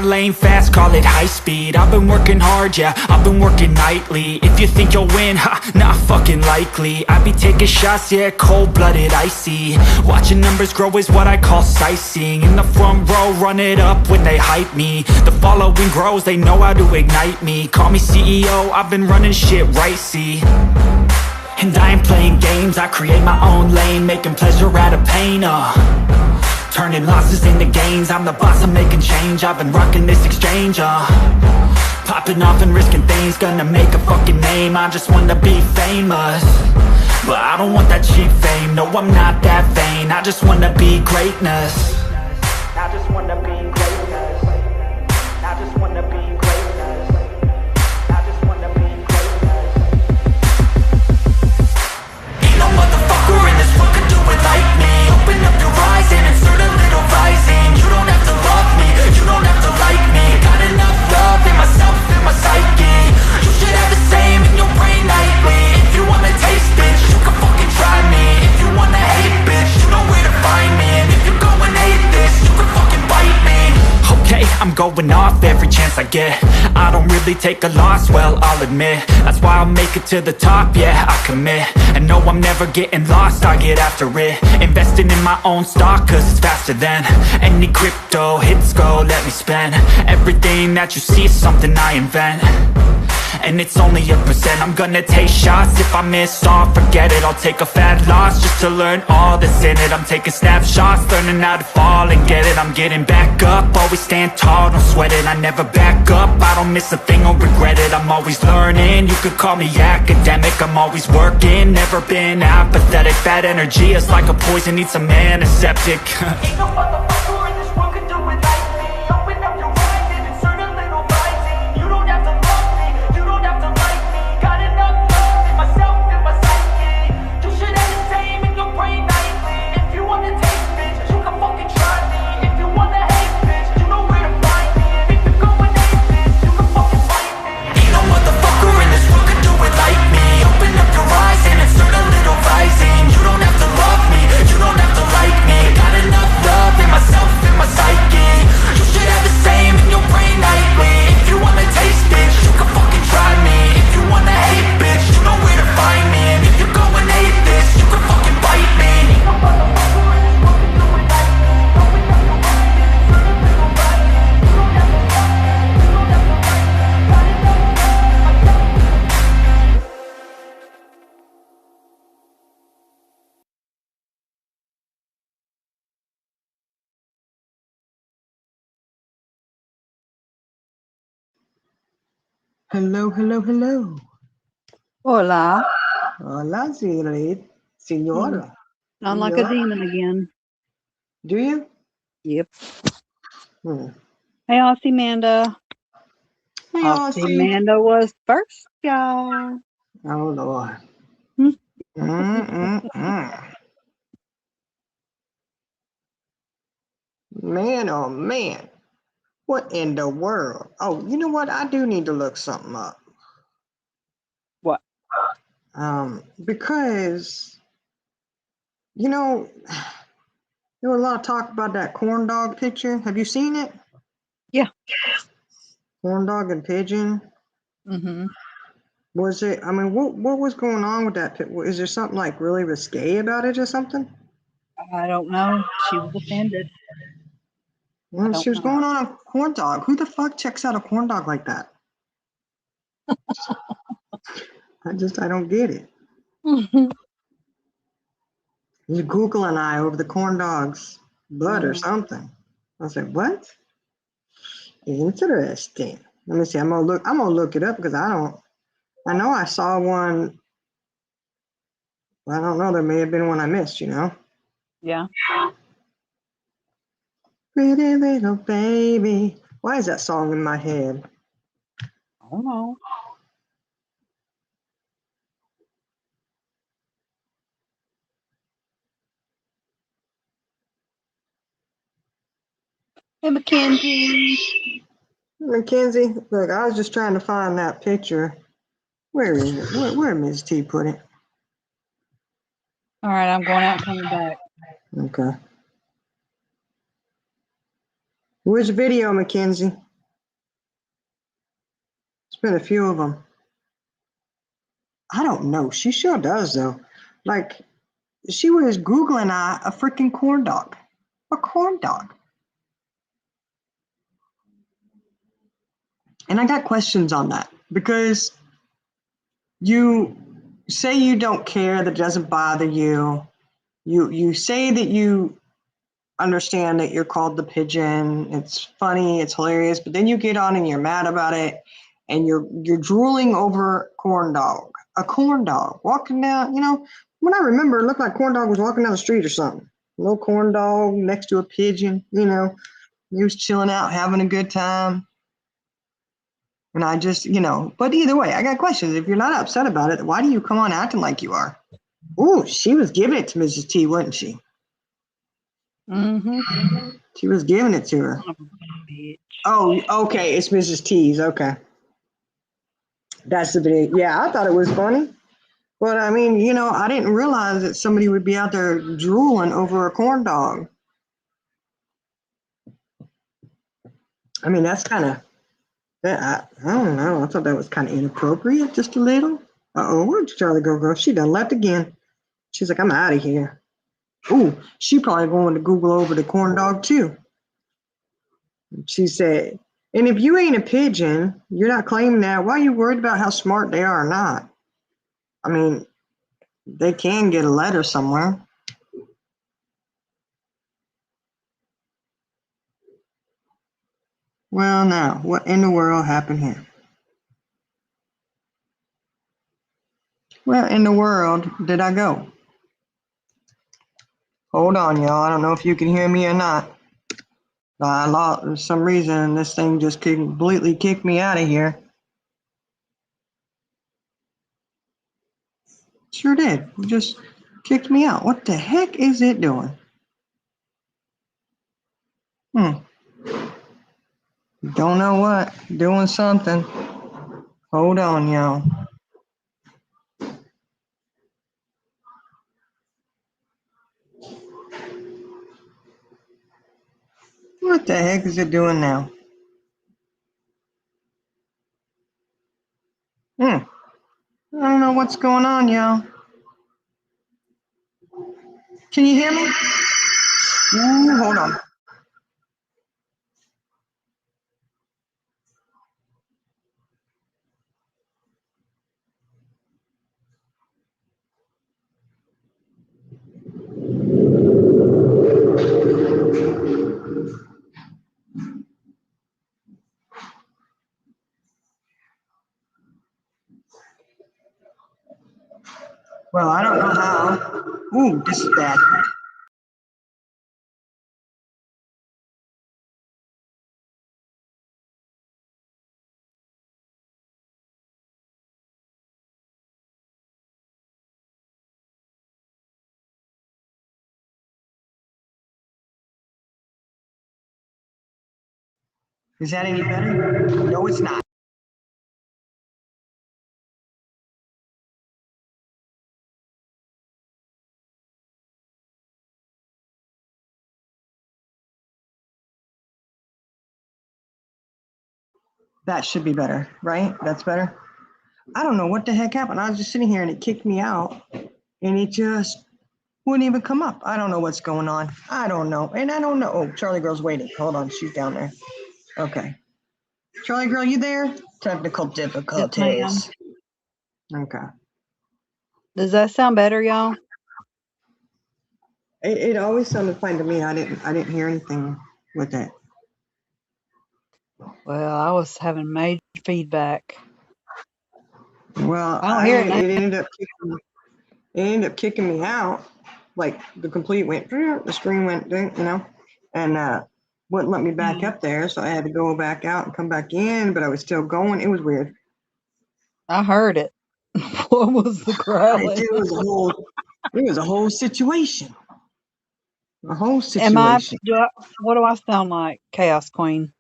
lane fast, call it high speed. I've been working hard, yeah, I've been working nightly. If you think you'll win, ha, not fucking likely. I be taking shots, yeah, cold-blooded, icy. Watching numbers grow is what I call sightseeing. In the front row, run it up when they hype me. The following grows, they know how to ignite me. Call me CEO, I've been running shit right, see. And I ain't playing games, I create my own lane, making pleasure out of pain, turning losses into gains. I'm the boss, I'm making change. I've been rocking this exchange, popping off and risking things. Gonna make a fucking name, I just wanna be famous. But I don't want that cheap fame, no, I'm not that vain. I just wanna be greatness. I just wanna be greatness. I just wanna be greatness. I just wanna be greatness. Ain't no motherfucker in this world could do it like me. Open up your eyes and insert a little rising. You don't have to love me, you don't have to like me. Got enough love in myself, in my psyche. You should have the same in your brain nightly. If you wanna taste, bitch, you can fucking try me. If you wanna hate, bitch, you know where to find me. And if you go and hate this, you can fucking bite me. Okay, I'm going off every chance I get. I don't really take a loss, well, I'll admit. That's why I'll make it to the top, yeah, I commit. And no, I'm never getting lost, I get after it. Investing in my own stock, cause it's faster than any crypto hits go, let me spend. Everything that you see is something I invent. And it's only a percent. I'm gonna take shots. If I miss all, forget it. I'll take a fat loss just to learn all that's in it. I'm taking snapshots, learning how to fall and get it. I'm getting back up, always stand tall, don't sweat it. I never back up, I don't miss a thing or regret it. I'm always learning, you could call me academic. I'm always working, never been apathetic. Bad energy is like a poison, needs some antiseptic. Ain't no motherfucker in this world could do it like me. Open up your eyes and insert a little rising. You don't have to love me, you don't have to like me. Got enough love in myself, in my psyche. You should have the same in your brain nightly. If you wanna taste, bitch, you can fucking try me. If you wanna hate, bitch, you know where to find me. And if you go and hate, bitch, you can fucking fight me. Ain't no motherfucker in this world could do it like me. Open up your eyes and insert a little rising. You don't have to love me, you don't have to like me. Got enough love in myself, in my psyche. You should have the same in your brain nightly. If you wanna taste, bitch, you can fucking try me. If you wanna hate, bitch, you know where to find me. And if you go and hate this, you can fucking bite me. Ain't no motherfucker in this world can do it like me. Open up your eyes and insert a little rising. You don't have to love me, you don't have to like me. Got enough love in myself. Hello, hello, hello. Hola. Hola, senora. Sound like a demon again. Do you? Yep. Hmm. Hey, Aussie Manda. Hey, Aussie Aussie. Manda was first, y'all. Oh, Lord. Hmm. Man, oh, man. What in the world? Oh, you know what? I do need to look something up. What? Because, you know, there was a lot of talk about that corn dog picture. Have you seen it? Yeah. Corn dog and pigeon. Mm-hmm. Was it? I mean, what was going on with that? Is there something like really risque about it or something? I don't know. She was offended. Well, don't she was know. going on a corn dog. Who the fuck checks out a corn dog like that? I don't get it. You Google an eye over the corn dog's butt or something. I was like, what? Interesting. Let me see. I'm gonna look it up because I know I saw one. I don't know. There may have been one I missed. You know. Yeah. Pretty little baby. Why is that song in my head? I don't know. Hey, Mackenzie. Mackenzie, look, I was just trying to find that picture. Where is it? Where Ms. T put it? All right, I'm going out and coming back. Okay. Where's the video, Mackenzie? It's been a few of them. I don't know. She sure does, though. Like, she was Googling a freaking corn dog. A corn dog. And I got questions on that because you say you don't care, that doesn't bother you. You say that you understand that you're called the pigeon. It's funny, it's hilarious, but then you get on and you're mad about it, and you're drooling over corn dog. A corn dog walking down. When I remember, it looked like corn dog was walking down the street or something. A little corn dog next to a pigeon. He was chilling out, having a good time. And I just, but either way, I got questions. If you're not upset about it, why do you come on acting like you are? Ooh, she was giving it to Mrs. T, wasn't she? Mm-hmm. She was giving it to her. Oh, okay, it's Mrs. T's. Okay. That's the video. Yeah, I thought it was funny. But I mean, I didn't realize that somebody would be out there drooling over a corn dog. I mean, that's kind of, I don't know. I thought that was kind of inappropriate, just a little. Uh-oh, where'd Charlie go? She done left again. She's like, I'm out of here. Ooh, she probably going to Google over the corn dog too. She said, and if you ain't a pigeon, you're not claiming that. Why are you worried about how smart they are or not? I mean, they can get a letter somewhere. Well, now, what in the world happened here? Where in the world did I go? Hold on, y'all. I don't know if you can hear me or not. I lost, for some reason, this thing just completely kicked me out of here. Sure did. It just kicked me out. What the heck is it doing? Don't know what. Doing something. Hold on, y'all. What the heck is it doing now? I don't know what's going on, y'all. Can you hear me? Ooh, hold on. Well, I don't know how. Ooh, this is bad. Is that any better? No, it's not. That should be better, right? That's better. I don't know what the heck happened. I was just sitting here and it kicked me out and it just wouldn't even come up. I don't know what's going on. I don't know. And I don't know. Oh, Charlie Girl's waiting. Hold on. She's down there. Okay. Charlie Girl, you there? Technical difficulties. Okay. Does that sound better, y'all? It always sounded fine to me. I didn't hear anything with it. Well, I was having major feedback. Well, I don't hear it now. it ended up kicking me out. Like the complete went, the screen went, and wouldn't let me back up there. So I had to go back out and come back in, but I was still going. It was weird. I heard it. What was the growling? It was a whole situation. A whole situation. What do I sound like, Chaos Queen?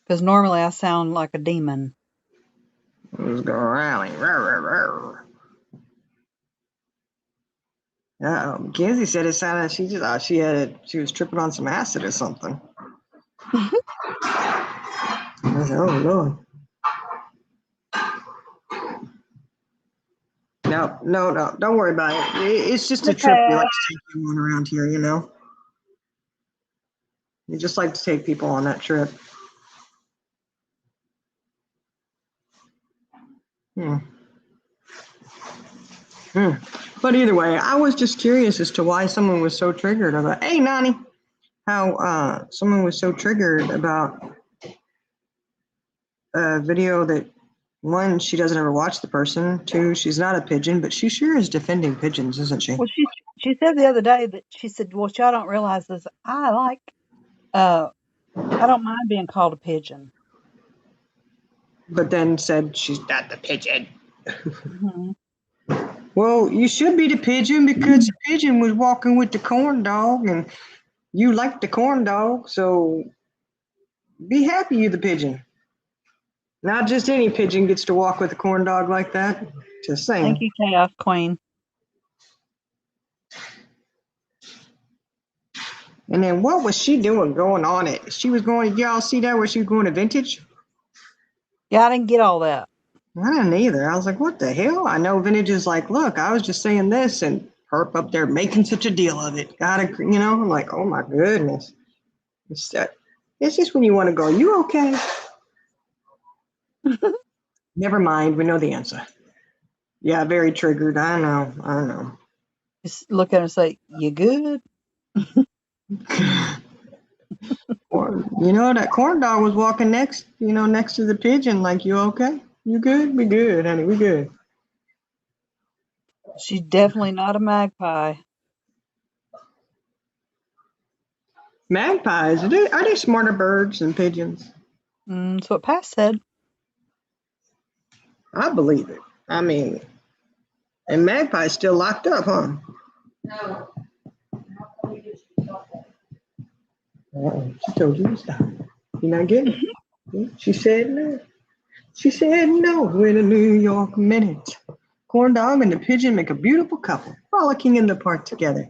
Because normally I sound like a demon. It was growling. Mackenzie said it sounded. She just thought she was tripping on some acid or something. I said, oh Lord. No, don't worry about it. It's just a trip we Okay. like to take you on around here, you know? We just like to take people on that trip. Hmm. But either way, I was just curious as to why someone was so triggered about, hey, Nani, how someone was so triggered about a video that, one, she doesn't ever watch the person, two, she's not a pigeon, but she sure is defending pigeons, isn't she? Well, she said the other day that she said, "What y'all don't realize is I don't mind being called a pigeon." But then said she's not the pigeon. Hmm. Well, you should be the pigeon because the pigeon was walking with the corn dog and you like the corn dog, so be happy you're the pigeon. Not just any pigeon gets to walk with a corn dog like that. Just Thank saying. you, Chaos Queen. And then what was she doing going on it? She was going, y'all see that where she was going to vintage? Yeah, I didn't get all that. I didn't either. I was like, what the hell? I know vintage is like, look, I was just saying this and Herp up there making such a deal of it. Gotta, I'm like, oh my goodness. It's just when you want to go, you okay? Never mind, we know the answer. Yeah, very triggered. I know. Just look at her and say, "You good?" Or, that corn dog was walking next to the pigeon, like, you okay? You good? We good, honey, we good. She's definitely not a magpie. Magpies, are they smarter birds than pigeons? That's what Pat said. I believe it. I mean, and magpie's still locked up, huh? She told you to stop. You're not getting it. She said no. She said no in a New York minute. Corn dog and the pigeon make a beautiful couple, frolicking in the park together.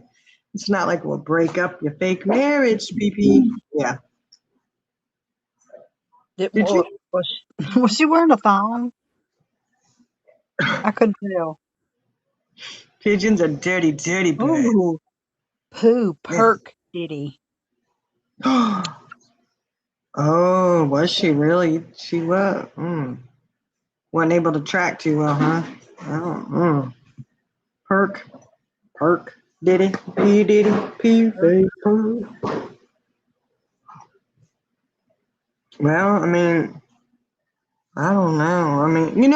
It's not like we'll break up your fake marriage, PP. Yeah. Did you? Was she wearing a thong? I couldn't tell. Pigeons are dirty, dirty birds. Ooh, poo, Yeah. perk, ditty. Oh, was she really? She was. Wasn't able to track too well, huh? Oh, perk, diddy, p, fake, perk. Well, I mean, I don't know. I mean,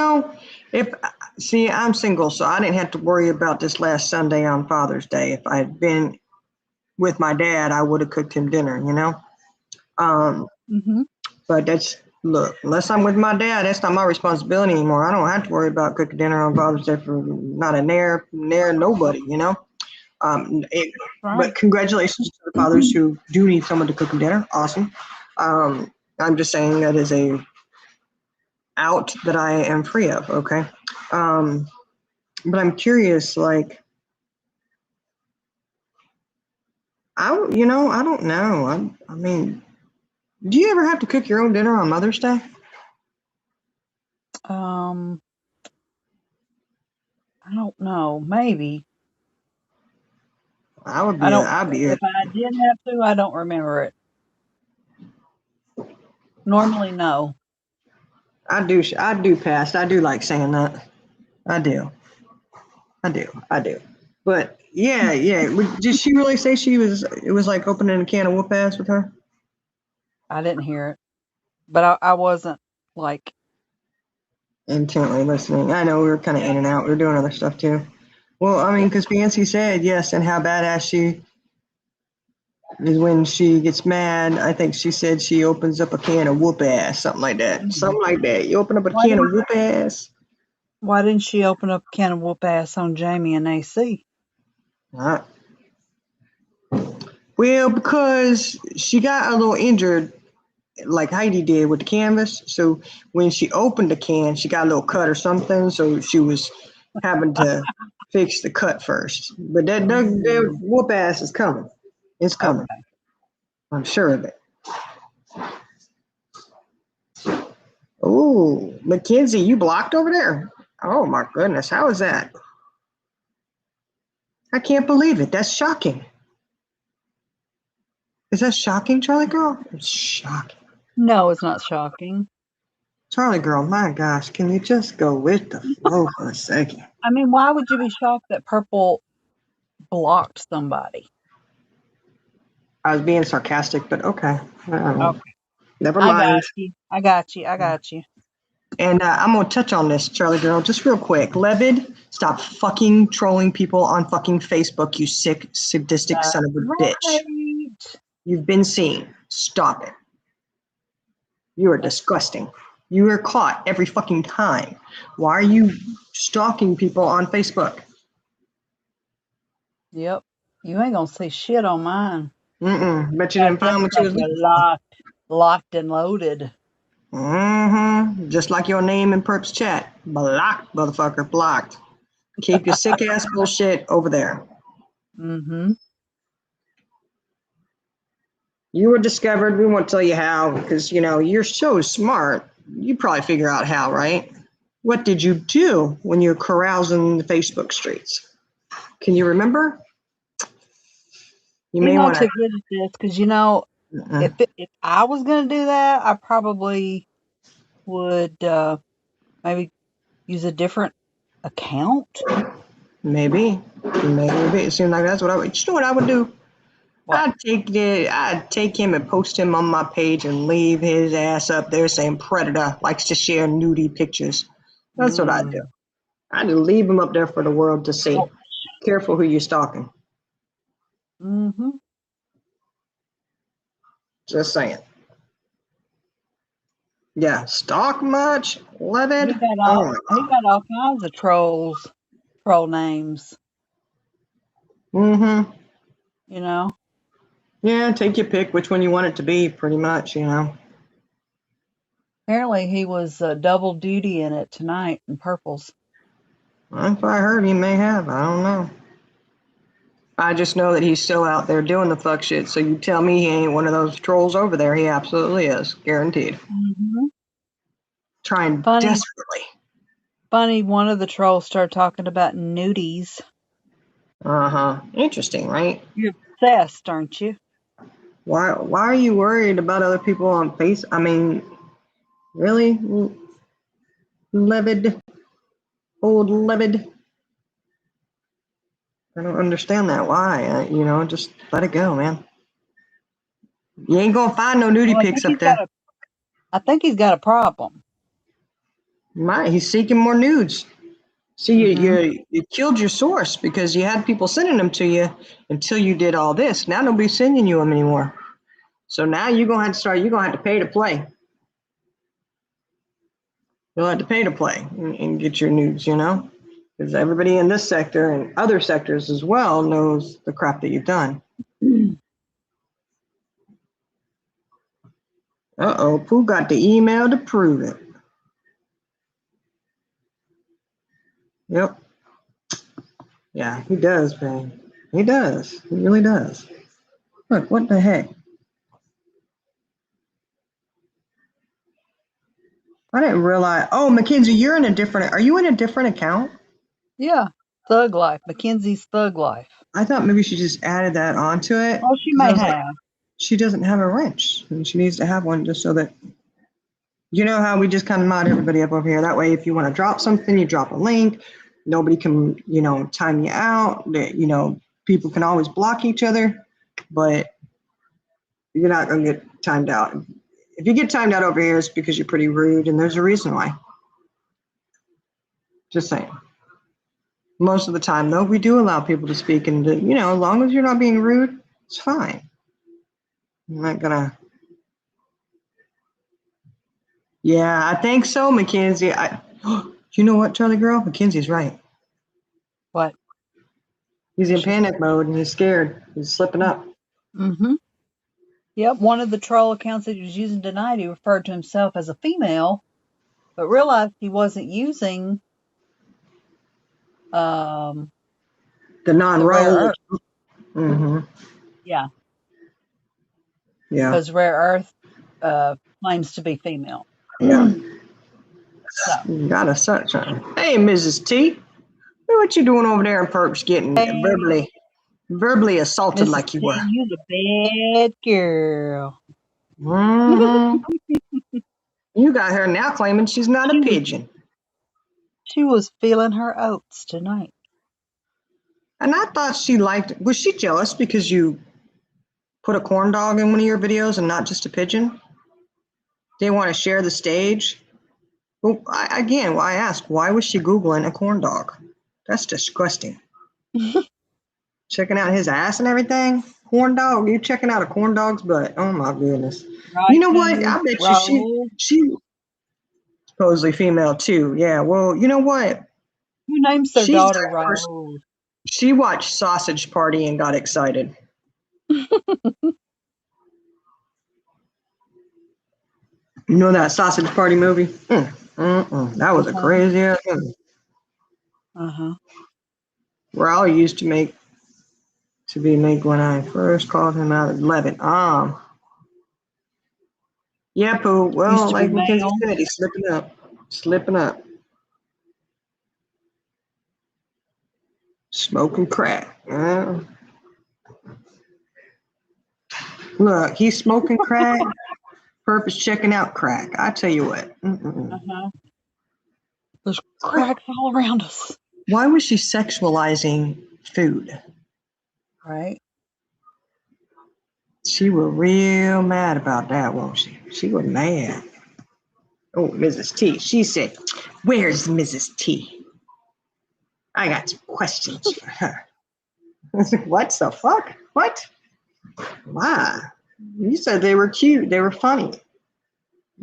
I'm single, so I didn't have to worry about this last Sunday on Father's Day. If I had been with my dad, I would have cooked him dinner, Mm-hmm. But look, unless I'm with my dad, that's not my responsibility anymore. I don't have to worry about cooking dinner on Father's Day for not a near nobody, Right. But congratulations to the fathers who do need someone to cook them dinner. Awesome. I'm just saying that is a out that I am free of. Okay. But I'm curious, like, I don't know. I mean, do you ever have to cook your own dinner on Mother's Day? I don't know. Maybe. I'd be If I did have to, I don't remember it. Normally, no. I do pass. I do like saying that. I do. But yeah. Did she really say it was like opening a can of whoop ass with her? I didn't hear it. But I wasn't like, Intently listening. I know we were kind of in and out. We were doing other stuff too. Well, I mean, because Fancy said yes, and how badass she is when she gets mad. I think she said she opens up a can of whoop ass, something like that. Something like that. You open up a can of whoop ass. why didn't she open up a can of whoop ass on Jamie and AC? Well, because she got a little injured, like Heidi did with the canvas. So when she opened the can, she got a little cut or something. So she was having to fix the cut first. But that whoop ass is coming. It's coming. Okay. I'm sure of it. Oh, Mackenzie, you blocked over there? Oh my goodness, how is that? I can't believe it. That's shocking. Is that shocking, Charlie girl? It's shocking. No, it's not shocking. Charlie girl, my gosh, can you just go with the flow for a second? I mean, why would you be shocked that Purple blocked somebody? I was being sarcastic, but okay. Okay, Never I mind. got you. I got you. I got you. And I'm going to touch on this, Charlie girl, just real quick. Levid, stop fucking trolling people on fucking Facebook, you sick, sadistic son of a bitch. Right. You've been seen. Stop it. You are disgusting. You are caught every fucking time. Why are you stalking people on Facebook? Yep. You ain't gonna see shit on mine. Bet you didn't find what you was looking for. Locked and loaded. Just like your name in Perp's chat. Blocked, motherfucker, blocked. Keep your sick ass bullshit over there. Mm-hmm. You were discovered. We won't tell you how because, you know, you're so smart. You probably figure out how, right? What did you do when you were carousing the Facebook streets? Can you remember? You He's may not want too to. good at this because, you know, if I was gonna do that, I probably would maybe use a different account. Maybe. It seems like that's what I would. You know what I would do? What? I'd take him and post him on my page and leave his ass up there saying Predator likes to share nudie pictures. That's what I'd do. I'd leave him up there for the world to see. Oh. Careful who you're stalking. Mm-hmm. Just saying. Yeah, stalk much, Levitt? He got all kinds of troll names, Mm-hmm. you know. Yeah, take your pick which one you want it to be, pretty much, you know. Apparently he was double duty in it tonight in Purple's. If I heard, he may have. I don't know. I just know that he's still out there doing the fuck shit. So you tell me he ain't one of those trolls over there. He absolutely is. Guaranteed. Mm-hmm. Trying Funny, desperately. one of the trolls started talking about nudies. Uh-huh. Interesting, right? You're obsessed, aren't you? Why are you worried about other people on face? I mean, really? Levid? Old Levid? I don't understand that. Why? You know, just let it go, man. You ain't gonna find no nudie Well, pics up there. I think he's got a problem. He's seeking more nudes. See, Mm-hmm. you killed your source because you had people sending them to you until you did all this. Now nobody's sending you them anymore. So now you're gonna have to pay to play. You'll have to pay to play and get your nudes, you know? Because everybody in this sector and other sectors as well knows the crap that you've done. Uh-oh, Pooh got the email to prove it. Yep. Yeah, he does, man. He does. He really does. Look, what the heck? I didn't realize. Oh, Mackenzie, are you in a different account? Yeah, Thug Life, Mackenzie's Thug Life. I thought maybe she just added that onto it. Oh, she 'Cause I may was like, have. she doesn't have a wrench, and she needs to have one just so that, you know how we just kind of mod everybody up over here. That way, if you want to drop something, you drop a link. Nobody can, you know, time you out. You know, people can always block each other, but you're not going to get timed out. If you get timed out over here, it's because you're pretty rude, and there's a reason why. Just saying. Most of the time, though, we do allow people to speak, and you know, as long as you're not being rude, it's fine. I'm not gonna. Yeah, I think so, Mackenzie. You know what, Charlie girl? Mackenzie's right. What? He's in panic mode and he's scared. He's slipping up. Mm-hmm. Yep, one of the troll accounts that he was using tonight, he referred to himself as a female, but realized he wasn't using The the rare non-roll. earth. Mm-hmm. Yeah, Yeah. because rare earth claims to be female. Yeah. So, Got a such. Hey, Mrs. T. What you doing over there in Perks getting verbally assaulted Mrs. like you T, were? you's a bad girl. Mm-hmm. You got her now claiming she's not a She was pigeon. she was feeling her oats tonight. And I thought she liked, was she jealous because you put a corn dog in one of your videos and not just a pigeon? They want to share the stage? Well, I ask, why was she Googling a corn dog? That's disgusting. Checking out his ass and everything? Corn dog? You checking out a corn dog's butt? Oh my goodness. You Right know what? food, I bet you roll. she supposedly female too. Yeah, well, you know what? Who names their She's daughter that person. Raoul? She watched Sausage Party and got excited. You know that Sausage Party movie? That was a Uh-huh. crazy ass movie. Uh-huh. Raul used to be me when I first called him out at 11. Yeah, Pooh. Used Well, to be like Mackenzie male. said, he's slipping up, smoking crack. Look, he's smoking crack. Perp is checking out crack. I tell you what. Uh-huh. There's cracks all around us. Why was she sexualizing food? Right? She was real mad about that, won't she? She was mad. Oh, Mrs. T. She said, "Where's Mrs. T? I got some questions for her." I was like, what the fuck? What? Why? You said they were cute. They were funny.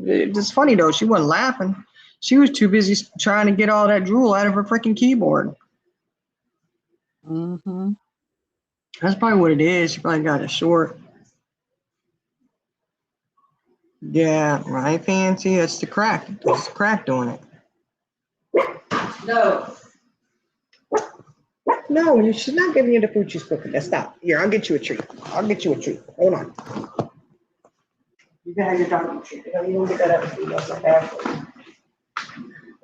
It's funny though. She wasn't laughing. She was too busy trying to get all that drool out of her freaking keyboard. Mm-hmm. That's probably what it is. She probably got it short. Yeah, right, Fancy. It's the crack. It's the crack doing it. No, she's not giving you the food she's cooking. That's stop. Here, I'll get you a treat. I'll get you a treat. Hold on. You can have your dog treat. You don't get that other food. That's not bad for you.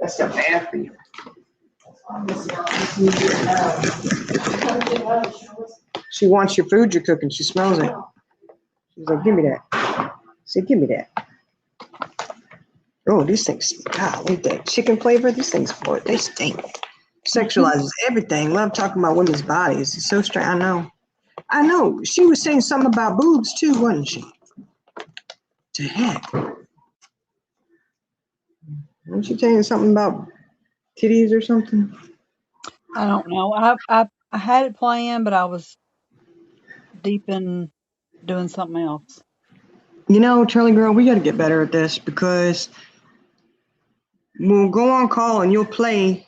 That's not bad for you. She wants your food you're cooking. She smells it. She's like, give me that. Say, give me that. Oh, these things, golly, that chicken flavor, these things, boy, they stink. Sexualizes everything. Love talking about women's bodies. It's so strange. I know. She was saying something about boobs too, wasn't she? To heck. Wasn't she saying something about titties or something? I don't know. I had it playing, but I was deep in doing something else. You know, Charlie girl, we got to get better at this because we'll go on call and you'll play,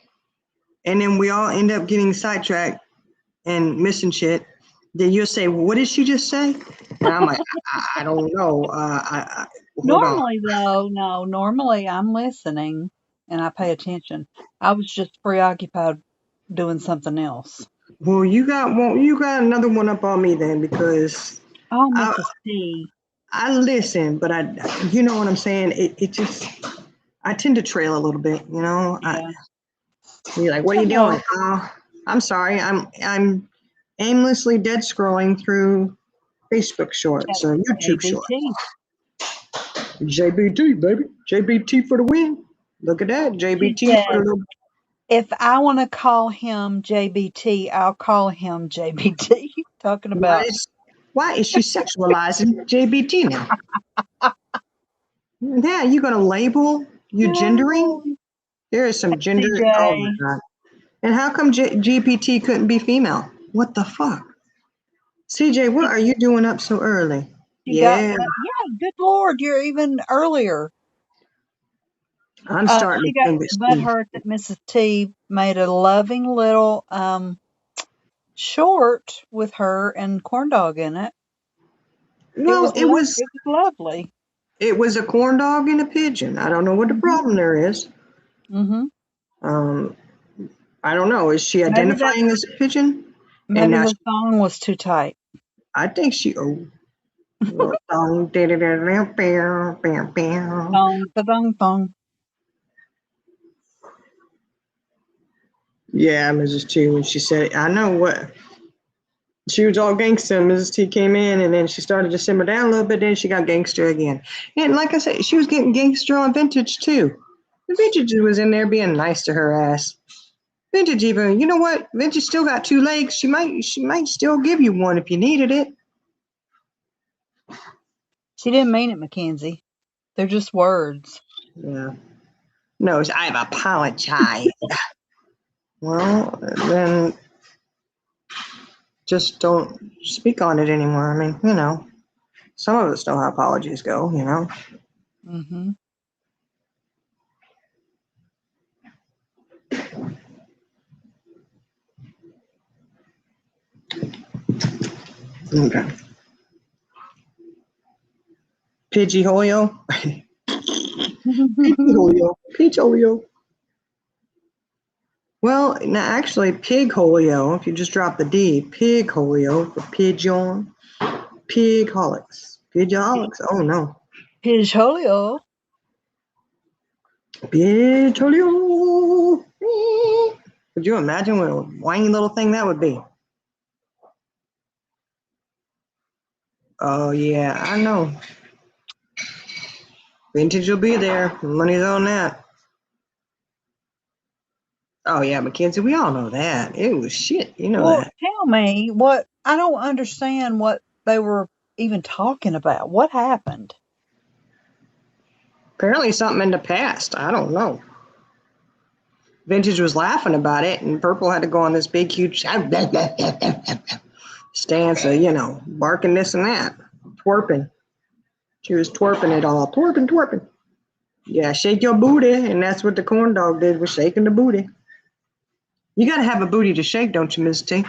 and then we all end up getting sidetracked and missing shit. Then you'll say, well, "What did she just say?" And I'm like, I don't know. Hold on. Normally, though, no. Normally, I'm listening and I pay attention. I was just preoccupied doing something else. Well, you got another one up on me then because Oh, I Mrs. T. I listen, but you know what I'm saying. It just I tend to trail a little bit. You know, Yeah. you're like, what are I you know. doing? I'm sorry. I'm aimlessly dead scrolling through Facebook Shorts or YouTube Shorts. JBT. JBT, baby. JBT for the win. Look at that. She JBT for the said, little. if I want to call him JBT, I'll call him JBT. Talking Why about, is she sexualizing JBT now? Yeah, you gonna label you gendering? oh, There is some gender. Oh my CJ. god. And how come GPT couldn't be female? What the fuck? CJ, what are you doing up so early? She got, Yeah, yeah, good Lord, you're even earlier. I'm starting She to got think that she. butthurt that Mrs. T made a loving little short with her and corn dog in it. It Well, was it was lovely. it was a corn dog and a pigeon. I don't know what the Mhm. problem there is. Mhm. Um, I don't know. Is she Maybe that identifying as a pigeon? And maybe now the song was too tight. I think she. Oh, little song. Bam. Thong, thong, thong. Yeah, Mrs. T, when she said it, I know what. She was all gangster, and Mrs. T came in, and then she started to simmer down a little bit, then she got gangster again. And like I said, she was getting gangster on Vintage, too. The Vintage was in there being nice to her ass. Vintage even, you know what? Vintage still got 2 legs. She might still give you one if you needed it. She didn't mean it, Mackenzie. They're just words. Yeah. No, I've apologized. Well, then just don't speak on it anymore. I mean, you know, some of us know how apologies go, you know. Mm-hmm. Okay. Pidgey Holio. Pidgey Holio. Peach Holio. Well, now actually, Pig Holio, if you just drop the D, Pig Holio for Pigeon. Pigholics. Pigeaholics. Oh no. Pidgeholio. Pidge Holio. Could you imagine what a whiny little thing that would be? Oh yeah, I know. Vintage will be there. Money's on that. Oh yeah, Mackenzie, we all know that. It was shit. You know Well, that. tell me what I don't understand what they were even talking about. What happened? Apparently something in the past. I don't know. Vintage was laughing about it, and Purple had to go on this big, huge stance of, you know, barking this and that, twerping. She was twerping it all. Twerping, twerping. Yeah, shake your booty, and that's what the corn dog did, was shaking the booty. You got to have a booty to shake, don't you, Miss T?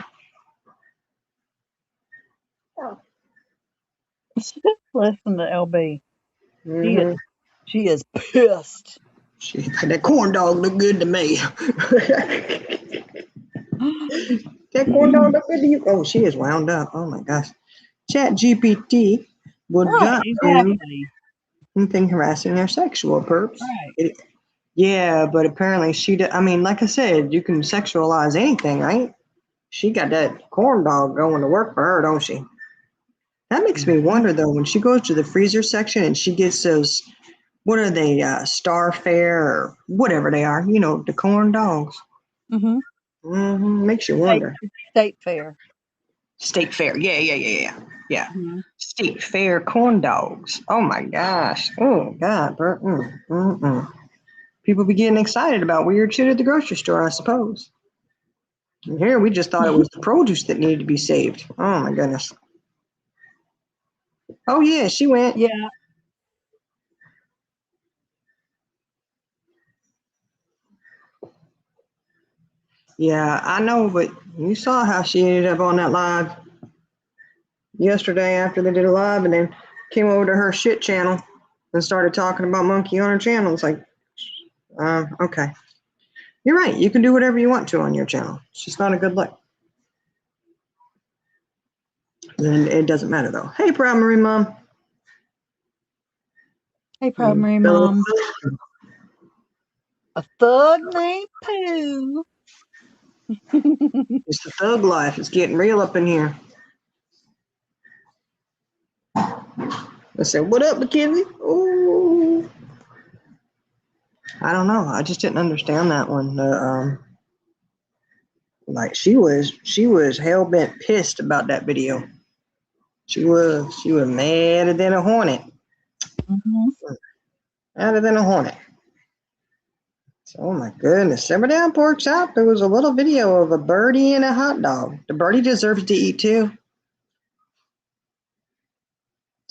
Listen to LB. Mm-hmm. She is pissed. That corn dog looked good to me. That corn dog look good to you? Oh, she is wound up. Oh my gosh. Chat GPT will Right, not do exactly. anything harassing their sexual perps. Right. Yeah, but apparently I mean, like I said, you can sexualize anything, right? She got that corn dog going to work for her, don't she? That makes me wonder though, when she goes to the freezer section and she gets those, what are they, Starfare or whatever they are, you know, the corn dogs. Mm-hmm. Makes you State, wonder. state fair. State Fair. Yeah. Mm-hmm. State Fair corn dogs. Oh my gosh. Oh God, Bert. People be getting excited about weird shit at the grocery store, I suppose. And here we just thought it was the produce that needed to be saved. Oh my goodness. Oh yeah, she went. Yeah. Yeah, I know, but you saw how she ended up on that live yesterday after they did a live, and then came over to her shit channel and started talking about Monkey on her channel. It's like, okay. You're right. You can do whatever you want to on your channel. It's just not a good look. And it doesn't matter though. Hey, Primary Mom. Hey, primary mom. A thug named Pooh. It's the thug life. It's getting real up in here. I said, what up, Mackenzie? Ooh. I don't know. I just didn't understand that one. Like she was hell bent pissed about that video. She was madder than a hornet. Mm-hmm. Madder than a hornet. So, oh my goodness. Simmer down, pork chop. There was a little video of a birdie and a hot dog. The birdie deserves to eat too.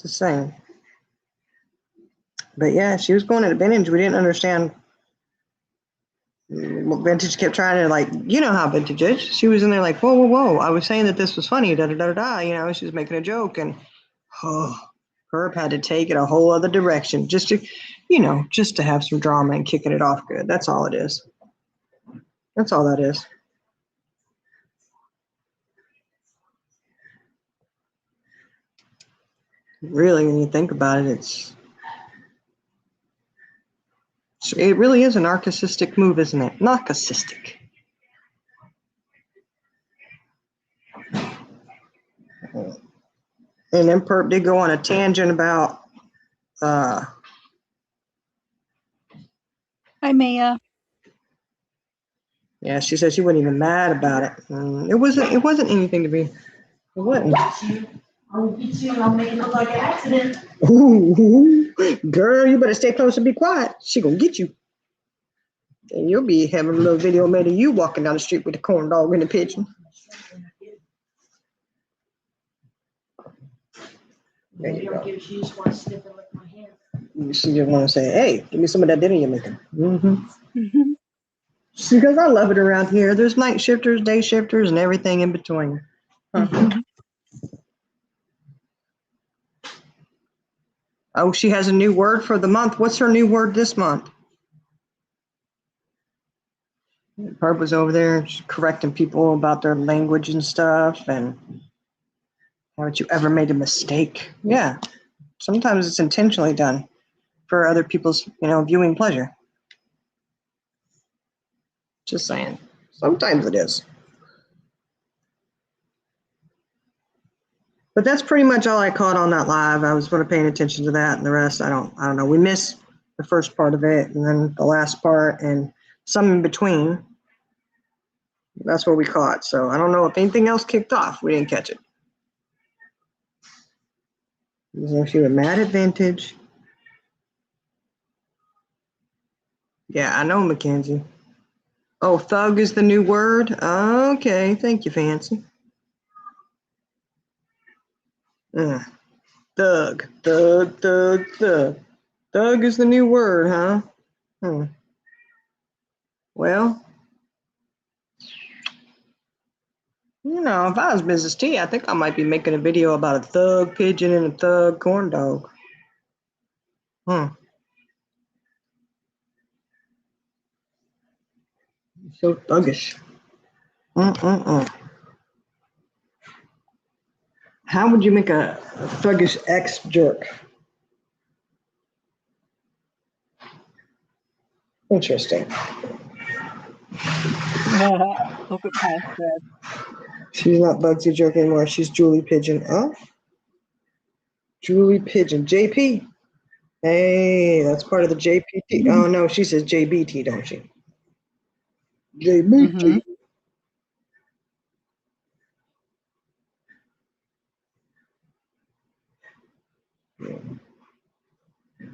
Just saying. But yeah, she was going at a vintage. We didn't understand what Vintage kept trying to, like, you know how Vintage is. She was in there like, whoa, whoa, whoa. I was saying that this was funny, da da da da. You know, she was making a joke, and Herb had to take it a whole other direction just to, you know, just to have some drama and kicking it off good. That's all it is. That's all that is. Really, when you think about it, it really is a narcissistic move, isn't it? Narcissistic. And then Perp did go on a tangent about Hey, Mia. yeah, she said she wasn't even mad about it. It wasn't anything to be. It wasn't. I'll get you and I'll make it look like an accident. Ooh, girl, you better stay close and be quiet. She gonna get you. And you'll be having a little video made of you walking down the street with the corn dog and the pigeon. There you go. She just want to sniff and lick my hand. She just want to say, hey, give me some of that dinner you're making. Because I love it around here. There's night shifters, day shifters, and everything in between. Oh, she has a new word for the month. What's her new word this month? Barb was over there correcting people about their language and stuff, and haven't you ever made a mistake? Yeah, sometimes it's intentionally done for other people's, viewing pleasure. Just saying. Sometimes it is. But that's pretty much all I caught on that live. I was sort of paying attention to that, and the rest, I don't know. We missed the first part of it, and then the last part, and some in between. That's what we caught. So I don't know if anything else kicked off. We didn't catch it. So she was mad at Vintage. Yeah, I know, Mackenzie. Oh, thug is the new word? Okay, thank you, Fancy. Thug. Thug is the new word, huh? Well, if I was Mrs. T, I think I might be making a video about a thug pigeon and a thug corn dog. So thuggish. How would you make a thuggish ex-jerk? Interesting. Look at past that. She's not Bugsy Jerk anymore. She's Julie Pigeon. Oh, Julie Pigeon. JP. Hey, that's part of the JPT. Oh, no, she says JBT, don't she? JBT.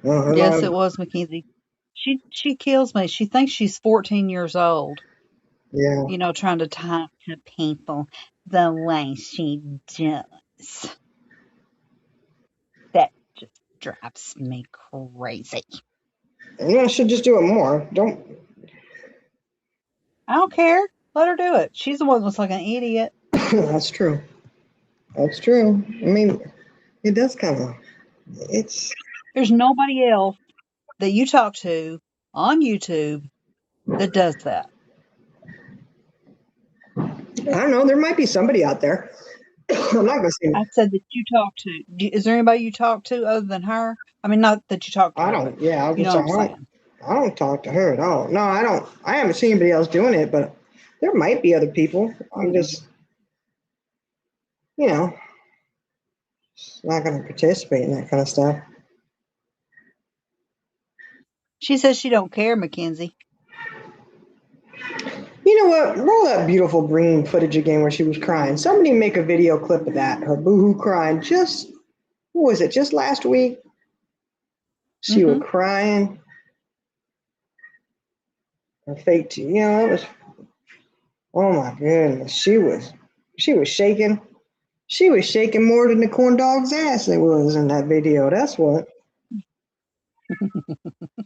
Yes, it was Mackenzie. She kills me. She thinks she's 14 years old. Yeah. Trying to talk to people the way she does. That just drives me crazy. Yeah, I should just do it more. I don't care. Let her do it. She's the one that looks like an idiot. That's true. That's true. I mean, it does kind of. There's nobody else that you talk to on YouTube that does that. I don't know. There might be somebody out there. I'm not gonna say. I said that you talk to. Is there anybody you talk to other than her? I mean, not that you talk to. I don't. Yeah, I was you know gonna what I'm saying. I don't talk to her at all. No, I don't. I haven't seen anybody else doing it, but there might be other people. I'm just, not gonna participate in that kind of stuff. She says she don't care, Mackenzie. You know what? Roll that beautiful green footage again where she was crying. Somebody make a video clip of that. Her boohoo crying. What was it? Just last week? She was crying. Her fake tears. It was. Oh my goodness. She was shaking. She was shaking more than the corn dog's ass it was in that video. That's what.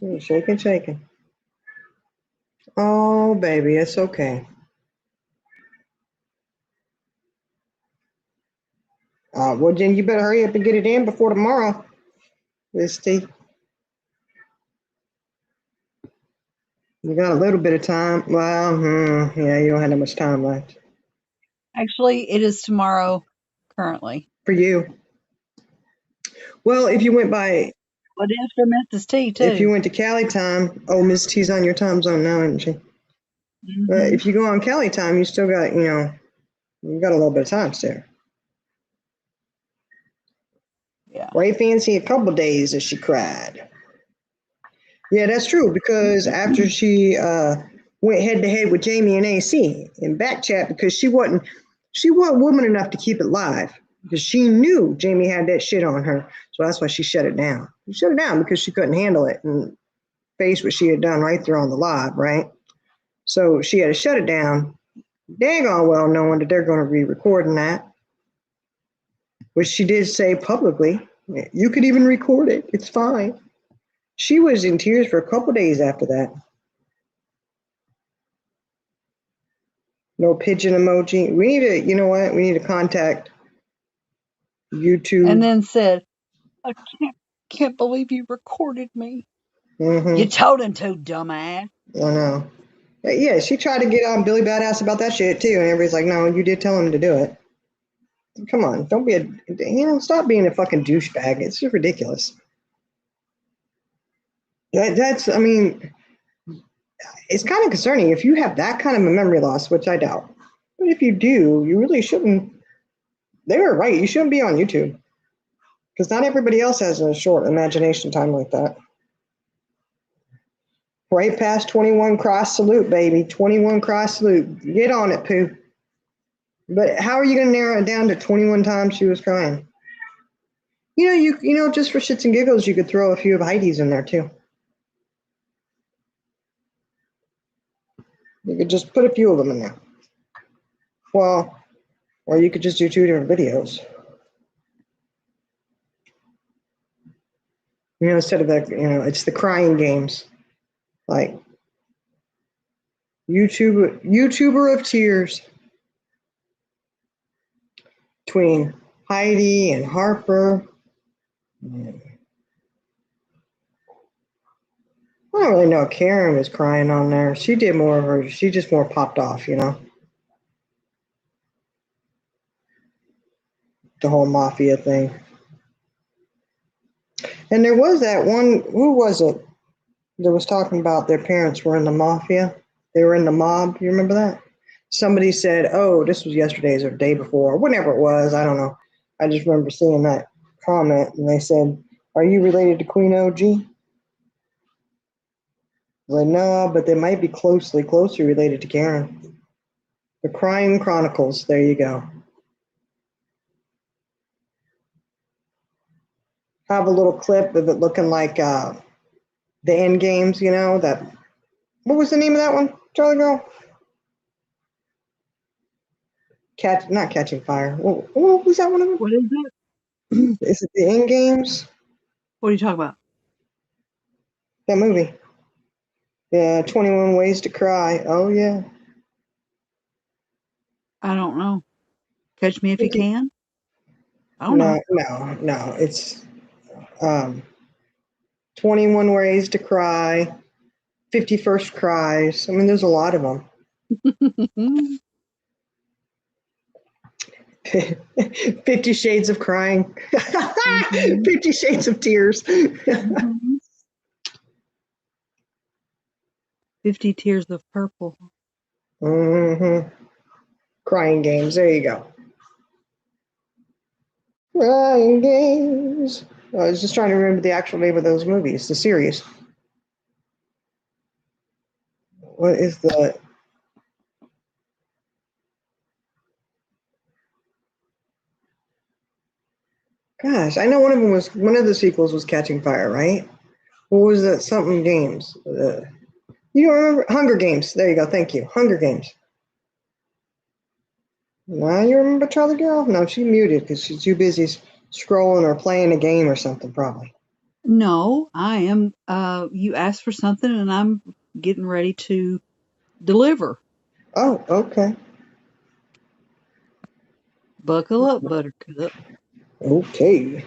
She was shaking. Oh, baby, it's okay. Well, Jen, you better hurry up and get it in before tomorrow, Miss T. You got a little bit of time. Well, yeah, you don't have that much time left. Actually, it is tomorrow currently. For you. Well, if you went by... Well, it is for Mrs. T, too. If you went to Cali time... Oh, Miss T's on your time zone now, isn't she? But if you go on Cali time, you still got, you got a little bit of time still. Yeah. Right, Fancy? A couple days that she cried. Yeah, that's true, because after she went head to head with Jamie and AC in back chat, because she wasn't woman enough to keep it live, because she knew Jamie had that shit on her. So that's why she shut it down. She shut it down because she couldn't handle it and face what she had done right there on the live, right? So she had to shut it down, daggone well knowing that they're going to be recording that, which she did say publicly. You could even record it. It's fine. She was in tears for a couple days after that. No pigeon emoji. We need to, you know what? We need to contact YouTube. And then said, I can't believe you recorded me. Mm-hmm. You told him to, dumbass. I know. Yeah, she tried to get on Billy Badass about that shit too, and everybody's like, no, you did tell him to do it. Come on, don't be stop being a fucking douchebag. It's just ridiculous. I mean, it's kind of concerning if you have that kind of a memory loss, which I doubt. But if you do, you really shouldn't. They were right. You shouldn't be on YouTube, because not everybody else has a short imagination time like that. Right past 21 cross salute, baby. 21 cross salute. Get on it, Pooh. But how are you going to narrow it down to 21 times she was crying? You know, just for shits and giggles, you could throw a few of Heidi's in there too. You could just put a few of them in there. Well, or you could just do 2 different videos. You know, instead of that, it's the crying games. Like YouTuber of tears between Heidi and Harper. I don't really know. Karen was crying on there. She did more of her. She just more popped off, The whole mafia thing. And there was that one. Who was it that was talking about their parents were in the mafia? They were in the mob. You remember that? Somebody said, "Oh, this was yesterday's or the day before, whenever it was. I don't know. I just remember seeing that comment, and they said, "Are you related to Queen OG?" Like, no, but they might be closely related to Karen. The Crime Chronicles. There you go. Have a little clip of it looking like the end games. That. What was the name of that one, Charlie Girl? Not Catching Fire. What was that one of them? What is it? Is it the end games? What are you talking about? That movie. Yeah, 21 Ways to Cry. Oh, yeah. I don't know. Catch Me If You Can? I don't know. No. It's 21 Ways to Cry, 50 First Cries. I mean, there's a lot of them. 50 Shades of Crying. 50 Shades of Tears. 50 Tears of Purple. Mm-hmm. Crying Games. There you go. Crying Games. I was just trying to remember the actual name of those movies, the series. What is the... Gosh, I know one of the sequels was Catching Fire, right? What was that? Something Games. You don't remember? Hunger Games. There you go. Thank you. Hunger Games. Now you remember Charlie Girl? No, she muted because she's too busy scrolling or playing a game or something, probably. No, I am. You asked for something, and I'm getting ready to deliver. Oh, okay. Buckle up, Buttercup. Okay.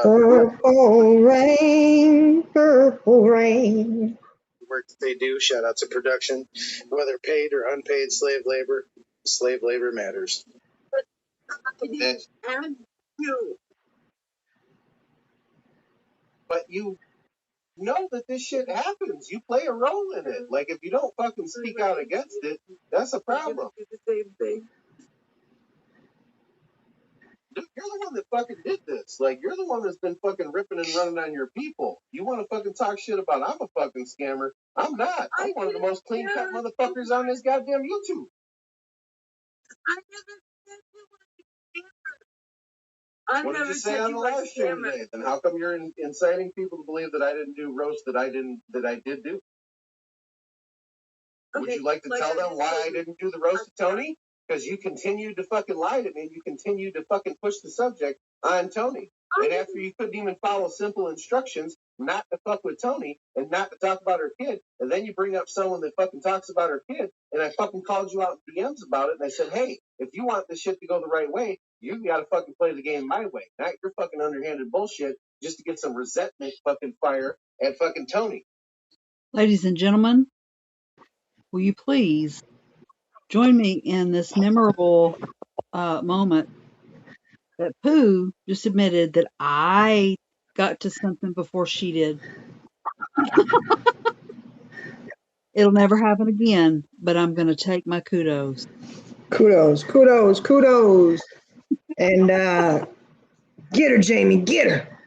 Purple rain, purple rain. Work that they do. Shout out to production, whether paid or unpaid slave labor matters. But you know that this shit happens. You play a role in it. Like, if you don't fucking speak out against it, that's a problem. Dude, you're the one that fucking did this. Like, you're the one that's been fucking ripping and running on your people. You want to fucking talk shit about I'm a fucking scammer. I'm not. I'm one of the most clean-cut motherfuckers on this goddamn YouTube. What did you say on the live stream today? Then how come you're inciting people to believe that I didn't do roast that I did do? Would you like to tell them why I didn't do the roast of Tony? Because you continued to fucking lie to me. You continued to fucking push the subject on Tony. And after you couldn't even follow simple instructions not to fuck with Tony and not to talk about her kid, and then you bring up someone that fucking talks about her kid, and I fucking called you out in DMs about it, and I said, hey, if you want this shit to go the right way, you gotta fucking play the game my way, not your fucking underhanded bullshit just to get some resentment fucking fire at fucking Tony. Ladies and gentlemen, will you please join me in this memorable moment that Pooh just admitted that I got to something before she did. It'll never happen again, but I'm going to take my kudos. Kudos, kudos, kudos. And get her, Jamie, get her.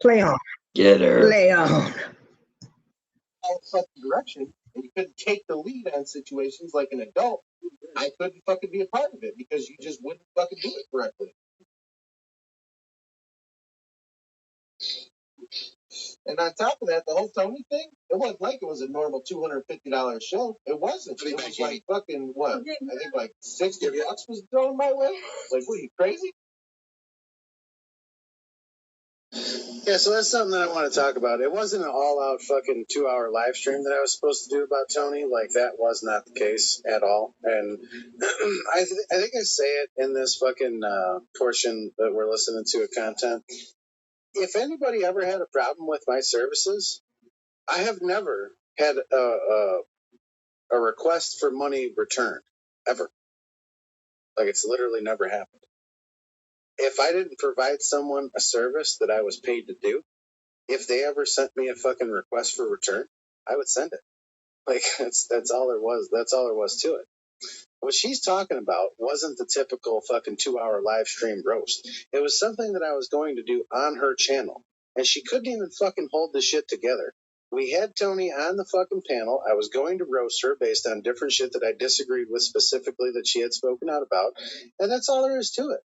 Play on. Get her. Play on. Fucking direction, and you couldn't take the lead on situations like an adult, I couldn't fucking be a part of it because you just wouldn't fucking do it correctly. And on top of that, the whole Tony thing, it wasn't like it was a normal $250 show. It wasn't. It was like fucking what? I think like $60 was thrown my way. Like, what are you, crazy? Yeah, so that's something that I want to talk about. It wasn't an all-out fucking 2-hour live stream that I was supposed to do about Tony. Like, that was not the case at all. And I think I say it in this fucking portion that we're listening to of content. If anybody ever had a problem with my services, I have never had a request for money returned, ever. Like, it's literally never happened. If I didn't provide someone a service that I was paid to do, if they ever sent me a fucking request for return, I would send it. Like, that's all there was. That's all there was to it. What she's talking about wasn't the typical fucking 2-hour live stream roast. It was something that I was going to do on her channel. And she couldn't even fucking hold the shit together. We had Tony on the fucking panel. I was going to roast her based on different shit that I disagreed with specifically that she had spoken out about. And that's all there is to it.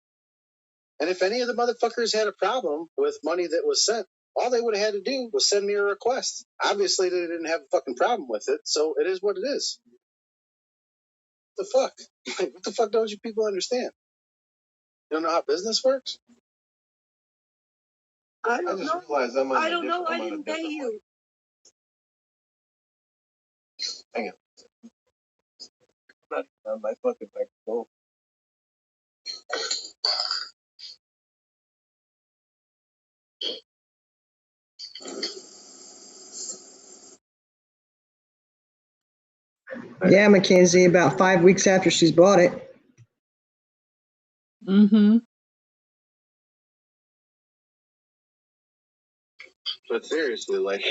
And if any of the motherfuckers had a problem with money that was sent, all they would have had to do was send me a request. Obviously, they didn't have a fucking problem with it, so it is what it is. What the fuck? What the fuck don't you people understand? You don't know how business works? I don't just know. realized I'm on I a don't know. different- I I'm on a didn't pay different you. Hang on. On my fucking microphone. Yeah, Mackenzie, about 5 weeks after she's bought it. Mm-hmm. But seriously, like,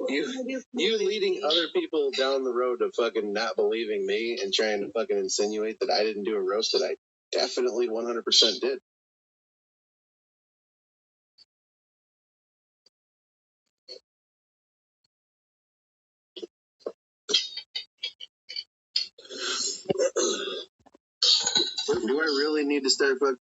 you leading other people down the road to fucking not believing me and trying to fucking insinuate that I didn't do a roast that I definitely 100% did. Do I really need to start fucking?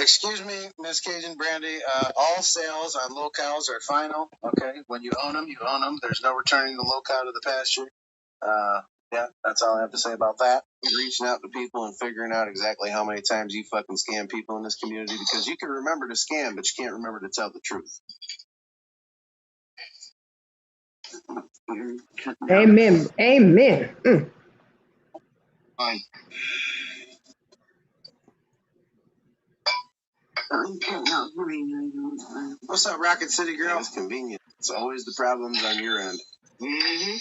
Excuse me, Miss Cajun Brandy. All sales on locales are final. Okay, when you own them, you own them. There's no returning the locale to the pasture. Yeah, that's all I have to say about that. Reaching out to people and figuring out exactly how many times you fucking scam people in this community because you can remember to scam, but you can't remember to tell the truth. Amen. Amen. Fine. What's up, Rocket City girl? It's convenient. It's always the problems on your end. Mm-hmm.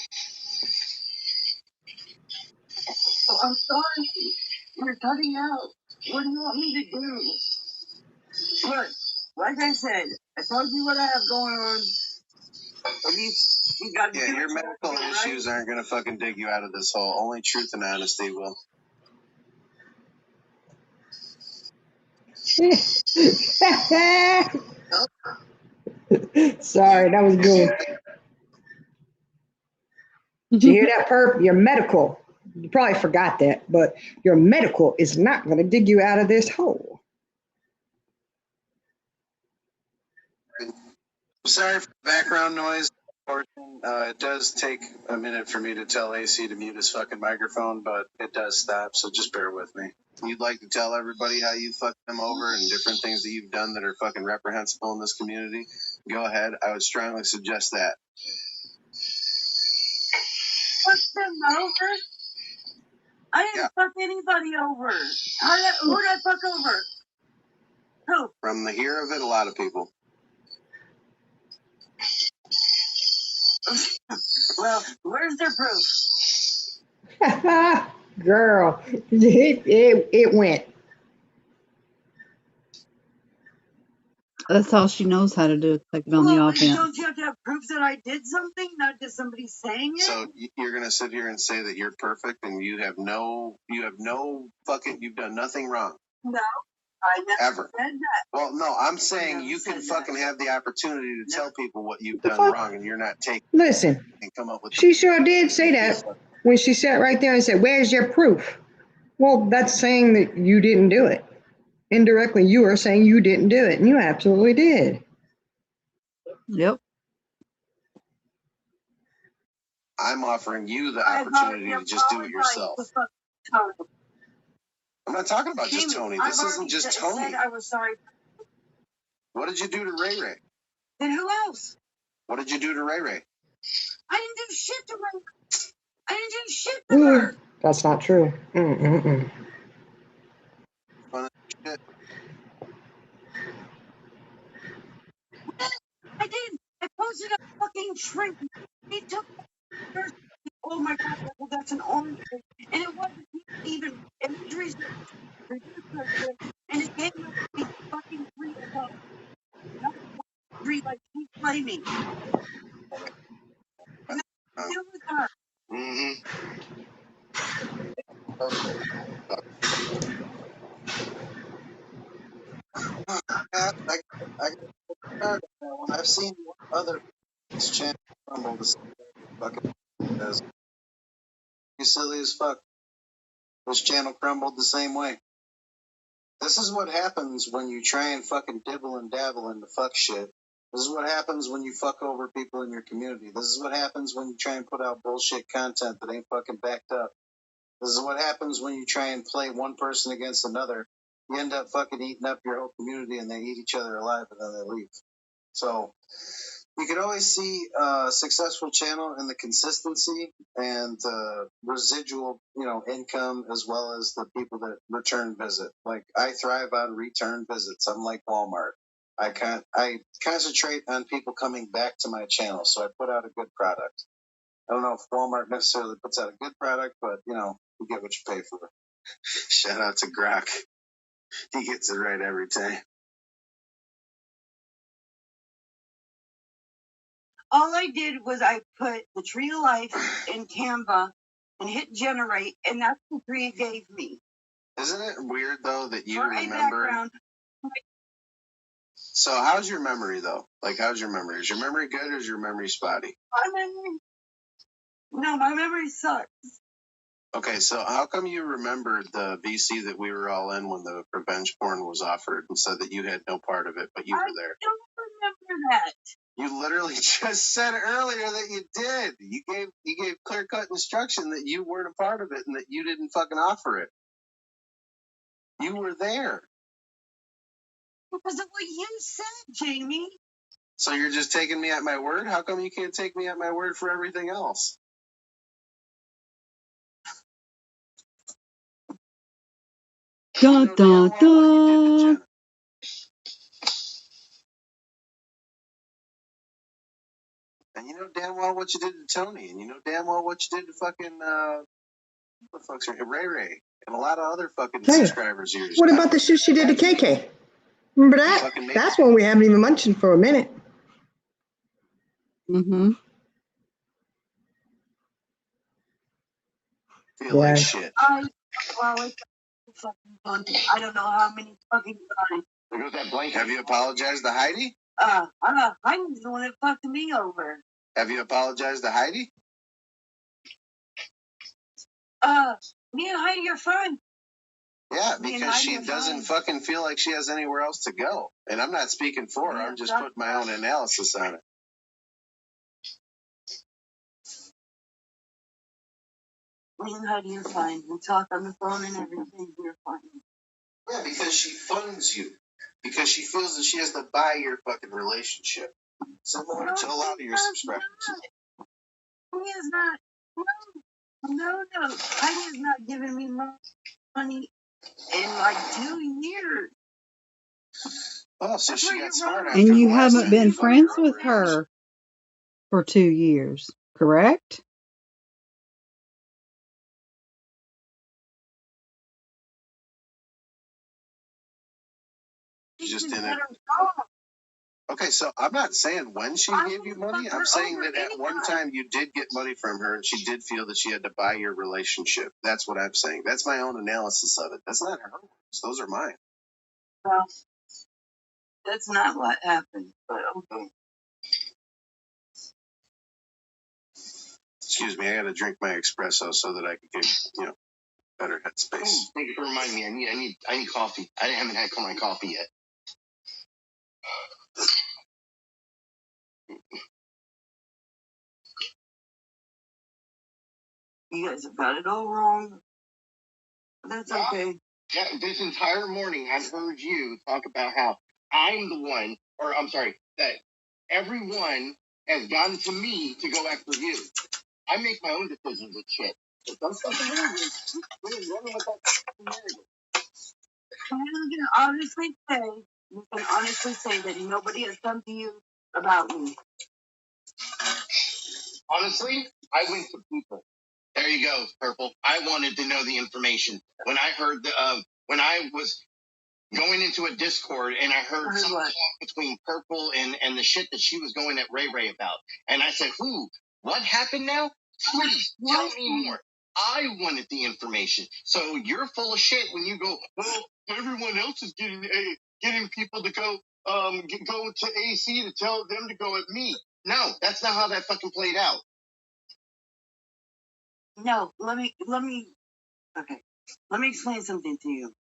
Oh, I'm sorry. You're cutting out. What do you want me to do? Look, like I said, I told you what I have going on. You got to Yeah, your medical issues aren't gonna fucking dig you out of this hole. Only truth and honesty will. Sorry, that was good. Did you hear that, perp? Your medical. You probably forgot that, but your medical is not going to dig you out of this hole. Sorry for the background noise. It does take a minute for me to tell AC to mute his fucking microphone, but it does stop, so just bear with me. You'd like to tell everybody how you fucked them over and different things that you've done that are fucking reprehensible in this community? Go ahead. I would strongly suggest that. Fuck them over? I didn't fuck anybody over. Who did I fuck over? Who? From the hear of it, a lot of people. Well, where's their proof? Girl, it went. That's all she knows how to do is take it on the offense. Don't you have to have proof that I did something, not just somebody saying it? So you're gonna sit here and say that you're perfect and you've done nothing wrong. No, I never Ever. said that. Well, no, I'm saying Never you can said fucking that. have the opportunity to tell people what you've done fuck? wrong, and you're not taking Listen, and come up with. she sure did say that when she sat right there and said, "Where's your proof?" Well, that's saying that you didn't do it. Indirectly, you are saying you didn't do it, and you absolutely did. Yep. I'm offering you the opportunity to just do it yourself. I'm not talking about just Tony. This isn't just Tony. I was sorry. What did you do to Ray Ray? Then who else? What did you do to Ray Ray? I didn't do shit to her. I didn't do shit to her. That's not true. Mm-mm-mm. Fun shit. I did. I posted a fucking shrimp. He took first. Oh my god, well, that's an orange thing. And it wasn't even imageries. And it came up to be fucking 3 o'clock. Not 3 like he's blaming. Deal with her. Mm-hmm. I've seen other channels crumble the same fucking as you silly as fuck. This channel crumbled the same way. This is what happens when you try and fucking dibble and dabble into fuck shit. This is what happens when you fuck over people in your community. This is what happens when you try and put out bullshit content that ain't fucking backed up. This is what happens when you try and play one person against another. You end up fucking eating up your whole community and they eat each other alive and then they leave. So you can always see a successful channel in the consistency and residual, income, as well as the people that return visit. Like I thrive on return visits. I'm like Walmart. I concentrate on people coming back to my channel, so I put out a good product. I don't know if Walmart necessarily puts out a good product, but you get what you pay for. Shout out to Grok. He gets it right every time. All I did was I put the tree of life in Canva and hit generate, and that's what tree gave me. Isn't it weird though that you For a remember? background. So how's your memory though? Like how's your memory? Is your memory good or is your memory spotty? My memory sucks. Okay, so how come you remembered the VC that we were all in when the revenge porn was offered and said that you had no part of it, but you were there? I don't remember that. You literally just said earlier that you did. You gave clear-cut instruction that you weren't a part of it and that you didn't fucking offer it. You were there. Because of what you said, Jamie. So you're just taking me at my word? How come you can't take me at my word for everything else? Dun, dun, dun. And you know damn well what you did to Tony, and you know damn well what you did to fucking what the fuck's her Ray Ray and a lot of other fucking subscribers of yours. What about the shit she did to KK? Remember that? That's one we haven't even mentioned for a minute. Mm-hmm. Feel like shit. Well, fucking fun. I don't know how many fucking times. There goes that blanket. Have you apologized to Heidi? Heidi's the one that fucked me over. Have you apologized to Heidi? Me and Heidi are fine. Yeah, Me and because Heidi she are doesn't fine. fucking feel like she has anywhere else to go. And I'm not speaking for her. Yeah, I'm just that's putting my own analysis on it. Me and Heidi are fine. We talk on the phone and everything. We're fine. Yeah, because she funds you. Because she feels that she has to buy your fucking relationship. Similar to a lot of your subscribers. He is not. No. Heidi is not giving me money in like 2 years. Oh, so That's she where got you're smart wrong. after And the you last haven't time been you fucked friends her with over her for 2 years, correct? You just She's didn't. better off. Okay, so I'm not saying when she I gave you would've money. fucked I'm her saying over that at one anytime. time you did get money from her and she did feel that she had to buy your relationship. That's what I'm saying. That's my own analysis of it. That's not her words. Those are mine. Well, that's not what happened, but okay. Excuse me, I gotta drink my espresso so that I can get, better headspace. Oh, thank you for reminding me. I need coffee. I haven't had my coffee yet. You guys have got it all wrong. That's Yeah. okay. Yeah, this entire morning I've heard you talk about how I'm the one, or I'm sorry, that everyone has gotten to me to go after you. I make my own decisions and shit. But don't fucking running with that narrative. You can honestly say that nobody has come to you about me. Honestly, I went to people. There you go, Purple. I wanted to know the information. When I heard when I was going into a Discord and I heard some talk between Purple and the shit that she was going at Ray Ray about. And I said, what happened now? Please tell me more. I wanted the information. So you're full of shit when you go, well, everyone else is getting people to go go to AC to tell them to go at me. No, that's not how that fucking played out. No, let me okay. Let me explain something to you.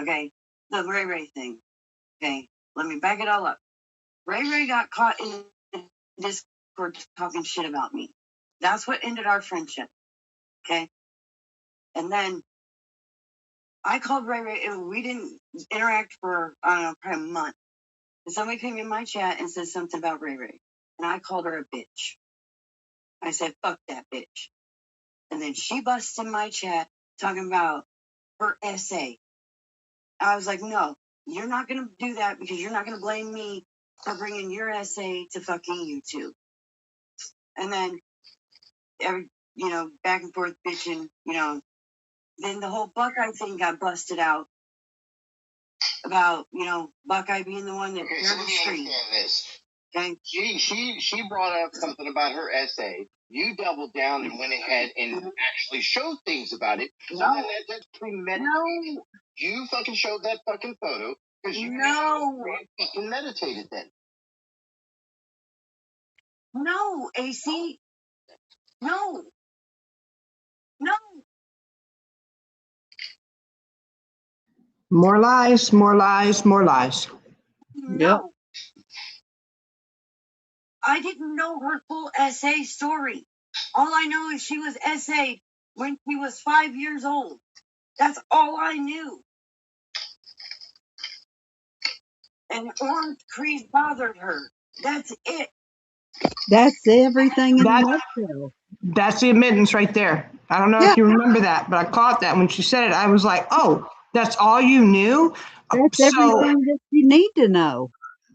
Okay? The Ray Ray thing. Okay? Let me back it all up. Ray Ray got caught in Discord talking shit about me. That's what ended our friendship. Okay? And then I called Ray Ray and we didn't interact for I don't know, probably a month. And somebody came in my chat and said something about Ray Ray. And I called her a bitch. I said, fuck that bitch. And then she busts in my chat talking about her essay. I was like, no, you're not going to do that because you're not going to blame me for bringing your essay to fucking YouTube. And then, back and forth bitching, then the whole Buckeye thing got busted out about, Buckeye being the one that Okay, so let me Restream. understand this. Okay? She brought up something about her essay. You doubled down and went ahead and actually showed things about it. So then that's premeditated. No. You fucking showed that fucking photo because you fucking meditated then. No, AC. No. More lies, more lies, more lies. No. I didn't know her full essay story. All I know is she was essayed when she was 5 years old. That's all I knew. And orange trees bothered her. That's it. That's everything in a That's nutshell. that's the admittance right there. I don't know Yeah, if you remember that, but I caught that when she said it. I was like, oh, that's all you knew? that's So everything that you need to know.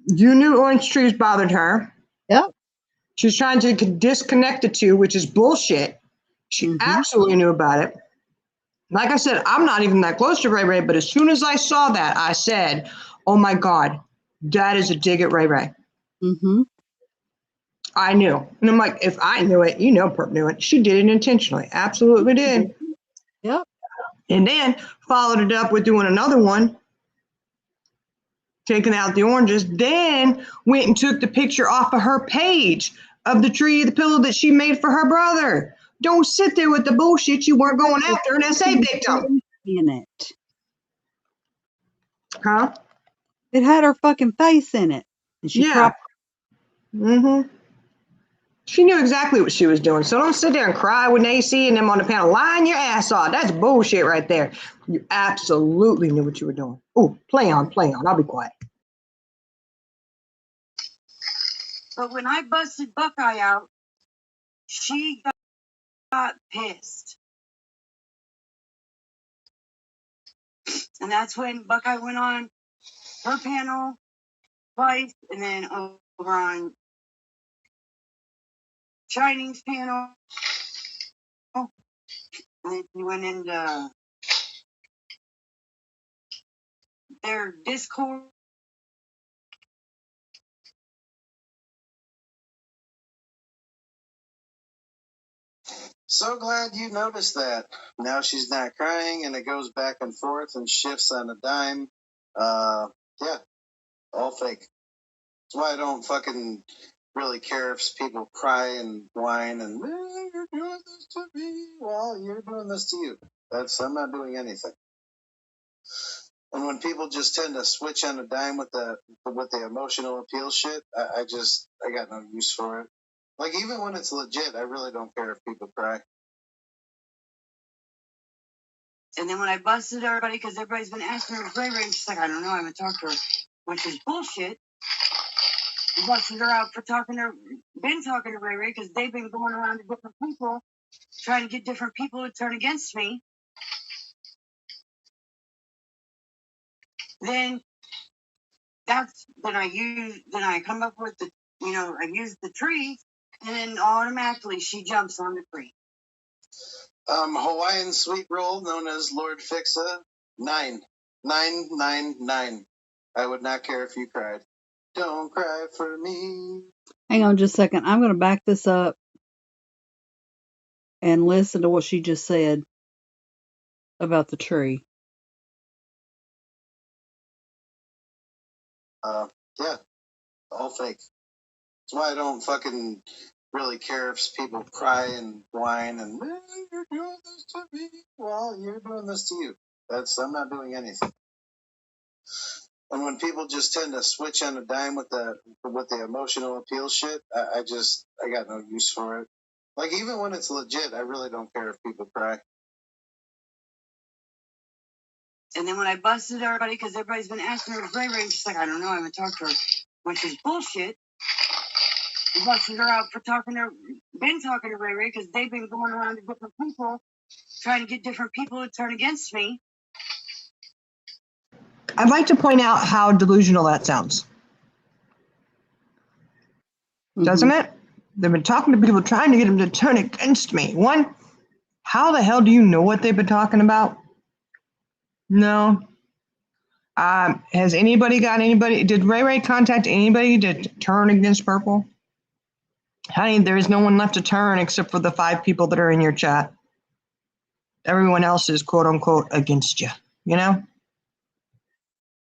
you knew orange trees bothered her. Yep. She's trying to disconnect the two, which is bullshit. She absolutely knew about it. Like I said, I'm not even that close to Ray Ray, but as soon as I saw that, I said, oh my God, that is a dig at Ray Ray. Mm-hmm. I knew. And I'm like, if I knew it, Perp knew it. She did it intentionally. Absolutely did. Yep. And then followed it up with doing another one, taking out the oranges, then went and took the picture off of her page of the tree, the pillow that she made for her brother. Don't sit there with the bullshit. You weren't going after an SA victim. In it. Huh? It had her fucking face in it. And she Yeah. cropped. Mm-hmm. She knew exactly what she was doing. So don't sit there and cry when they see them on the panel. Lying your ass off. That's bullshit right there. You absolutely knew what you were doing. Oh, play on. I'll be quiet. But when I busted Buckeye out, she got pissed. And that's when Buckeye went on her panel twice, and then over on Shining's panel. And then she went into their Discord. So glad you noticed that. Now she's not crying, and it goes back and forth and shifts on a dime. Yeah, all fake. That's why I don't fucking really care if people cry and whine and you're doing this to me. Well, you're doing this to you. I'm not doing anything. And when people just tend to switch on a dime with the emotional appeal shit, I got no use for it. Like, even when it's legit, I really don't care if people cry. And then when I busted everybody, because everybody's been asking her Ray Ray, and she's like, I don't know, I haven't talked to her, which is bullshit. I busted her out for been talking to Ray Ray, because they've been going around to different people, trying to get different people to turn against me. Then I come up with I use the tree, and then automatically she jumps on the tree. Hawaiian sweet roll, known as Lord Fixa, 9. I would not care if you cried. Don't cry for me. Hang on just a second. I'm going to back this up and listen to what she just said about the tree. Yeah, all fake. That's why I don't fucking really care if people cry and whine and you're doing this to me. Well, you're doing this to you. I'm not doing anything. And when people just tend to switch on a dime with the emotional appeal shit, I got no use for it. Like, even when it's legit, I really don't care if people cry. And then when I busted everybody, because everybody's been asking her Ray Ray, and she's like, I don't know, I haven't talked to her, which is bullshit. I busted her out for been talking to Ray Ray, because they've been going around to different people, trying to get different people to turn against me. I'd like to point out how delusional that sounds. Doesn't it? They've been talking to people trying to get them to turn against me. One, how the hell do you know what they've been talking about? No. Has anybody did Ray Ray contact anybody to turn against Purple? Honey, there is no one left to turn except for the 5 people that are in your chat. Everyone else is quote unquote against you, you know?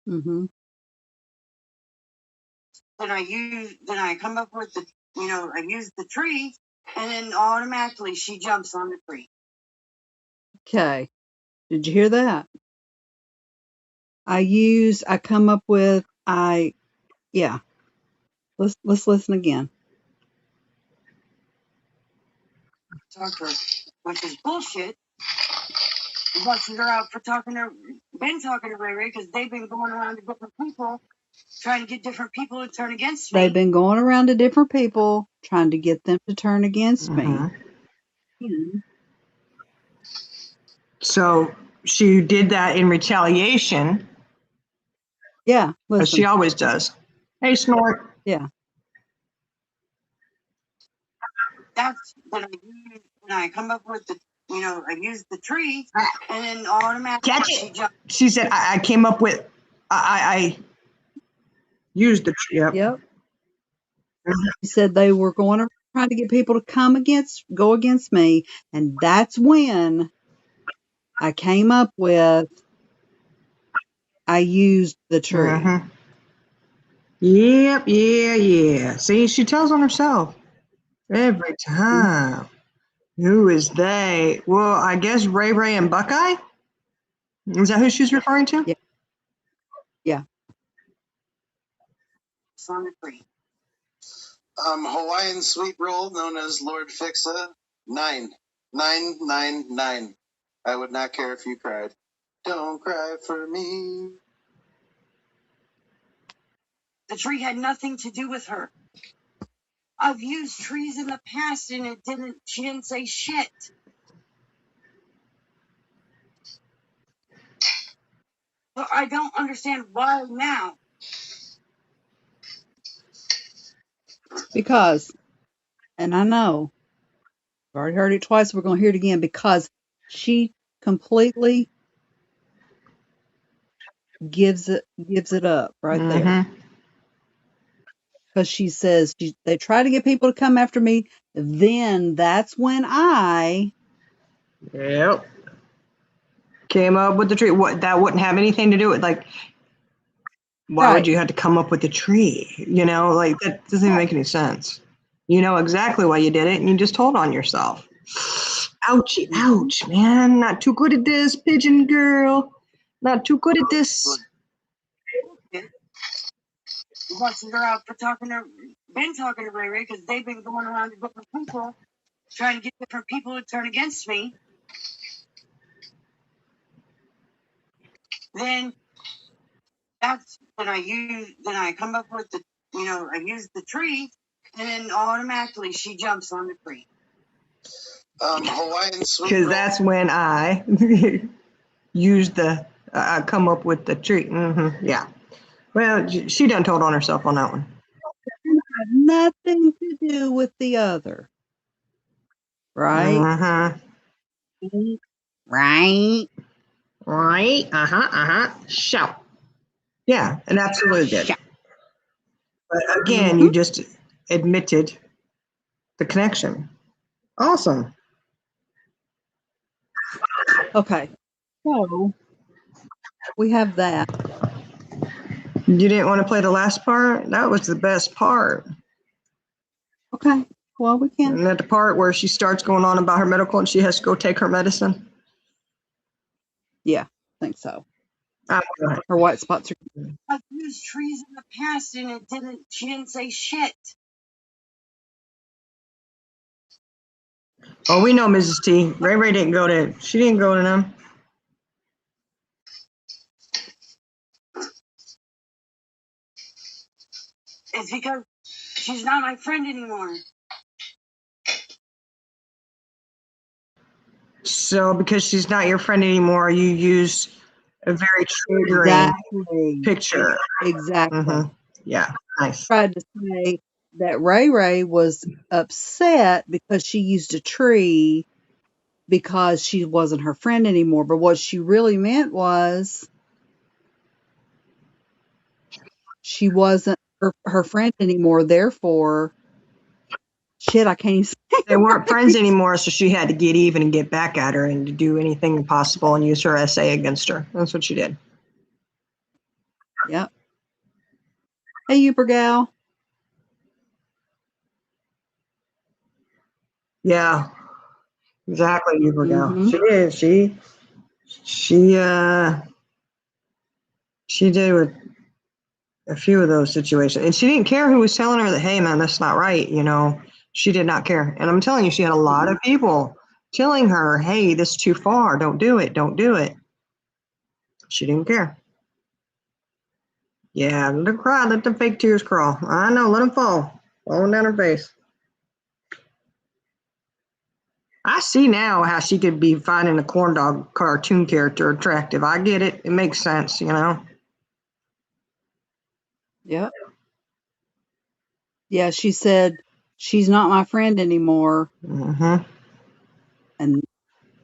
Mm-hmm. Then I come up with I use the tree, and then automatically she jumps on the tree. Okay. Did you hear that? Yeah. Let's listen again. Talk to her, which is bullshit. I busted her out for been talking to Ray Ray, because they've been going around to different people, trying to get different people to turn against me. They've been going around to different people, trying to get them to turn against me. So she did that in retaliation. Yeah, listen. As she always does. Hey, Snort. Yeah. That's when I come up with I use the tree, and then automatically Catch she it. jumps. She said, I came up with, I used the tree. Yep. She said they were going around trying to get people to go against me, and that's when I came up with, I used the tree. Mm-hmm. Yep, yeah. See, she tells on herself every time. Who is they? Well, I guess Ray Ray and Buckeye? Is that who she's referring to? Yeah. Yeah. on a tree. Hawaiian sweet roll known as Lord Fixa. 9. I would not care if you cried. Don't cry for me. The tree had nothing to do with her. I've used trees in the past and she didn't say shit. But I don't understand why now. Because, and I know, I've already heard it twice, we're going to hear it again, because she completely gives it up right there. Mm-hmm. Because she says they try to get people to come after me, then that's when I Yep. Came up with the tree. What, that wouldn't have anything to do with, like, why would Right. you have to come up with a tree? You know, like, that doesn't even make any sense. You know exactly why you did it, and you just told on yourself. Ouchie, ouch, man. Not too good at this, pigeon girl. Not too good at this. Busted her out for talking to Ray Ray because they've been going around to different people trying to get different people to turn against me. Then that's when I come up with I use the tree, and then automatically she jumps on the tree. Hawaiian sweet Because roll. that's when I used the, come up with the tree. Mm-hmm. Yeah. Well, she done told on herself on that one. had nothing to do with the other. Right? Mm-hmm. Right? Right. Shout. Yeah, it absolutely did. But again, you just admitted the connection. Awesome. Okay. So we have that. You didn't want to play the last part? That was the best part. Okay. Well, we can. And that the part where she starts going on about her medical and she has to go take her medicine. Yeah, I think so. Go ahead. Her white spots are. I've used trees in the past and she didn't say shit. Oh, we know Mrs. T. Ray didn't go to, she didn't go to them. It's because she's not my friend anymore. So because she's not your friend anymore, you used a very triggering picture. Exactly. Mm-hmm. Yeah, nice. Tried to say that Ray was upset because she used a tree because she wasn't her friend anymore. But what she really meant was she wasn't her friend anymore. Therefore, shit, I can't even say They weren't friends anymore, so she had to get even and get back at her and to do anything possible and use her essay against her. That's what she did. Yep. Hey, Uber gal. Yeah, exactly, Uber gal. Mhm. She is. She did with a few of those situations, and she didn't care who was telling her that, hey, man, that's not right. You know, she did not care. And I'm telling you, she had a lot of people telling her, hey, this is too far. Don't do it. Don't do it. She didn't care. Yeah, let her cry. Let the fake tears crawl. I know. Let them fall. Falling down her face. I see now how she could be finding a corn dog cartoon character attractive. I get it. It makes sense, you know. Yep. Yeah, she said she's not my friend anymore, Mm-hmm. and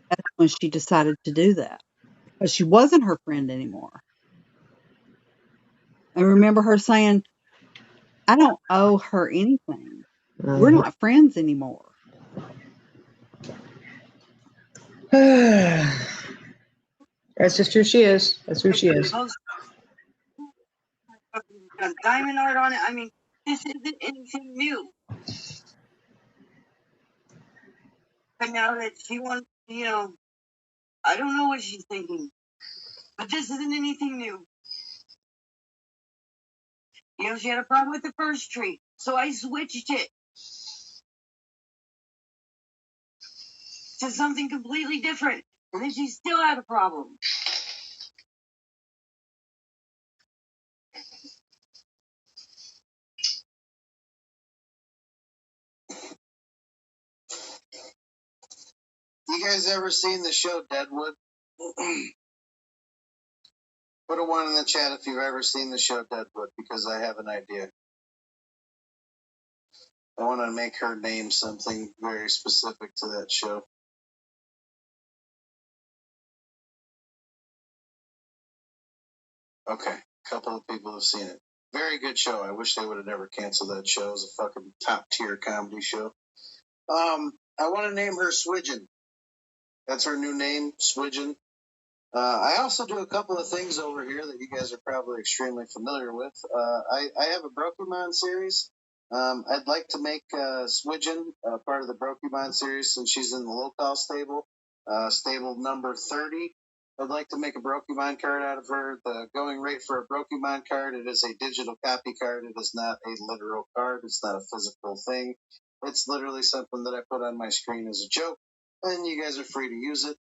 that's when she decided to do that because she wasn't her friend anymore. And remember her saying, "I don't owe her anything. We're Mm-hmm. not friends anymore." That's just who she is. That's who she is. Got diamond art on it. I mean, this isn't anything new. But now that she wants, you know, I don't know what she's thinking. But this isn't anything new. You know, she had a problem with the first tree, so I switched it to something completely different. And then she still had a problem. You guys ever seen the show Deadwood? Put a 1 in the chat if you've ever seen the show Deadwood, because I have an idea. I want to make her name something very specific to that show. Okay, a couple of people have seen it. Very good show. I wish they would have never canceled that show. It was a fucking top tier comedy show. I want to name her Swidgen. That's her new name, Swidgen. I also do a couple of things over here that you guys are probably extremely familiar with. I have a Brokemon series. I'd like to make Swidgen part of the Brokemon series since she's in the local stable, stable number 30. I'd like to make a Brokemon card out of her. The going rate for a Brokemon card, it is a digital copy card. It is not a literal card. It's not a physical thing. It's literally something that I put on my screen as a joke. And you guys are free to use it.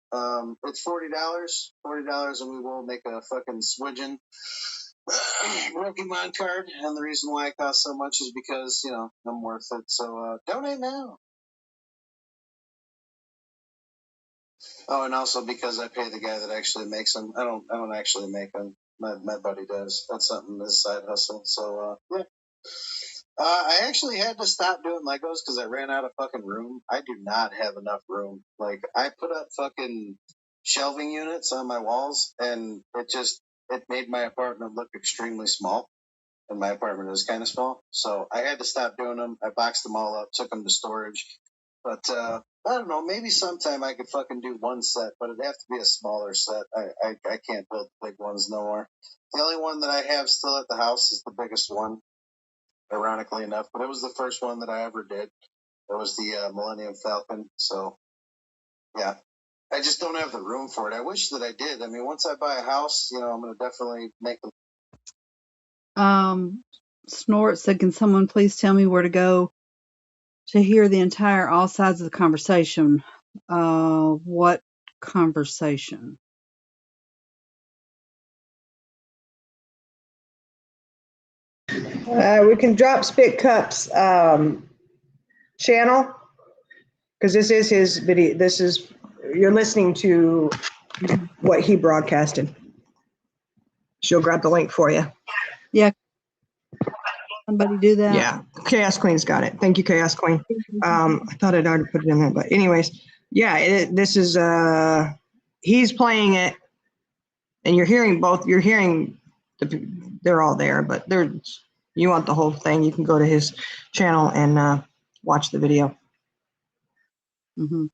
It's $40, and we will make a fucking Swidgen Pokemon card. And the reason why it costs so much is because, you know, I'm worth it. So donate now. Oh, and also because I pay the guy that actually makes them. I don't actually make them. My buddy does. That's something, his side hustle. So yeah. I actually had to stop doing Legos because I ran out of fucking room. I do not have enough room. Like, I put up fucking shelving units on my walls, and it made my apartment look extremely small. And my apartment is kind of small. So I had to stop doing them. I boxed them all up, took them to storage. But I don't know, maybe sometime I could fucking do one set, but it'd have to be a smaller set. I can't build big ones no more. The only one that I have still at the house is the biggest one, ironically enough, but it was the first one that I ever did. It was the Millennium Falcon. So, yeah, I just don't have the room for it. I wish that I did. I mean, once I buy a house, you know, I'm going to definitely make them. Snort said, can someone please tell me where to go to hear the entire all sides of the conversation? What conversation? We can drop Spit Cup's channel, because this is his video. You're listening to what he broadcasted. She'll grab the link for you. Yeah. Somebody do that? Yeah, Chaos Queen's got it. Thank you, Chaos Queen. I thought I'd already put it in there, but anyways, yeah, this is he's playing it, and you're hearing both. You're hearing they're all there, but you want the whole thing, you can go to his channel and watch the video. Mm-hmm.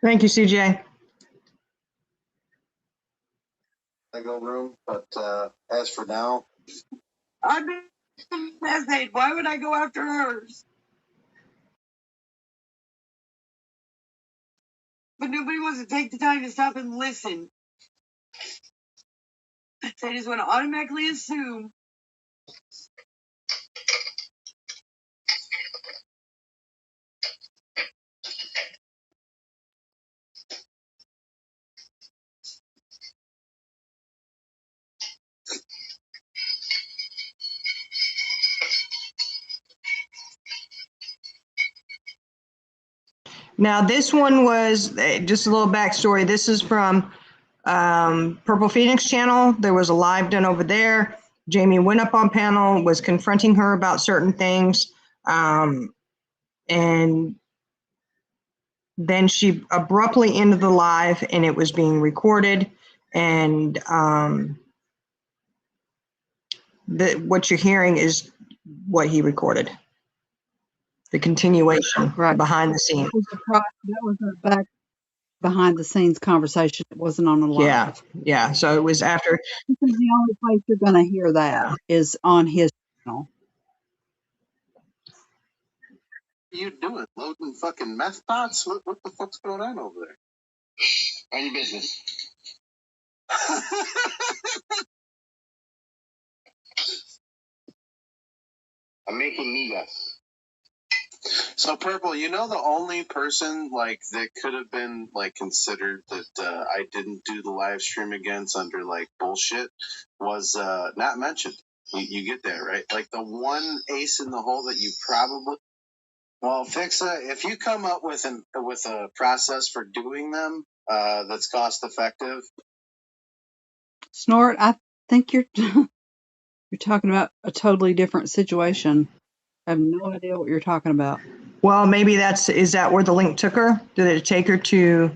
Thank you, CJ. Lego room, but as for now, I'm method. Why would I go after hers? But nobody wants to take the time to stop and listen. They just want to automatically assume. Now, this one was just a little backstory. This is from Purple Phoenix channel. There was a live done over there. Jamie went up on panel, was confronting her about certain things. And then she abruptly ended the live, and it was being recorded. And what you're hearing is what he recorded. The continuation behind the scene. That was a back. behind the scenes conversation. It wasn't on a live. Yeah. So it was after. This is the only place you're going to hear that is on his channel. What are you doing? Loading fucking meth pots? What the fuck's going on over there? Mind your business. I'm making migas. So Purple, you know the only person like that could have been like considered that I didn't do the live stream against under like bullshit was not mentioned. You get that right? Like the one ace in the hole that you probably. Well, Fixa, if you come up with a process for doing them that's cost effective. Snort, I think you're you're talking about a totally different situation. I have no idea what you're talking about. Well, maybe is that where the link took her? Did it take her to,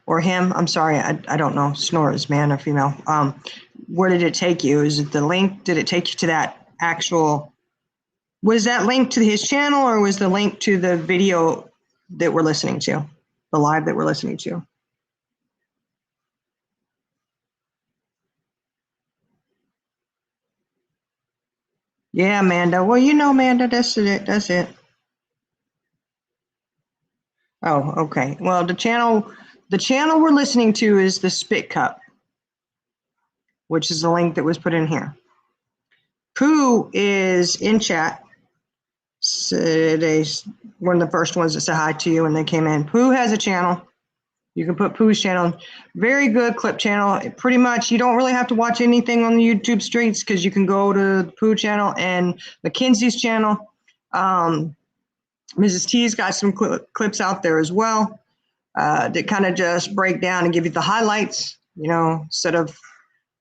or him? I'm sorry, I don't know. Snort is man or female. Where did it take you? Is it the link? Did it take you to that actual? Was that link to his channel, or was the link to the video that we're listening to, the live that we're listening to? Yeah, Amanda. Well, you know, Amanda, that's it. That's it. Oh, okay. Well, the channel we're listening to is the Spit Cup, which is the link that was put in here. Pooh is in chat. So today's one of the first ones that said hi to you when they came in. Pooh has a channel. You can put Pooh's channel. Very good clip channel. Pretty much, you don't really have to watch anything on the YouTube streets because you can go to the Pooh channel and Mackenzie's channel. Mrs. T's got some clips out there as well that kind of just break down and give you the highlights, you know, instead of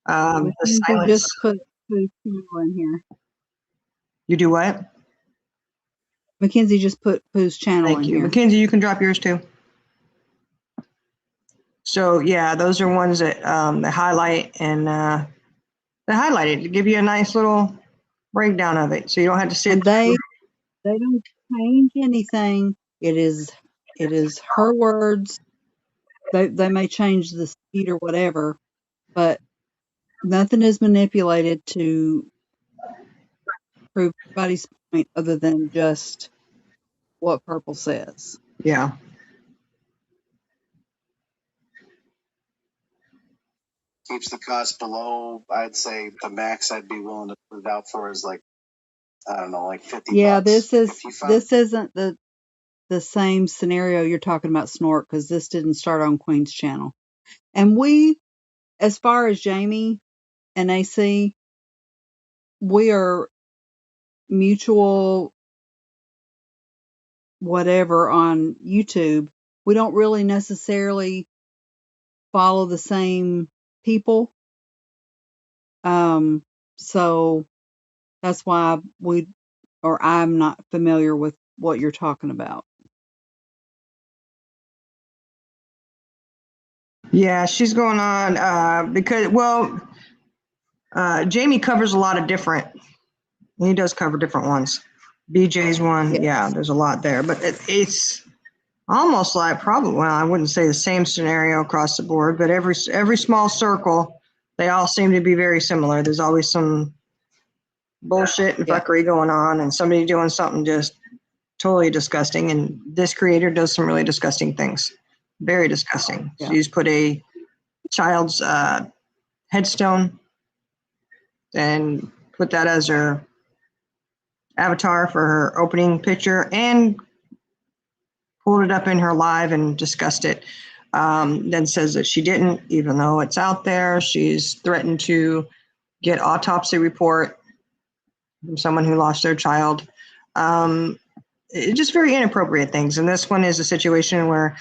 the silence. Just put Pooh's channel in here. You do what? Mackenzie just put Pooh's channel in here. Thank you. Mackenzie, you can drop yours too. So yeah, those are ones that they highlight and they highlight it to give you a nice little breakdown of it, so you don't have to sit. And they don't change anything. It is her words. They may change the speed or whatever, but nothing is manipulated to prove anybody's point other than just what Purple says. Yeah. Keeps the cost below. I'd say the max I'd be willing to put it out for is like, I don't know, like 50 Yeah, bucks. this isn't the same scenario you're talking about, Snort, because this didn't start on Queen's channel. And we, as far as Jamie and AC, we are mutual whatever on YouTube. We don't really necessarily follow the same people. So that's why I'm not familiar with what you're talking about. Yeah, she's going on because, well, Jamie covers a lot of different, he does cover different ones. BJ's one, Yes. Yeah, there's a lot there, but it's almost like probably, well, I wouldn't say the same scenario across the board, but every small circle, they all seem to be very similar. There's always some bullshit and fuckery going on and somebody doing something just totally disgusting. And this creator does some really disgusting things. Very disgusting. Yeah. She's put a child's headstone and put that as her avatar for her opening picture and pulled it up in her live and discussed it. Then says that she didn't, even though it's out there. She's threatened to get autopsy report from someone who lost their child. Just very inappropriate things. And this one is a situation where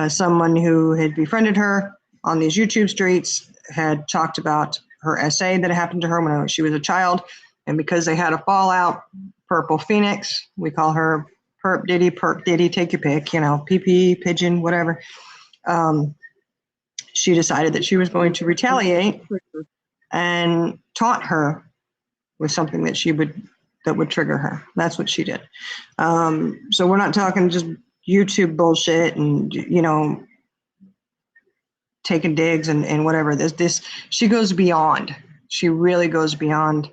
someone who had befriended her on these YouTube streets had talked about her essay that happened to her when she was a child. And because they had a fallout, Purple Phoenix, we call her Perp Diddy, Perk Diddy, take your pick, you know, PP, Pigeon, whatever. She decided that she was going to retaliate and taunt her with something that would trigger her. That's what she did. So we're not talking just YouTube bullshit and, you know, taking digs and whatever. This she goes beyond. She really goes beyond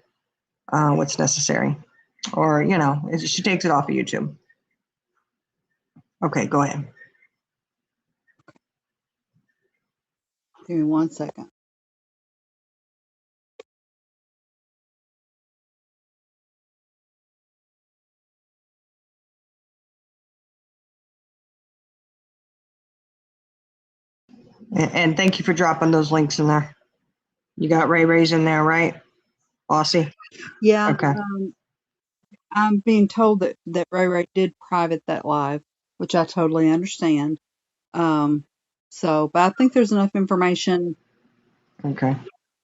what's necessary, or she takes it off of YouTube. Okay, go ahead. Give me 1 second. And thank you for dropping those links in there. You got Ray's in there, right? Aussie? Yeah. Okay. I'm being told that Ray did private that live, which I totally understand. But I think there's enough information, Okay.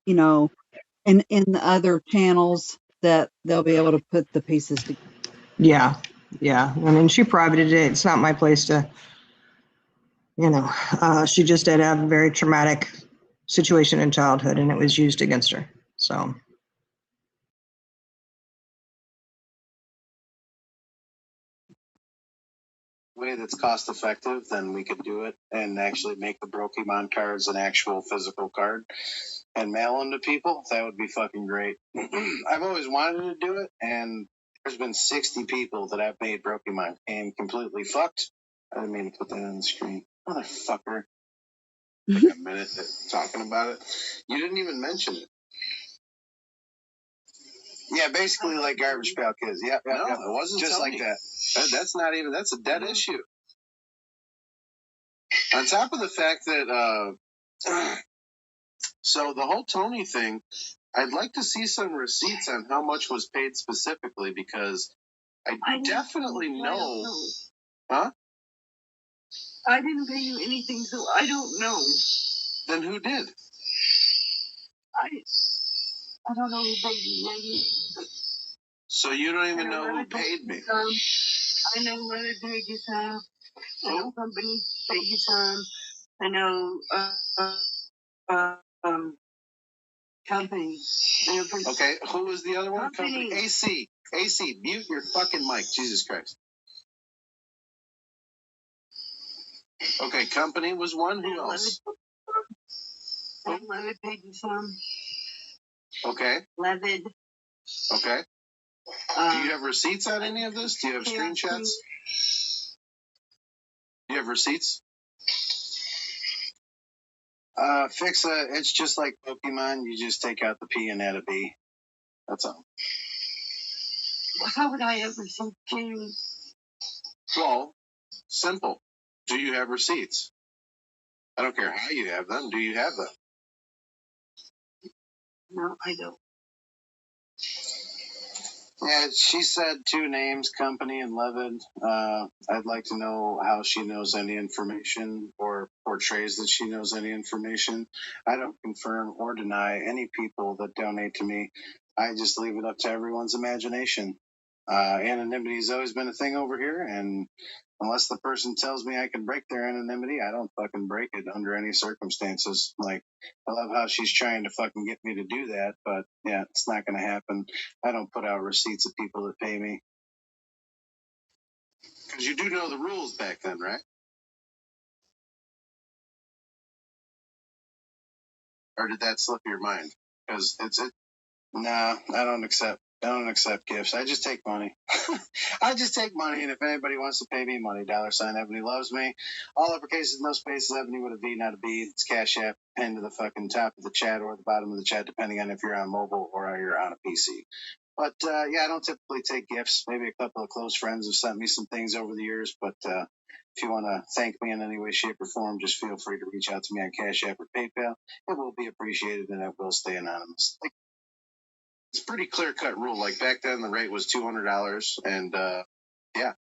in the other channels that they'll be able to put the pieces together. Yeah. I mean, she privated it. It's not my place to, she just did have a very traumatic situation in childhood, and it was used against her. So. Way that's cost effective, then we could do it and actually make the Pokemon cards an actual physical card and mail them to people. That would be fucking great. I've always wanted to do it, and there's been 60 people that I've made Pokemon and completely fucked. I didn't mean to put that on the screen. Motherfucker. Like a minute talking about it. You didn't even mention it. Yeah, basically like Garbage Pail Kids. Yeah, no, it wasn't just like that. That's not even, that's a dead issue. On top of the fact that, so the whole Tony thing, I'd like to see some receipts on how much was paid specifically, because I definitely know. Huh? I didn't pay you anything, so I don't know. Then who did? I don't know who paid me. Maybe. So you don't even know who paid me? I know Leonard paid you some. I know company paid you some. I know company. Okay, who was the other one? Company. AC, mute your fucking mic. Jesus Christ. Okay, company was one. Who else? Leonard paid you some. Okay. Levitt. Okay. Do you have receipts on any of this? Do you have screenshots? Do you have receipts? Fixa, it's just like Pokemon. You just take out the P and add a B. That's all. How would I have received you? Well, simple. Do you have receipts? I don't care how you have them. Do you have them? No, I don't. Yeah, she said two names, company and Levin. I'd like to know how she knows any information or portrays that she knows any information. I don't confirm or deny any people that donate to me. I just leave it up to everyone's imagination. Anonymity has always been a thing over here, and unless the person tells me I can break their anonymity, I don't fucking break it under any circumstances. Like, I love how she's trying to fucking get me to do that, but yeah, it's not going to happen. I don't put out receipts of people that pay me. Because you do know the rules back then, right? Or did that slip your mind? Because Nah, I don't accept gifts. I just take money. I just take money, and if anybody wants to pay me money, $ Ebony loves me. All uppercases, no spaces, Ebony with a V, not a B. It's Cash App, pinned to the fucking top of the chat or the bottom of the chat, depending on if you're on mobile or you're on a PC. But yeah, I don't typically take gifts. Maybe a couple of close friends have sent me some things over the years, but if you want to thank me in any way, shape, or form, just feel free to reach out to me on Cash App or PayPal. It will be appreciated, and it will stay anonymous. It's a pretty clear-cut rule. Like back then, the rate was $200, and yeah,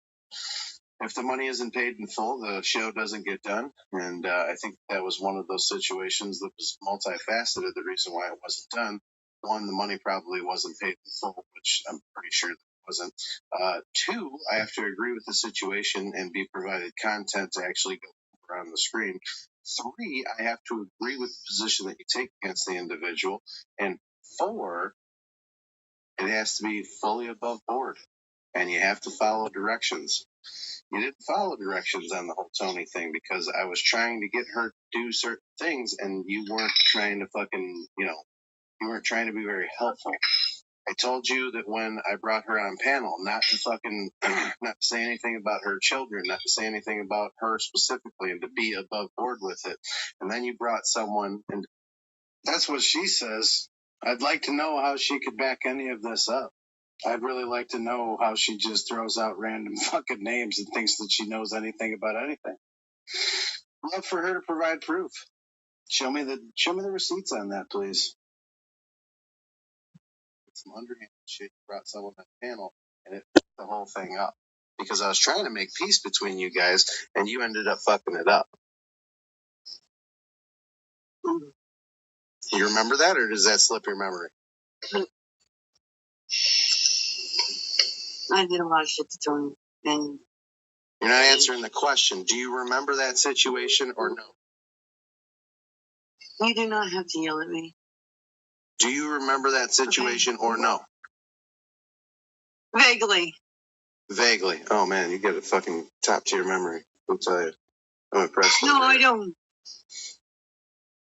if the money isn't paid in full, the show doesn't get done. And I think that was one of those situations that was multifaceted. The reason why it wasn't done, one, the money probably wasn't paid in full, which I'm pretty sure that it wasn't. Two, I have to agree with the situation and be provided content to actually go around the screen. Three, I have to agree with the position that you take against the individual. And four, it has to be fully above board, and you have to follow directions. You didn't follow directions on the whole Tony thing because I was trying to get her to do certain things and you weren't trying to fucking, you weren't trying to be very helpful. I told you that when I brought her on panel, not to fucking, not to say anything about her children, not to say anything about her specifically, and to be above board with it. And then you brought someone, and that's what she says. I'd like to know how she could back any of this up. I'd really like to know how she just throws out random fucking names and thinks that she knows anything about anything. I'd love for her to provide proof. Show me the receipts on that, please. Some underhand shit, brought someone on the panel, and it fucked the whole thing up. Because I was trying to make peace between you guys, and you ended up fucking it up. You remember that, or does that slip your memory? I did a lot of shit to Tony, and You're not answering the question. Do you remember that situation or no? you do not have to yell at me. Do you remember that situation or no? Vaguely. Vaguely. Oh man, you got a fucking top tier memory. I'll tell you. I'm impressed. No, I don't.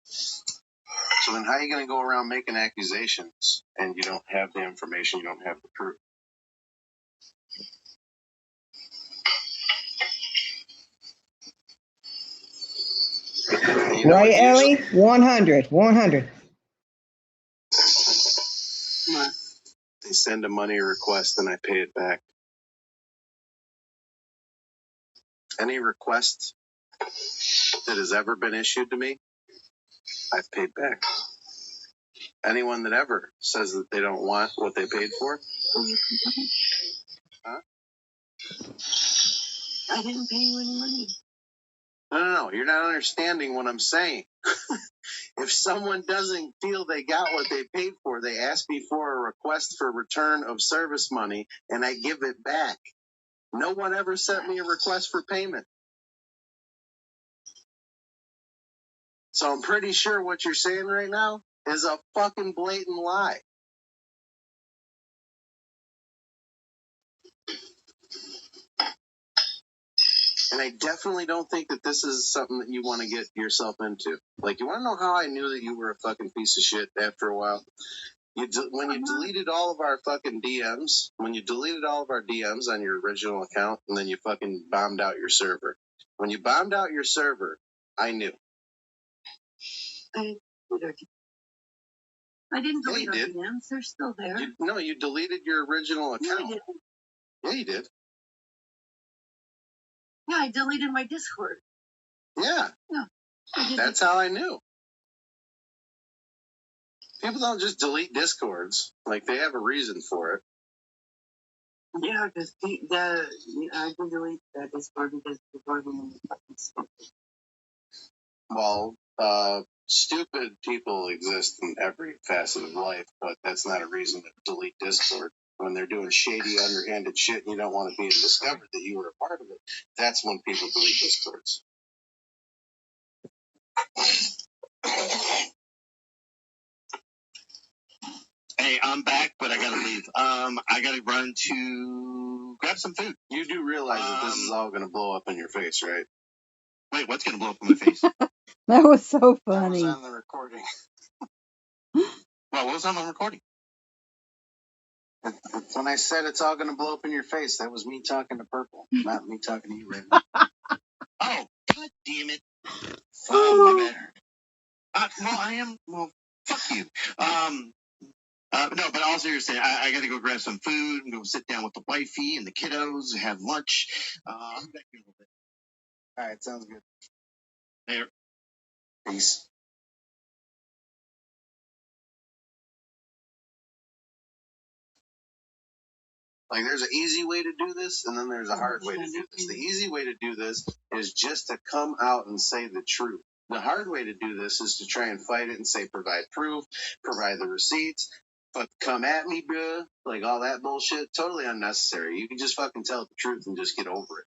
So then how are you going to go around making accusations and you don't have the information, you don't have the proof? You know Right, what, Ellie? usually 100. 100. What? they send a money request and I pay it back. Any request that has ever been issued to me, I've paid back. Anyone that ever says that they don't want what they paid for, huh? I didn't pay you any money. No, you're not understanding what I'm saying. If someone doesn't feel they got what they paid for, they ask me for a request for return of service money, and I give it back. No one ever sent me a request for payment. So I'm pretty sure what you're saying right now is a fucking blatant lie. And I definitely don't think that this is something that you want to get yourself into. Like, you want to know how I knew that you were a fucking piece of shit after a while? When you deleted all of our fucking DMs, when you deleted all of our DMs on your original account, and then you fucking bombed out your server. When you bombed out your server, I knew. I didn't delete our DMs. They're still there. No, you deleted your original account. No, I didn't. Yeah, you did. Yeah, I deleted my Discord. Yeah. No, I didn't. That's how I knew. People don't just delete Discords. Like, they have a reason for it. Yeah, because I can delete that Discord because the program is fucking stupid. Well, stupid people exist in every facet of life, but that's not a reason to delete Discord. When they're doing shady, underhanded shit and you don't want to be discovered that you were a part of it, that's when people delete Discords. Hey, I'm back, but I gotta leave. I gotta run to grab some food. You do realize that this is all going to blow up in your face, right? Wait, what's gonna blow up in my face? That was so That was funny. on the recording. Well, what was on the recording? When I said it's all going to blow up in your face, that was me talking to Purple, not me talking to you right now. Oh, god damn it. Oh, my bad. Well, I am. Well, fuck you. No, but all seriously, I got to go grab some food and go sit down with the wifey and the kiddos, have lunch. I'll be back in a little bit. All right, sounds good. There. Peace. Like, there's an easy way to do this, and then there's a hard way to do this. The easy way to do this is just to come out and say the truth. The hard way to do this is to try and fight it and say, provide proof, provide the receipts, but come at me, bruh. Like, all that bullshit, totally unnecessary. You can just fucking tell the truth and just get over it.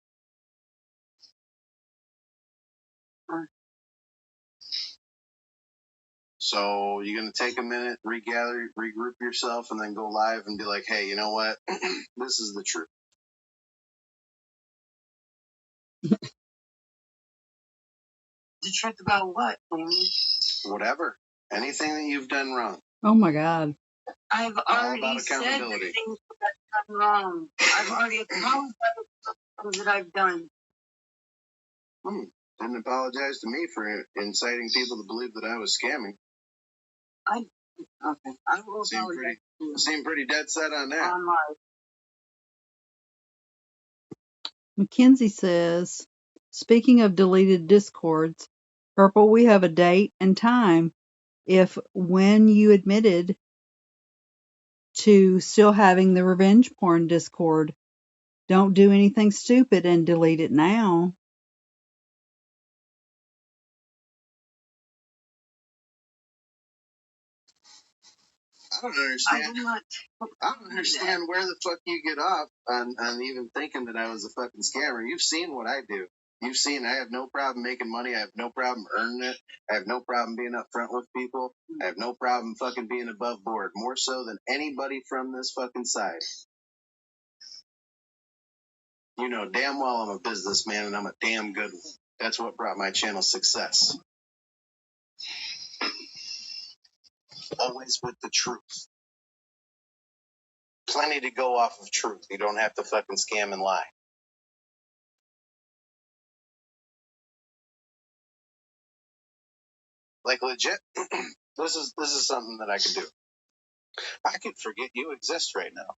So you're going to take a minute, regather, regroup yourself, and then go live and be like, hey, you know what? This is the truth. The truth about what, Amy? Whatever. Anything that you've done wrong. Oh my God. I've already said the things that I've done wrong. I've already apologized for things that I've done. Didn't apologize to me for inciting people to believe that I was scamming. Okay. I will apologize. Seem pretty dead set on that. On live. Mackenzie says, speaking of deleted discords, Purple, we have a date and time if when you admitted to still having the revenge porn discord. Don't do anything stupid and delete it now. I don't understand where the fuck you get off on even thinking that I was a fucking scammer. You've seen what I do. You've seen I have no problem making money. I have no problem earning it. I have no problem being upfront with people. I have no problem fucking being above board. More so than anybody from this fucking side. You know damn well I'm a businessman and I'm a damn good one. That's what brought my channel success. Always with the truth. Plenty to go off of truth. You don't have to fucking scam and lie. Like legit, this is something that I could do. I could forget you exist right now.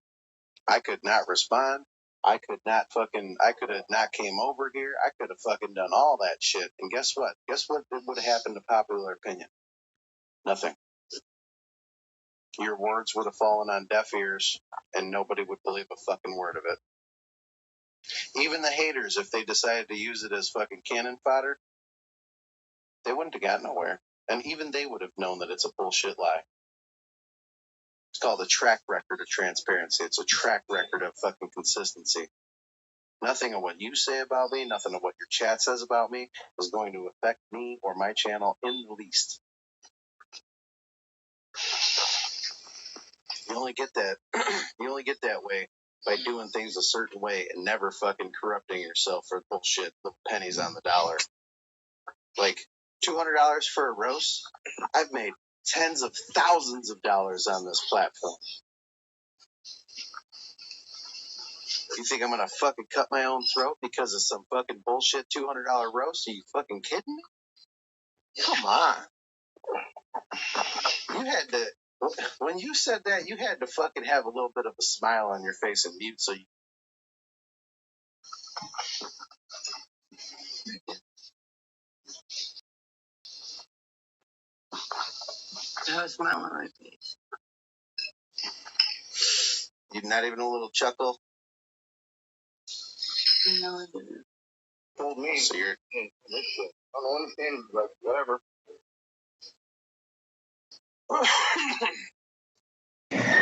I could not respond. I could have not came over here. I could have fucking done all that shit. And guess what? Guess what would have happened to popular opinion? Nothing. Your words would have fallen on deaf ears and nobody would believe a fucking word of it. Even the haters, if they decided to use it as fucking cannon fodder, they wouldn't have got nowhere. And even they would have known that it's a bullshit lie. It's called a track record of transparency. It's a track record of fucking consistency. Nothing of what you say about me, nothing of what your chat says about me is going to affect me or my channel in the least. You only get that you only get that way by doing things a certain way and never fucking corrupting yourself for bullshit, the pennies on the dollar. Like $200 for a roast? I've made tens of thousands of dollars on this platform. You think I'm gonna fucking cut my own throat because of some fucking bullshit $200 roast? Are you fucking kidding me? Come on. You had to, when you said that, you had to fucking have a little bit of a smile on your face and mute so you. I have a smile on my face. You're not even a little chuckle? No, I didn't. Told me. So you're. I don't understand, but whatever.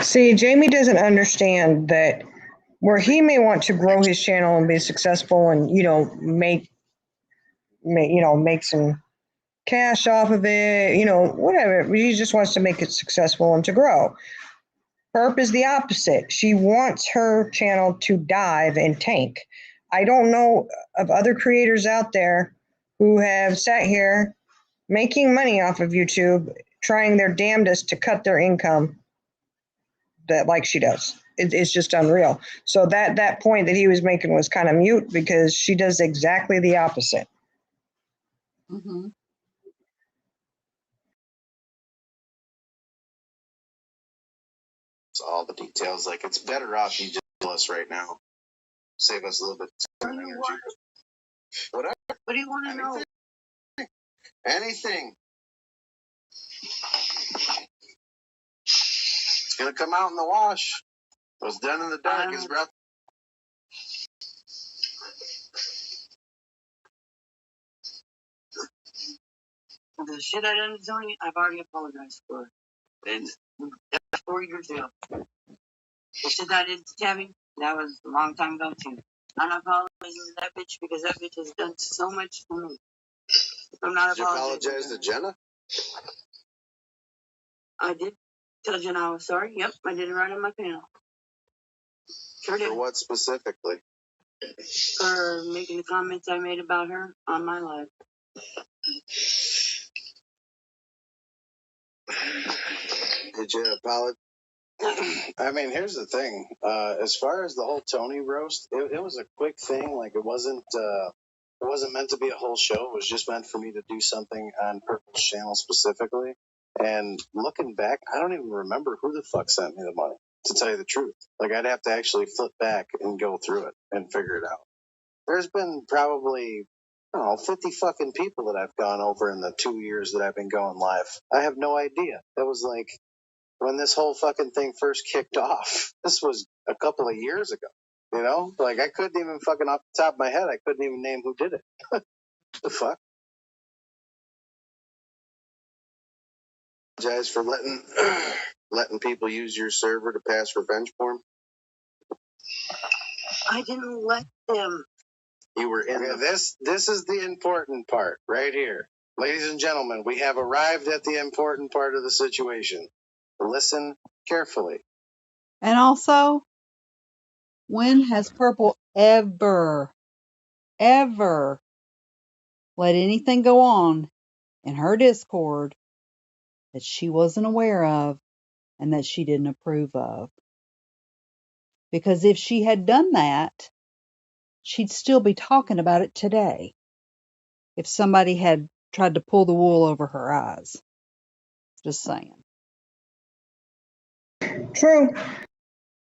See, Jamie doesn't understand that where he may want to grow his channel and be successful and, make some cash off of it, whatever. He just wants to make it successful and to grow. Herp is the opposite. She wants her channel to dive and tank. I don't know of other creators out there who have sat here making money off of YouTube, trying their damnedest to cut their income like she does. It's just unreal. So that point that he was making was kind of mute because she does exactly the opposite. Mm-hmm. It's all the details. Like, it's better off you just tell us right now. Save us a little bit of energy. Whatever. What do you want to know? Anything. It's gonna come out in the wash. What's done in the dark is rough. The shit I done to Tony, I've already apologized for. And that's 4 years ago. The shit that I did to Tabby, that was a long time ago too. I'm not apologizing to that bitch because that bitch has done so much for me. I'm not Did you apologize to Jenna? I did tell Jenna I was sorry. Yep, I did it right on my panel. Sure did. For what specifically? For making the comments I made about her on my live. Did you apologize? I mean, here's the thing. As far as the whole Tony roast, it was a quick thing. Like it wasn't meant to be a whole show. It was just meant for me to do something on Purple's channel specifically. And looking back, I don't even remember who the fuck sent me the money. To tell you the truth, like I'd have to actually flip back and go through it and figure it out. There's been probably, I don't know, 50 fucking people that I've gone over in the 2 years that I've been going live. I have no idea. That was like when this whole fucking thing first kicked off. This was a couple of years ago. You know? Like I couldn't even fucking off the top of my head, I couldn't even name who did it. The fuck? Apologize for letting people use your server to pass revenge porn. I didn't let them. You were in this is the important part right here. Ladies and gentlemen, we have arrived at the important part of the situation. Listen carefully. And also, when has Purple ever let anything go on in her Discord that she wasn't aware of and that she didn't approve of? Because if she had done that, she'd still be talking about it today if somebody had tried to pull the wool over her eyes. Just saying. True.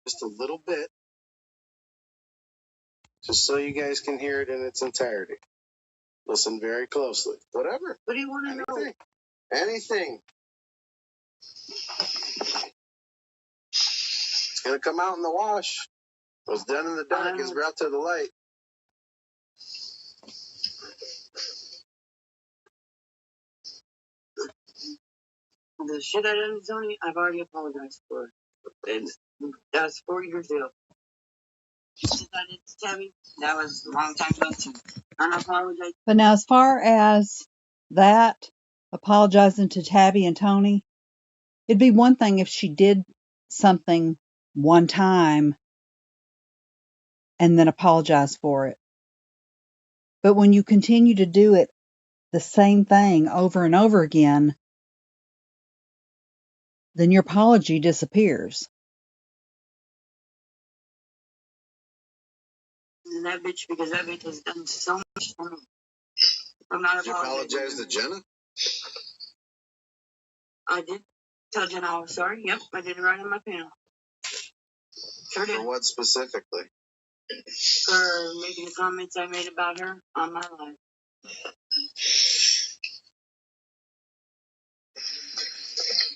Just a little bit. Just so you guys can hear it in its entirety. Listen very closely. Whatever. What do you want to know? Anything. It's going to come out in the wash. What's done in the dark is brought to the light. The shit I done to Tony, I've already apologized for. And that was 4 years ago. Since I did to Tabby, that was a long time ago too. And I apologize. But now, as far as that, apologizing to Tabby and Tony, it'd be one thing if she did something one time and then apologize for it. But when you continue to do it, the same thing over and over again, then your apology disappears. And that bitch, because that bitch has done so much for me. I'm not Did you apologize to Jenna? I did tell Jenna I was sorry. Yep, I did it right on my panel. Sure did. For what specifically? For making the comments I made about her on my live.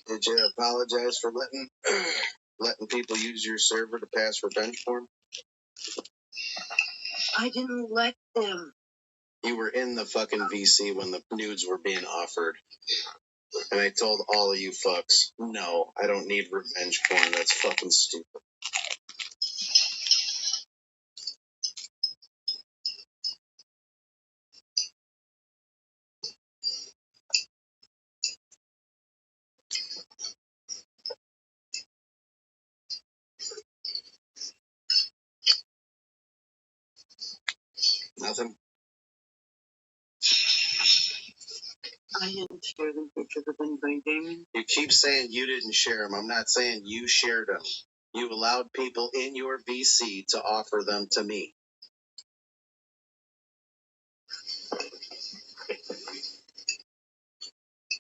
Did you apologize for letting people use your server to pass revenge porn? I didn't let them. You were in the fucking VC when the nudes were being offered. And I told all of you fucks, no, I don't need revenge porn. That's fucking stupid. Nothing. I didn't share them pictures with anybody, Damien. You keep saying you didn't share them. I'm not saying you shared them. You allowed people in your VC to offer them to me.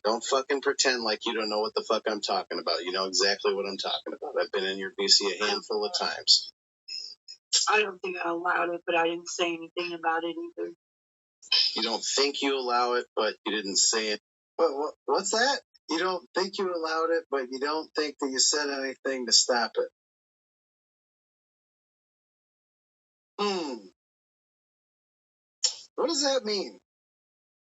Don't fucking pretend like you don't know what the fuck I'm talking about. You know exactly what I'm talking about. I've been in your VC a handful of times. I don't think I allowed it, but I didn't say anything about it either. You don't think you allow it, but you didn't say it. What's that? You don't think you allowed it, but you don't think that you said anything to stop it. What does that mean?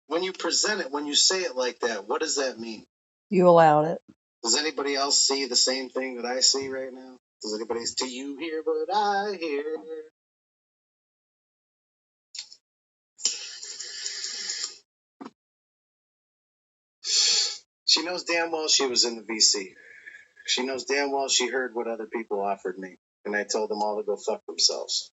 When you present it, when you say it like that, what does that mean? You allowed it. Does anybody else see the same thing that I see right now? Do you hear what I hear? She knows damn well she was in the VC. She knows damn well she heard what other people offered me, and I told them all to go fuck themselves.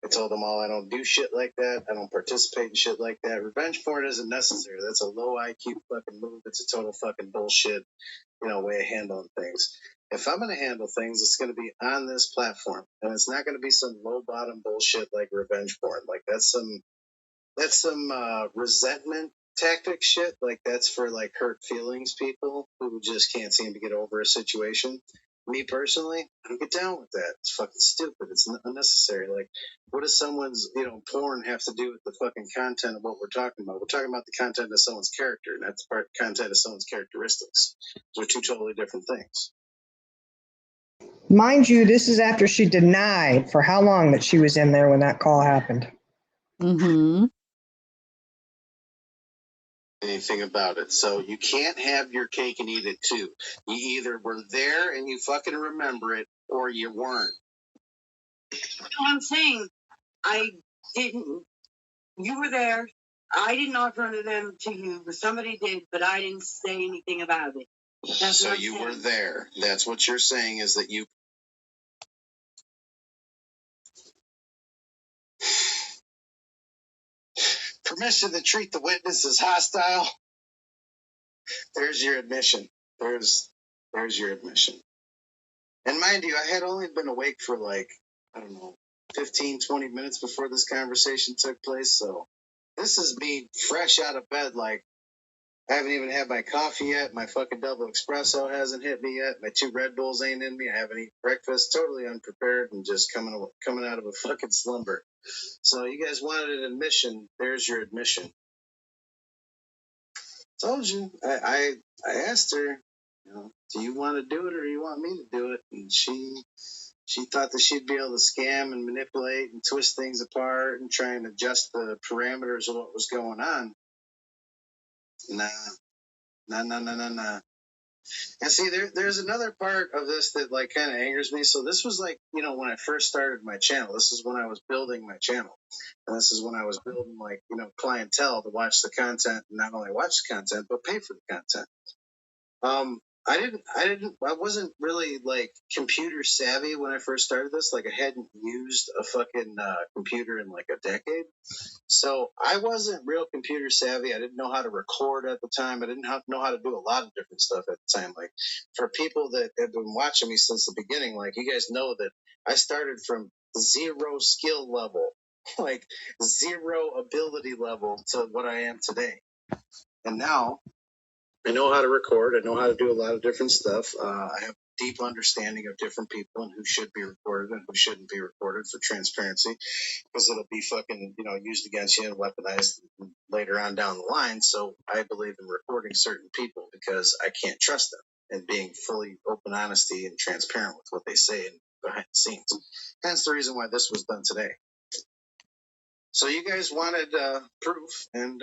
I told them all I don't do shit like that. I don't participate in shit like that. Revenge porn isn't necessary. That's a low IQ fucking move. It's a total fucking bullshit, way of handling things. If I'm going to handle things, it's going to be on this platform. And it's not going to be some low bottom bullshit like revenge porn. Like that's some resentment tactic shit. Like that's for like hurt feelings people who just can't seem to get over a situation. Me personally, I don't get down with that. It's fucking stupid. It's unnecessary. Like, what does someone's porn have to do with the fucking content of what we're talking about? We're talking about the content of someone's character, not the content of someone's characteristics. Those are two totally different things. Mind you, this is after she denied for how long that she was in there when that call happened. Mm-hmm. Anything about it. So you can't have your cake and eat it too. You either were there and you fucking remember it, or you weren't. I'm saying I didn't. You were there. I didn't offer them to you, but somebody did, but I didn't say anything about it. That's so what I'm you saying. were there. That's what you're saying, is that you. Permission to treat the witness as hostile. There's your admission. There's your admission. And mind you, I had only been awake for like, I don't know, 15, 20 minutes before this conversation took place. So this is me fresh out of bed. Like, I haven't even had my coffee yet. My fucking double espresso hasn't hit me yet. My 2 Red Bulls ain't in me. I haven't eaten breakfast. Totally unprepared and just coming out of a fucking slumber. So you guys wanted an admission. There's your admission. Told you. I asked her, do you want to do it or do you want me to do it? And she thought that she'd be able to scam and manipulate and twist things apart and try and adjust the parameters of what was going on. Nah. And see, there's another part of this that like kind of angers me. So this was like, when I first started my channel. This is when I was building my channel. And this is when I was building like, clientele to watch the content, and not only watch the content, but pay for the content. I wasn't really like computer savvy when I first started this. Like I hadn't used a fucking computer in like a decade. So I wasn't real computer savvy. I didn't know how to record at the time. I didn't know how to do a lot of different stuff at the time. Like for people that have been watching me since the beginning, like you guys know that I started from 0 skill level, like 0 ability level to what I am today. And now I know how to record. I know how to do a lot of different stuff. I have deep understanding of different people and who should be recorded and who shouldn't be recorded for transparency, because it'll be fucking, used against you and weaponized later on down the line. So I believe in recording certain people because I can't trust them, and being fully open honesty and transparent with what they say and behind the scenes. Hence the reason why this was done today. So you guys wanted proof, and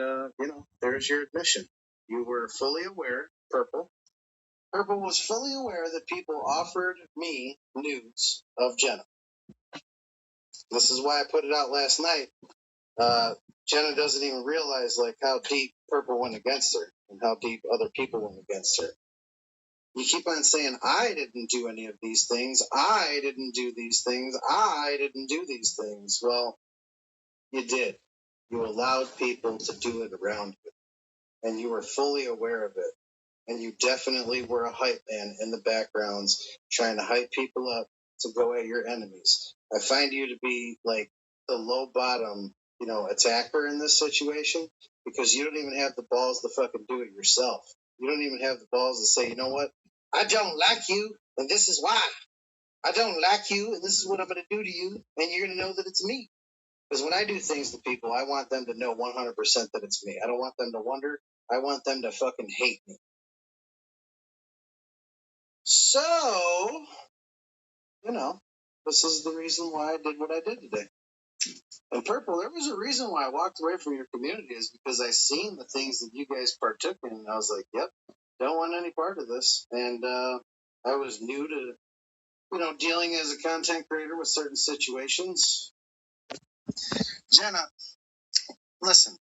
there's your admission. You were fully aware, Purple was fully aware that people offered me nudes of Jenna. This is why I put it out last night. Jenna doesn't even realize like how deep Purple went against her and how deep other people went against her. You keep on saying, I didn't do any of these things. I didn't do these things. I didn't do these things. Well, you did. You allowed people to do it around you, and you were fully aware of it. And you definitely were a hype man in the backgrounds, trying to hype people up to go at your enemies. I find you to be like the low bottom, attacker in this situation, because you don't even have the balls to fucking do it yourself. You don't even have the balls to say, you know what? I don't like you, and this is why. I don't like you, and this is what I'm going to do to you, and you're going to know that it's me. Because when I do things to people, I want them to know 100% that it's me. I don't want them to wonder. I want them to fucking hate me. So, this is the reason why I did what I did today. And Purple, there was a reason why I walked away from your community, is because I seen the things that you guys partook in, and I was like, yep, don't want any part of this. And I was new to, dealing as a content creator with certain situations. Jenna, listen,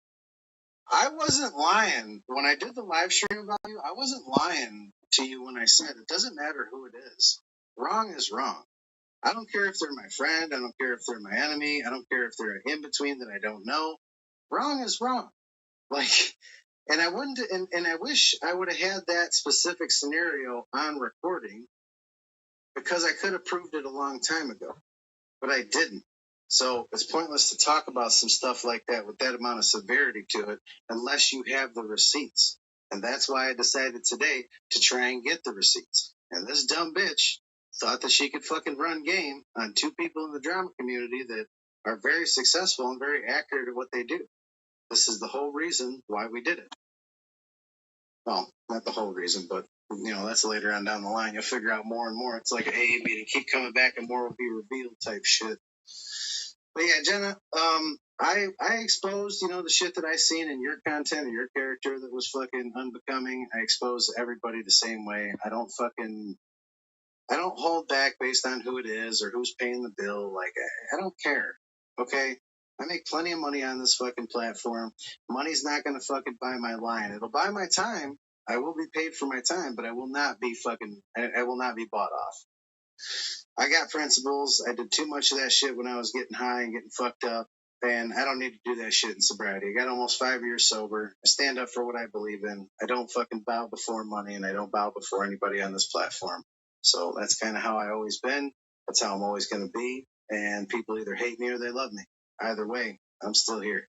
I wasn't lying. When I did the live stream about you, I wasn't lying to you when I said it doesn't matter who it is. Wrong is wrong. I don't care if they're my friend. I don't care if they're my enemy. I don't care if they're in between that I don't know. Wrong is wrong. Like, and I wouldn't, and I wish I would have had that specific scenario on recording because I could have proved it a long time ago, but I didn't. So it's pointless to talk about some stuff like that with that amount of severity to it unless you have the receipts. And that's why I decided today to try and get the receipts. And this dumb bitch thought that she could fucking run game on two people in the drama community that are very successful and very accurate at what they do. This is the whole reason why we did it. Well, not the whole reason, but that's later on down the line. You'll figure out more and more. It's like an AA meeting, keep coming back and more will be revealed type shit. But yeah, Jenna, I exposed, the shit that I seen in your content and your character that was fucking unbecoming. I expose everybody the same way. I don't hold back based on who it is or who's paying the bill. Like, I don't care. Okay? I make plenty of money on this fucking platform. Money's not going to fucking buy my line. It'll buy my time. I will be paid for my time, but I will not be I will not be bought off. I got principles. I did too much of that shit when I was getting high and getting fucked up. And I don't need to do that shit in sobriety. I got almost 5 years sober. I stand up for what I believe in. I don't fucking bow before money and I don't bow before anybody on this platform. So that's kind of how I always been. That's how I'm always going to be. And people either hate me or they love me. Either way, I'm still here.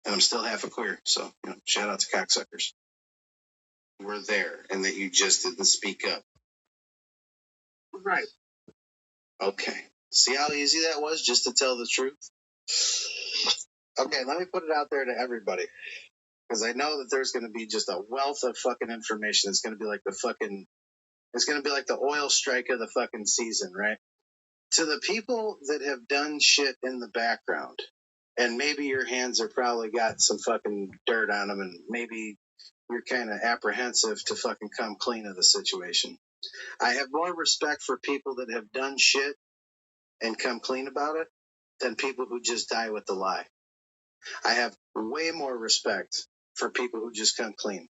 And I'm still half a queer. So, shout out to cocksuckers. We're there and that you just didn't speak up. Right. Okay. See how easy that was just to tell the truth? Okay, let me put it out there to everybody. Because I know that there's going to be just a wealth of fucking information. It's going to be like the oil strike of the fucking season, right? To the people that have done shit in the background, and maybe your hands are probably got some fucking dirt on them, and maybe you're kind of apprehensive to fucking come clean of the situation. I have more respect for people that have done shit and come clean about it than people who just die with the lie. I have way more respect for people who just come clean.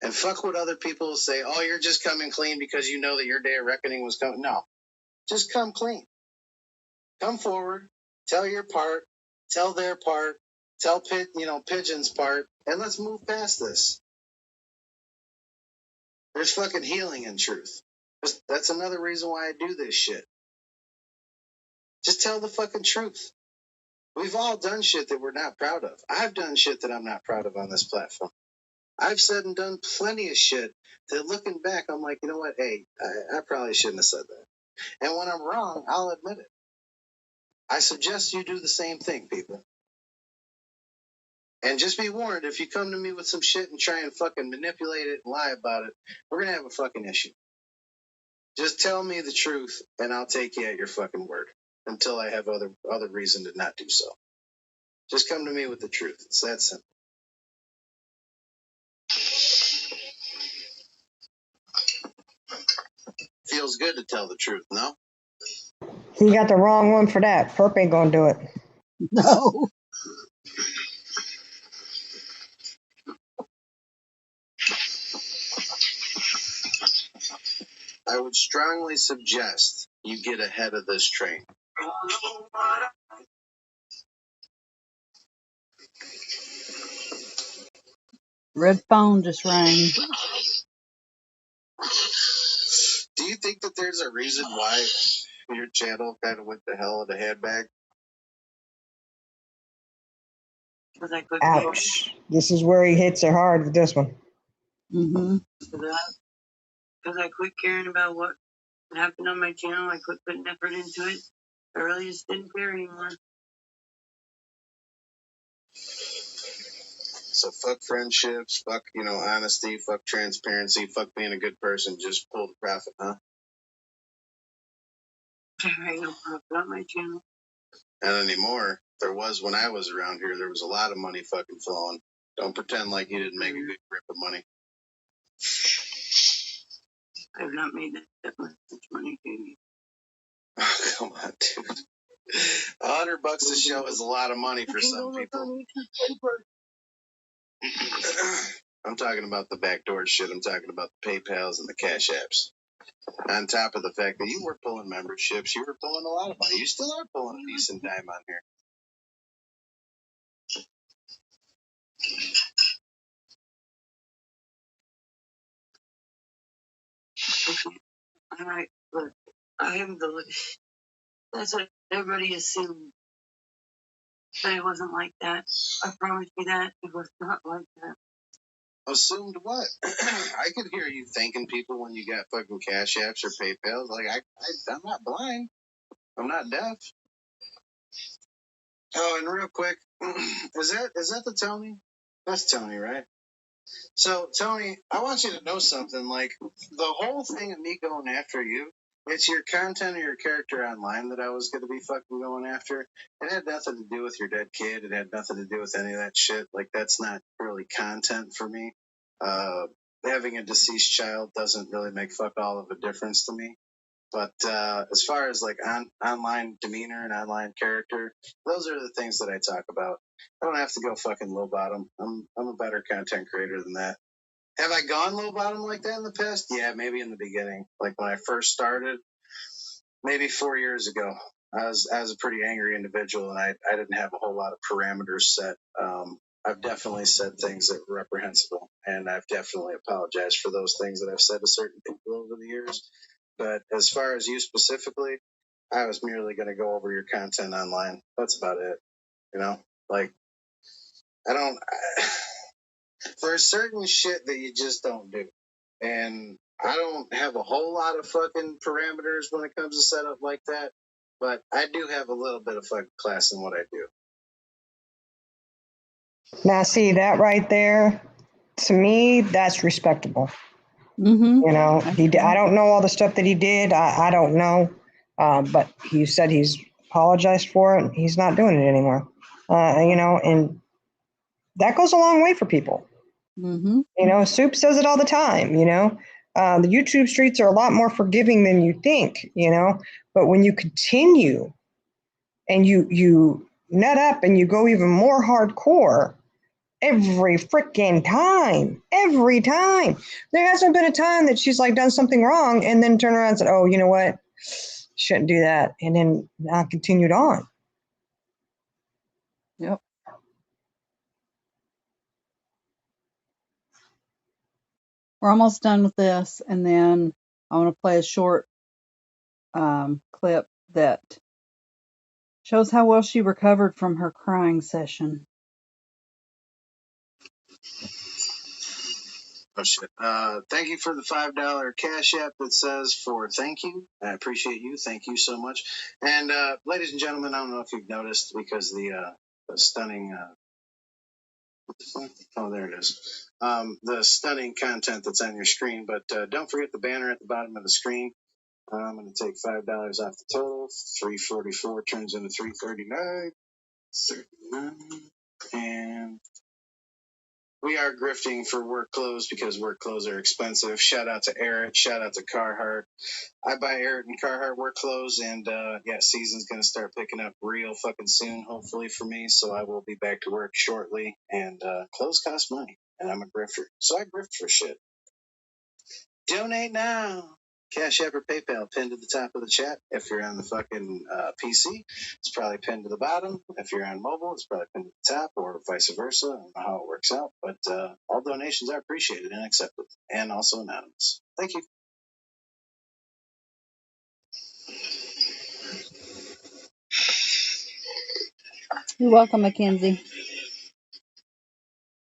And fuck what other people say, oh, you're just coming clean because you know that your day of reckoning was coming. No, just come clean. Come forward, tell your part, tell their part, tell Pigeon's part, and let's move past this. There's fucking healing in truth. That's another reason why I do this shit. Just tell the fucking truth. We've all done shit that we're not proud of. I've done shit that I'm not proud of on this platform. I've said and done plenty of shit that looking back, I'm like, you know what? Hey, I probably shouldn't have said that. And when I'm wrong, I'll admit it. I suggest you do the same thing, people. And just be warned, if you come to me with some shit and try and fucking manipulate it and lie about it, we're going to have a fucking issue. Just tell me the truth and I'll take you at your fucking word until I have other reason to not do so. Just come to me with the truth. It's that simple. Feels good to tell the truth, no? He got the wrong one for that. Perp ain't gonna do it. No. I would strongly suggest you get ahead of this train. Red phone just rang. Do you think that there's a reason why your channel kind of went to hell in a handbag? Ouch. This is where he hits it hard with this one. Mm-hmm. Because I quit caring about what happened on my channel. I quit putting effort into it. I really just didn't care anymore. So fuck friendships, fuck, honesty, fuck transparency, fuck being a good person, just pull the profit, huh? I ain't no profit on my channel. And anymore. There was when I was around here, there was a lot of money fucking flowing. Don't pretend like you didn't make a good grip of money. I have not made that much money, baby. Oh, come on, dude. $100 a show is a lot of money for some people. I'm talking about the backdoor shit. I'm talking about the PayPals and the Cash Apps. On top of the fact that you were pulling memberships, you were pulling a lot of money. You still are pulling a decent dime on here. All right, but I am the. That's what everybody assumed. But it wasn't like that. I promise you that it was not like that. Assumed what? I could hear you thanking people when you got fucking Cash Apps or PayPals. Like I'm not blind. I'm not deaf. Oh, and real quick, is that the Tony? That's Tony, right? So Tony, I want you to know something. Like the whole thing of me going after you, it's your content or your character online that I was going to be fucking going after. It had nothing to do with your dead kid. It had nothing to do with any of that shit. Like that's not really content for me. Having a deceased child doesn't really make fuck all of a difference to me. But as far as like online demeanor and online character, those are the things that I talk about. I don't have to go fucking low bottom. I'm a better content creator than that. Have I gone low bottom like that in the past? Yeah, maybe in the beginning. Like when I first started, maybe 4 years ago. I was a pretty angry individual, and I didn't have a whole lot of parameters set. I've definitely said things that were reprehensible, and I've definitely apologized for those things that I've said to certain people over the years. But as far as you specifically, I was merely going to go over your content online. That's about it. You know, like I don't for certain shit that you just don't do, and I don't have a whole lot of fucking parameters when it comes to setup like that. But I do have a little bit of fucking class in what I do. Now, see that right there? To me, that's respectable. Mm-hmm. You know, I don't know all the stuff that he did. I don't know. But he said he's apologized for it. And he's not doing it anymore. You know, and that goes a long way for people. Mm-hmm. You know, Soup says it all the time, you know. The YouTube streets are a lot more forgiving than you think, you know. But when you continue and you nut up and you go even more hardcore every freaking time, every time. There hasn't been a time that she's like done something wrong and then turned around and said, oh, you know what? Shouldn't do that. And then not continued on. Yep. We're almost done with this, and then I want to play a short clip that shows how well she recovered from her crying session. Oh shit. Thank you for the $5 Cash App that says for thank you. I appreciate you. Thank you so much. And ladies and gentlemen, I don't know if you've noticed because the stunning oh, there it is. The stunning content that's on your screen, but don't forget the banner at the bottom of the screen. I'm going to take $5 off the total. $3.44 turns into $3.39. 39. And we are grifting for work clothes because work clothes are expensive. Shout out to Eric. Shout out to Carhartt. I buy Eric and Carhartt work clothes, and yeah, season's gonna start picking up real fucking soon, hopefully for me. So I will be back to work shortly. And clothes cost money, and I'm a grifter, so I grift for shit. Donate now. Cash App or PayPal pinned to the top of the chat. If you're on the fucking PC, it's probably pinned to the bottom. If you're on mobile, it's probably pinned to the top, or vice versa. I don't know how it works out, but all donations are appreciated and accepted, and also anonymous. Thank you. You're welcome, Mackenzie.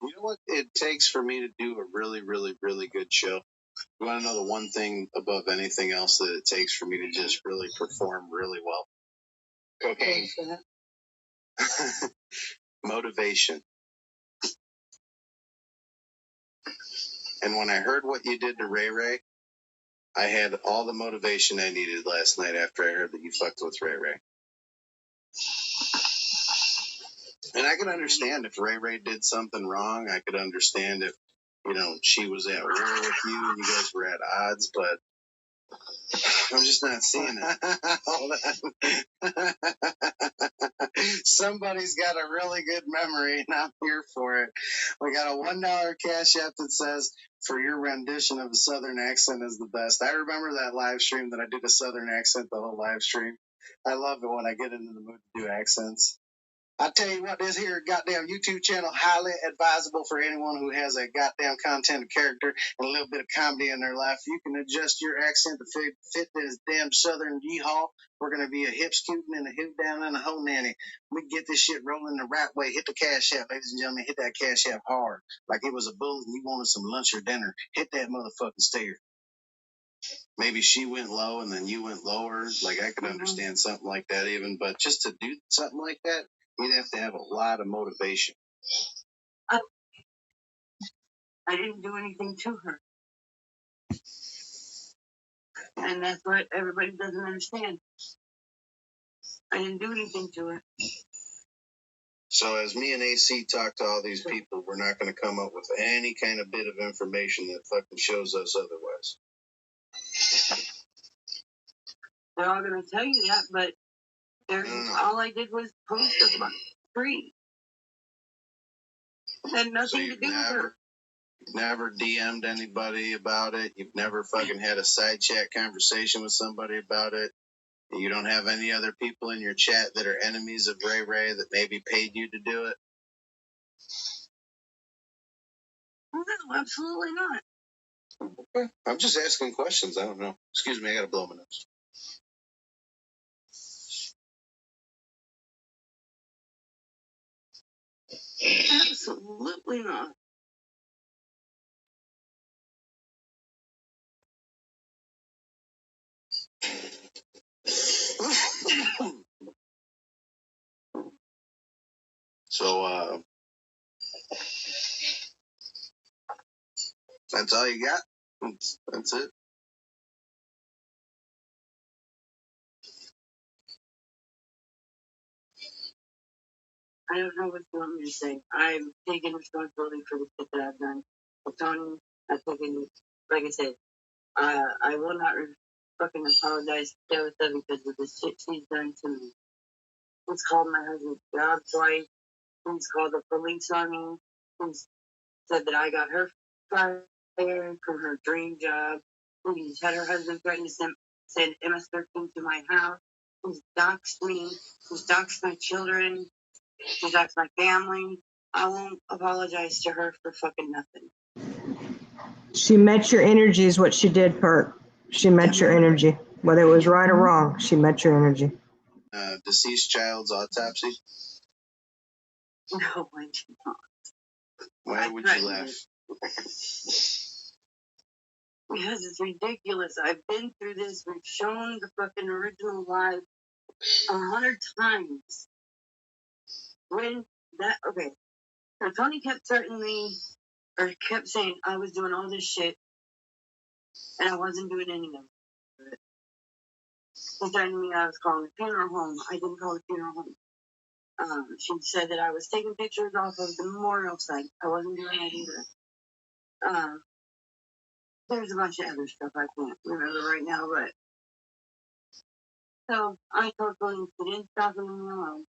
You know what it takes for me to do a really, really, really good show? You want to know the one thing above anything else that it takes for me to just really perform really well? Cocaine. Motivation. And when I heard what you did to Ray Ray, I had all the motivation I needed last night after I heard that you fucked with Ray Ray. And I could understand if Ray Ray did something wrong. I could understand if, you know, she was at war with you and you guys were at odds. But I'm just not seeing it. Hold on. Somebody's got a really good memory, and I'm here for it. We got a $1 cash app that says, "For your rendition of a Southern accent is the best." I remember that live stream that I did a Southern accent the whole live stream. I love it when I get into the mood to do accents. I tell you what, this here goddamn YouTube channel highly advisable for anyone who has a goddamn content character and a little bit of comedy in their life. You can adjust your accent to fit this damn Southern yeehaw. We're gonna be a hip scooting and a hip down and a hoe nanny. We get this shit rolling the right way. Hit the cash app, ladies and gentlemen. Hit that cash app hard, like it was a bullet and you wanted some lunch or dinner. Hit that motherfucking stair. Maybe she went low and then you went lower. Like I could understand something like that even, but just to do something like that, you'd have to have a lot of motivation. I didn't do anything to her. And that's what everybody doesn't understand. I didn't do anything to her. So as me and AC talk to all these people, we're not going to come up with any kind of bit of information that fucking shows us otherwise. They're all going to tell you that, but all I did was post a free. It had nothing to do with her. You've never DM'd anybody about it. You've never fucking had a side chat conversation with somebody about it. You don't have any other people in your chat that are enemies of Ray Ray that maybe paid you to do it? No, absolutely not. Okay. I'm just asking questions. I don't know. Excuse me, I gotta blow my nose. Absolutely not. So, that's all you got? That's it? I don't know what you want me to say. I'm taking responsibility for the shit that I've done. With Tony, I've taken, like I said, I will not fucking apologize to Tabitha because of the shit she's done to me. He's called my husband God twice. He's called the police on me. He's said that I got her fired from her dream job. He's had her husband threaten to send MS-13 to my house. He's doxed me. He's doxed my children. He's doxed my family. I won't apologize to her for fucking nothing. She met your energy is what she did, Perk. She met your energy. Whether it was right or wrong, she met your energy. Deceased child's autopsy? No, I did not. Why would you laugh? Because it's ridiculous. I've been through this. We've shown the fucking original live 100 times. When that, okay. So Tony kept kept saying I was doing all this shit and I wasn't doing any of it. He threatened me I was calling a funeral home. I didn't call a funeral home. She said that I was taking pictures off of the memorial site. I wasn't doing that either. There's a bunch of other stuff I can't remember right now, but so I told police to didn't stop leaving me alone.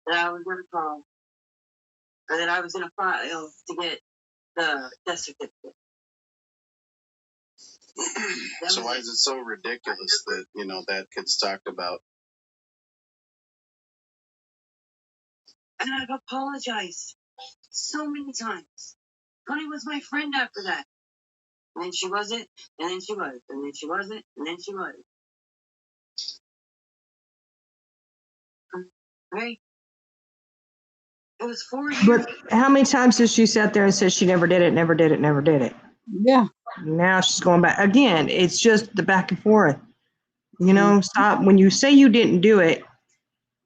That I was going to call, or that I was going to file to get the death certificate. So why is it so ridiculous that, that gets talked about? And I've apologized so many times. Connie was my friend after that. And then she wasn't, and then she was, and then she wasn't, and then she was. Right? It was 4 years. But how many times has she sat there and said she never did it, never did it, never did it? Yeah. Now she's going back. Again, it's just the back and forth. Stop. When you say you didn't do it,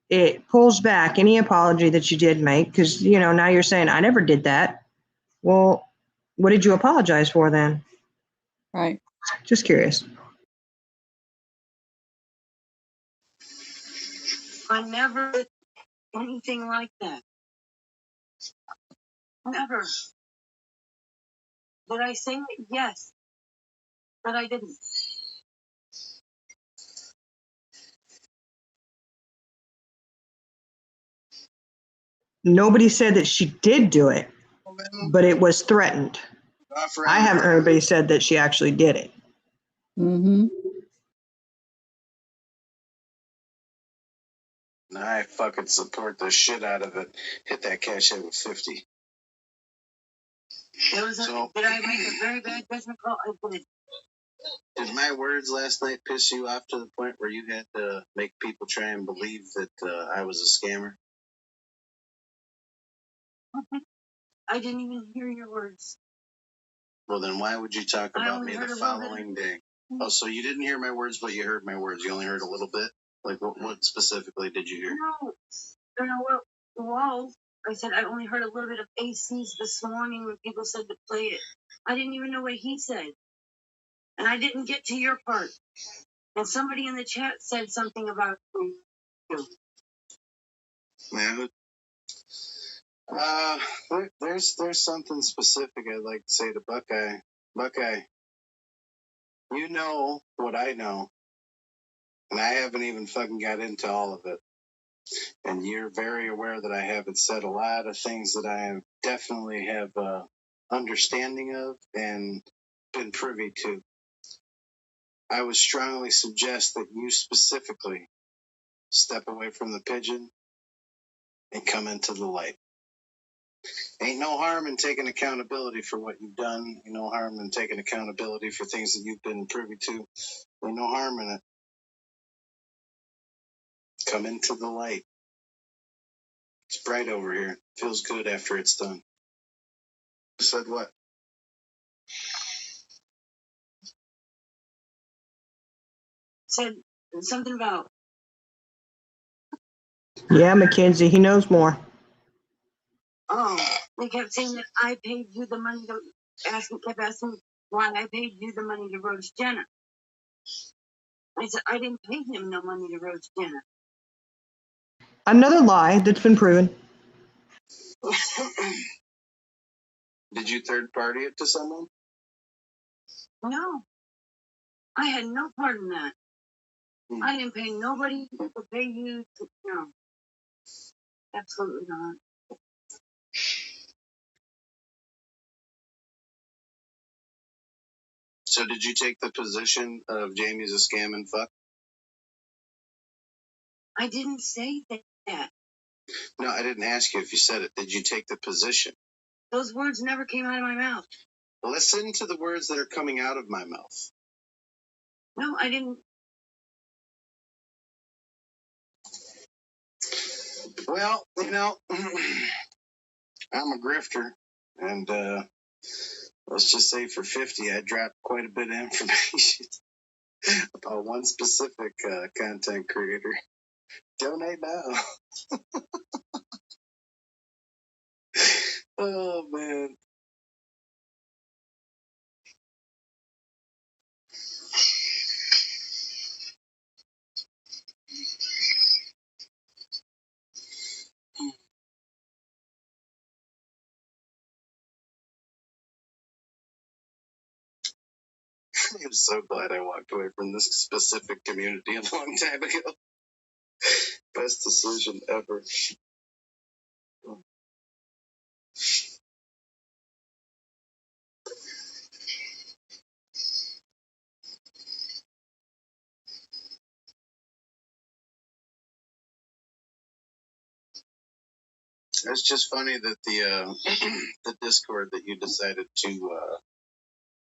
it pulls back any apology that you did make because, now you're saying, I never did that. Well, what did you apologize for then? Right. Just curious. I never did anything like that. Never. Did I say it? Yes. But I didn't. Nobody said that she did do it, but it was threatened. I haven't heard anybody said that she actually did it. Mm-hmm. I fucking support the shit out of it. Hit that cash in with 50. Did I make a very bad judgment call? I did. Did my words last night piss you off to the point where you had to make people try and believe that I was a scammer? I didn't even hear your words. Well, then why would you talk about me the following day? Oh, so you didn't hear my words, but you heard my words. You only heard a little bit? Like, what specifically did you hear? Well, I said I only heard a little bit of AC's this morning when people said to play it. I didn't even know what he said. And I didn't get to your part. And somebody in the chat said something about you. Man, there's something specific I'd like to say to Buckeye. Buckeye, you know what I know, and I haven't even fucking got into all of it. And you're very aware that I haven't said a lot of things that I definitely have understanding of and been privy to. I would strongly suggest that you specifically step away from the pigeon and come into the light. Ain't no harm in taking accountability for what you've done. Ain't no harm in taking accountability for things that you've been privy to. Ain't no harm in it. Come into the light. It's bright over here. Feels good after it's done. Said what? Said something about, Yeah, Mackenzie, he knows more. they kept saying that I paid you the money to kept asking why I paid you the money to roast Jenna. I said, I didn't pay him no money to roast Jenna. Another lie that's been proven. Did you third party it to someone? No. I had no part in that. I didn't pay nobody to pay you to, no. Absolutely not. So did you take the position of Jamie's a scam and fuck? I didn't say that. No, I didn't ask you if you said it. Did you take the position? Those words never came out of my mouth. Listen to the words that are coming out of my mouth. No, I didn't. Well, you know, I'm a grifter, and let's just say for 50, I dropped quite a bit of information about one specific content creator. Donate now. Oh, man. I'm so glad I walked away from this specific community a long time ago. Best decision ever. It's just funny that the the Discord that you decided to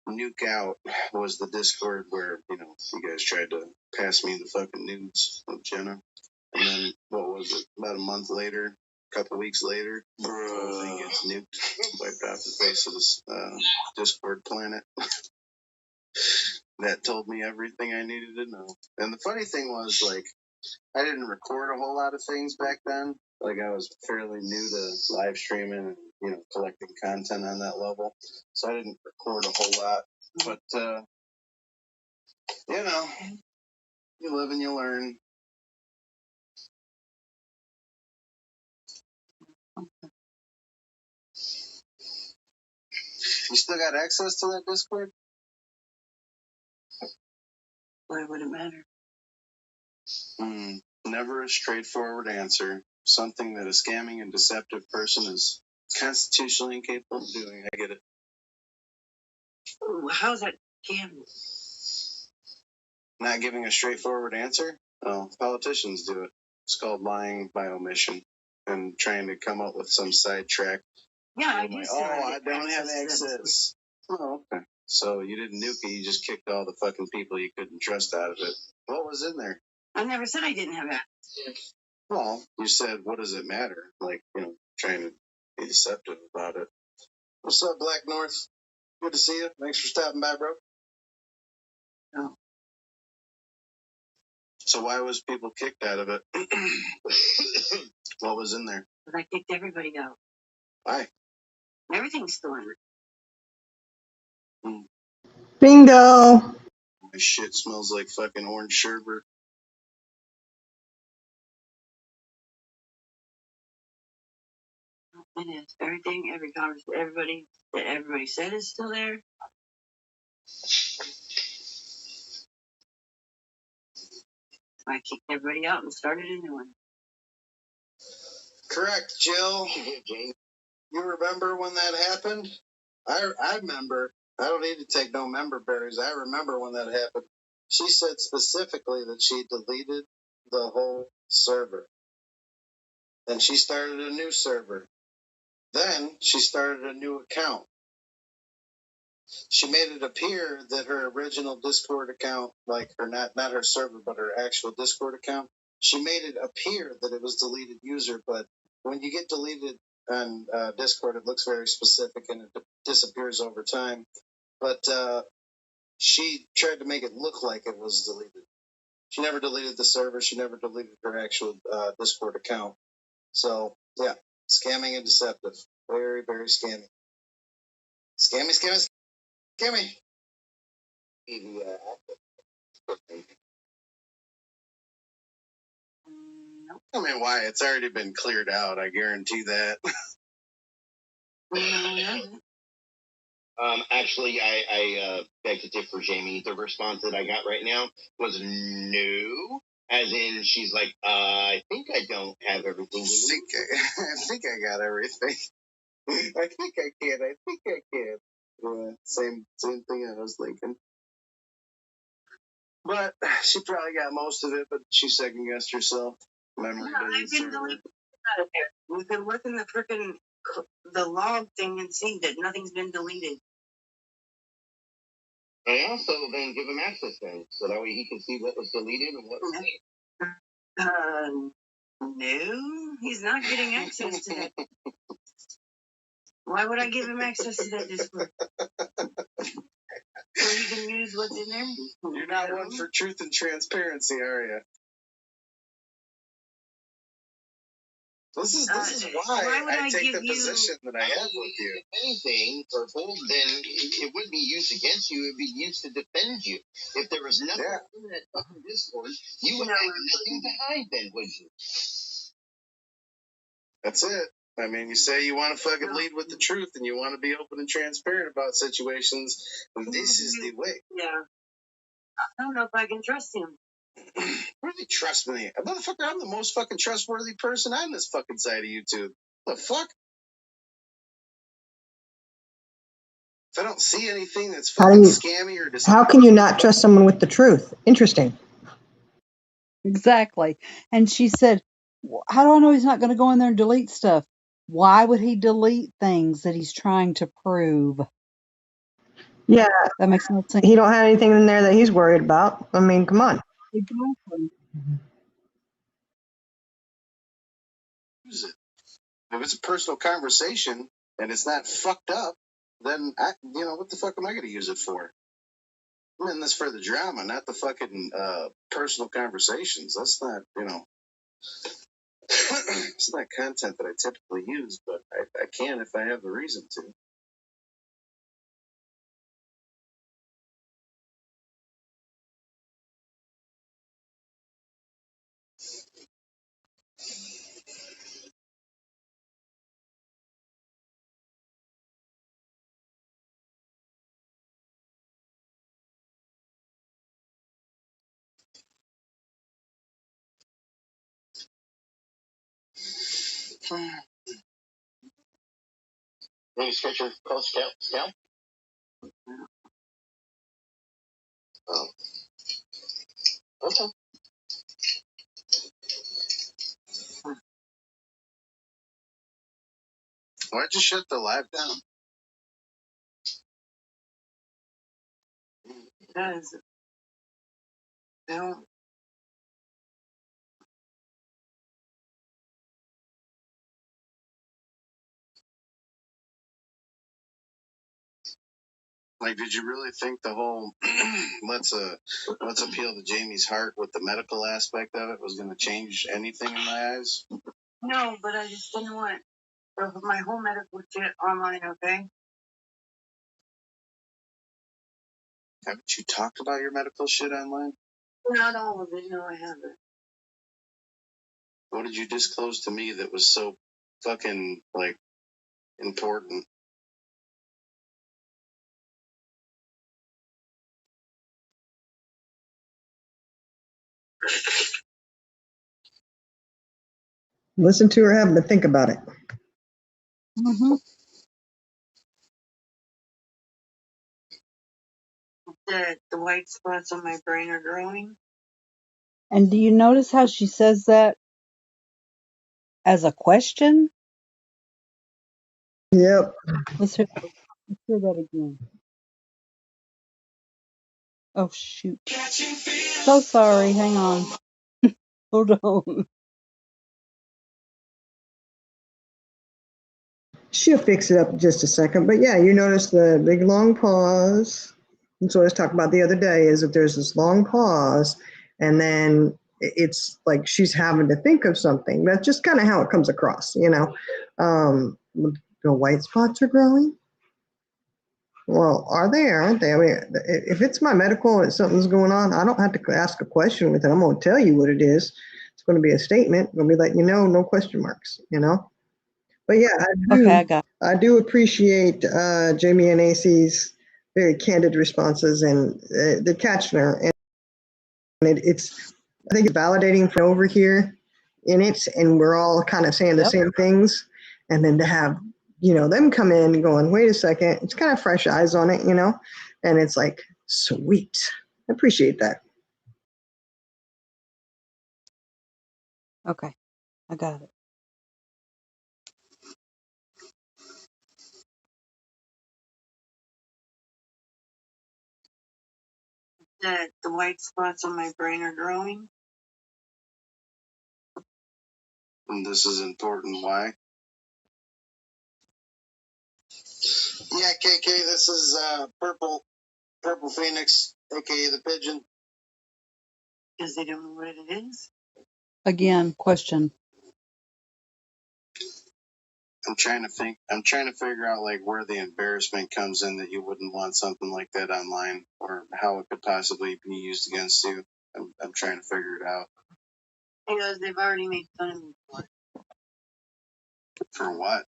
nuke out was the Discord where, you know, you guys tried to pass me the fucking nudes of Jenna. And then, what was it, about a month later, a couple weeks later, the whole thing gets nuked, wiped off the face of this Discord planet. That told me everything I needed to know. And the funny thing was, like, I didn't record a whole lot of things back then. Like, I was fairly new to live streaming and, you know, collecting content on that level. So I didn't record a whole lot. But, you know, you live and you learn. You still got access to that Discord? Why would it matter? Never a straightforward answer. something that a scamming and deceptive person is constitutionally incapable of doing. I get it. Ooh, how's that can? Not giving a straightforward answer? Well, politicians do it. It's called lying by omission and trying to come up with some sidetrack. Yeah, I Like, used oh, to I don't have access. Oh, okay. So you didn't nuke it, you just kicked all the fucking people you couldn't trust out of it. What was in there? I never said I didn't have access. Well, you said, what does it matter? Like, trying to be deceptive about it. What's up, Black North? Good to see you. Thanks for stopping by, bro. Oh. So why was people kicked out of it? What was in there? But I kicked everybody out. Why? Everything's still in it. Bingo. My shit smells like fucking orange sherbet. It is. Everything, every conversation, everybody said is still there. I kicked everybody out and started a new one. Correct, Jill. You remember when that happened? I remember. I don't need to take no member berries. I remember when that happened. She said specifically that she deleted the whole server. Then she started a new server. Then she started a new account. She made it appear that her original Discord account, like her not her server, but her actual Discord account, she made it appear that it was deleted user, but when you get deleted on Discord, it looks very specific and it disappears over time. But she tried to make it look like it was deleted. She never deleted the server. She never deleted her actual Discord account. So, yeah, scamming and deceptive. Very, very scammy. Scammy, scammy, scammy. Nope. I mean, why? It's already been cleared out. I guarantee that. No, it hasn't. Actually, I beg to differ, Jamie. The response that I got right now was no. As in, she's like, I think I don't have everything. I think I got everything. I think I can. I think I can. Yeah, same thing I was thinking. But she probably got most of it, but she second guessed herself. Memory Yeah, doesn't I've been serve her. deleting out of there. We can look in the freaking the log thing and see that nothing's been deleted. I also then give him access then, so that way he can see what was deleted and what was saved. No, he's not getting access to that. Why would I give him access to that Discord? So he can use what's in there? You're not one for truth and transparency, are you? This is why would I I take give the you- position that I have with you. If anything, Purple, then it wouldn't be used against you. It would be used to defend you. If there was nothing in that fucking Discord, you would have nothing to hide then, would you? That's it. I mean, you say you want to fucking lead with the truth and you want to be open and transparent about situations, and this is the way. Yeah. I don't know if I can trust him. Really trust me. Motherfucker, I'm the most fucking trustworthy person on this fucking side of YouTube. The fuck? If I don't see anything that's fucking scammy or deceptive. How can you not trust someone with the truth? Interesting. Exactly. And she said, how do I know he's not going to go in there and delete stuff? Why would he delete things that he's trying to prove? Yeah, That makes no sense. he don't have anything in there that he's worried about. I mean, come on. Exactly. Use it. If it's a personal conversation and it's not fucked up, then what the fuck am I going to use it for? I'm in this for the drama, not the fucking personal conversations. That's not, it's not content that I typically use, but I can if I have the reason to. Any stretcher close scale? Oh. Okay. Why'd you shut the live down? Because they don't. Like, did you really think the whole let's appeal to Jamie's heart with the medical aspect of it was going to change anything in my eyes? No, but I just didn't want my whole medical shit online, okay? Haven't you talked about your medical shit online? Not all of it, no, I haven't. What did you disclose to me that was so fucking, like, important? Listen to her, have them think about it. Mm-hmm. That the white spots on my brain are growing. And do you notice how she says that as a question? Yep. Let's hear that again. Oh, shoot. So sorry. Hang on. Hold on. She'll fix it up in just a second. But yeah, you notice the big long pause. That's what I was talking about the other day, is that there's this long pause, and then it's like she's having to think of something. That's just kind of how it comes across, you know. The white spots are growing. Well, are they, aren't they? I mean, if it's my medical and something's going on, I don't have to ask a question with it. I'm going to tell you what it is. It's going to be a statement. I'm going to be letting you know, no question marks, you know? But yeah, Okay, I got I do appreciate Jamie and AC's very candid responses, and the Katchner, and it's, I think it's validating for over here in it, and we're all kind of saying the Yep. same things, and then to have, you know, them come in and going, wait a second, it's kind of fresh eyes on it, you know, and it's like, sweet. I appreciate that. Okay, I got it. That the white spots on my brain are growing. And this is important. Why? Yeah, KK, this is Purple Phoenix, aka the Pigeon. Because they don't know what it is. Again, question. I'm trying to figure out like where the embarrassment comes in that you wouldn't want something like that online, or how it could possibly be used against you. I'm trying to figure it out. Because they've already made fun of me for it. For what?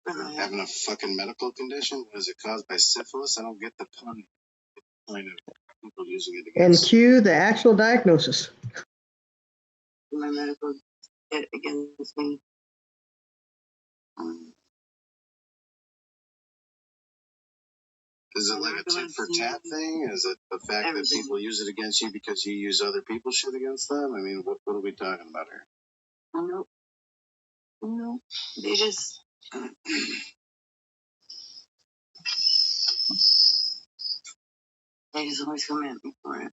Having a fucking medical condition? Was it caused by syphilis? I don't get the pun. Point of people using it And against. cue the actual diagnosis. My medical shit against me. Is it like a tit for tat thing? Is it the fact that people use it against you because you use other people's shit against them? I mean, what are we talking about here? No. No. They just. They just always come at me for it.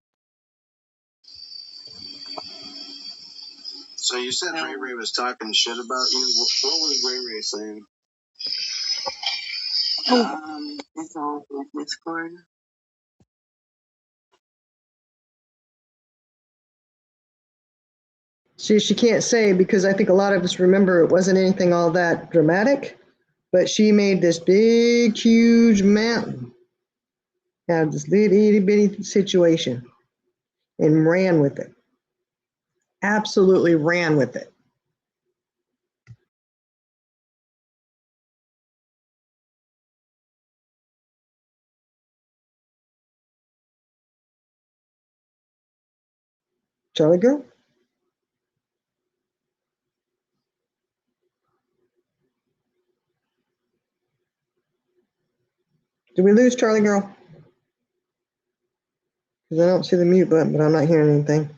So you said Ray Ray was talking shit about you. What was Ray Ray saying? It's all with Discord. She can't say, because I think a lot of us remember it wasn't anything all that dramatic, but she made this big, huge mountain out of this little itty bitty situation and ran with it. Absolutely ran with it. Charlie girl? Did we lose Charlie girl? Because I don't see the mute button, but I'm not hearing anything.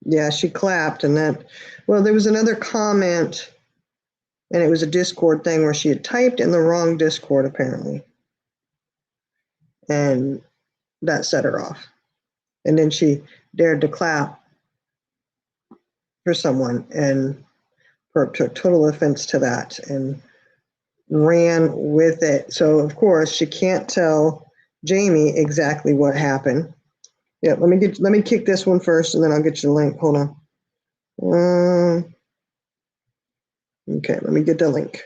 Yeah, she clapped and that, well, there was another comment and it was a Discord thing where she had typed in the wrong Discord apparently. And that set her off. And then she dared to clap for someone and Perp took total offense to that and ran with it. So of course she can't tell Jamie exactly what happened. Yeah, let me kick this one first and then I'll get you the link. Hold on. Okay, let me get the link.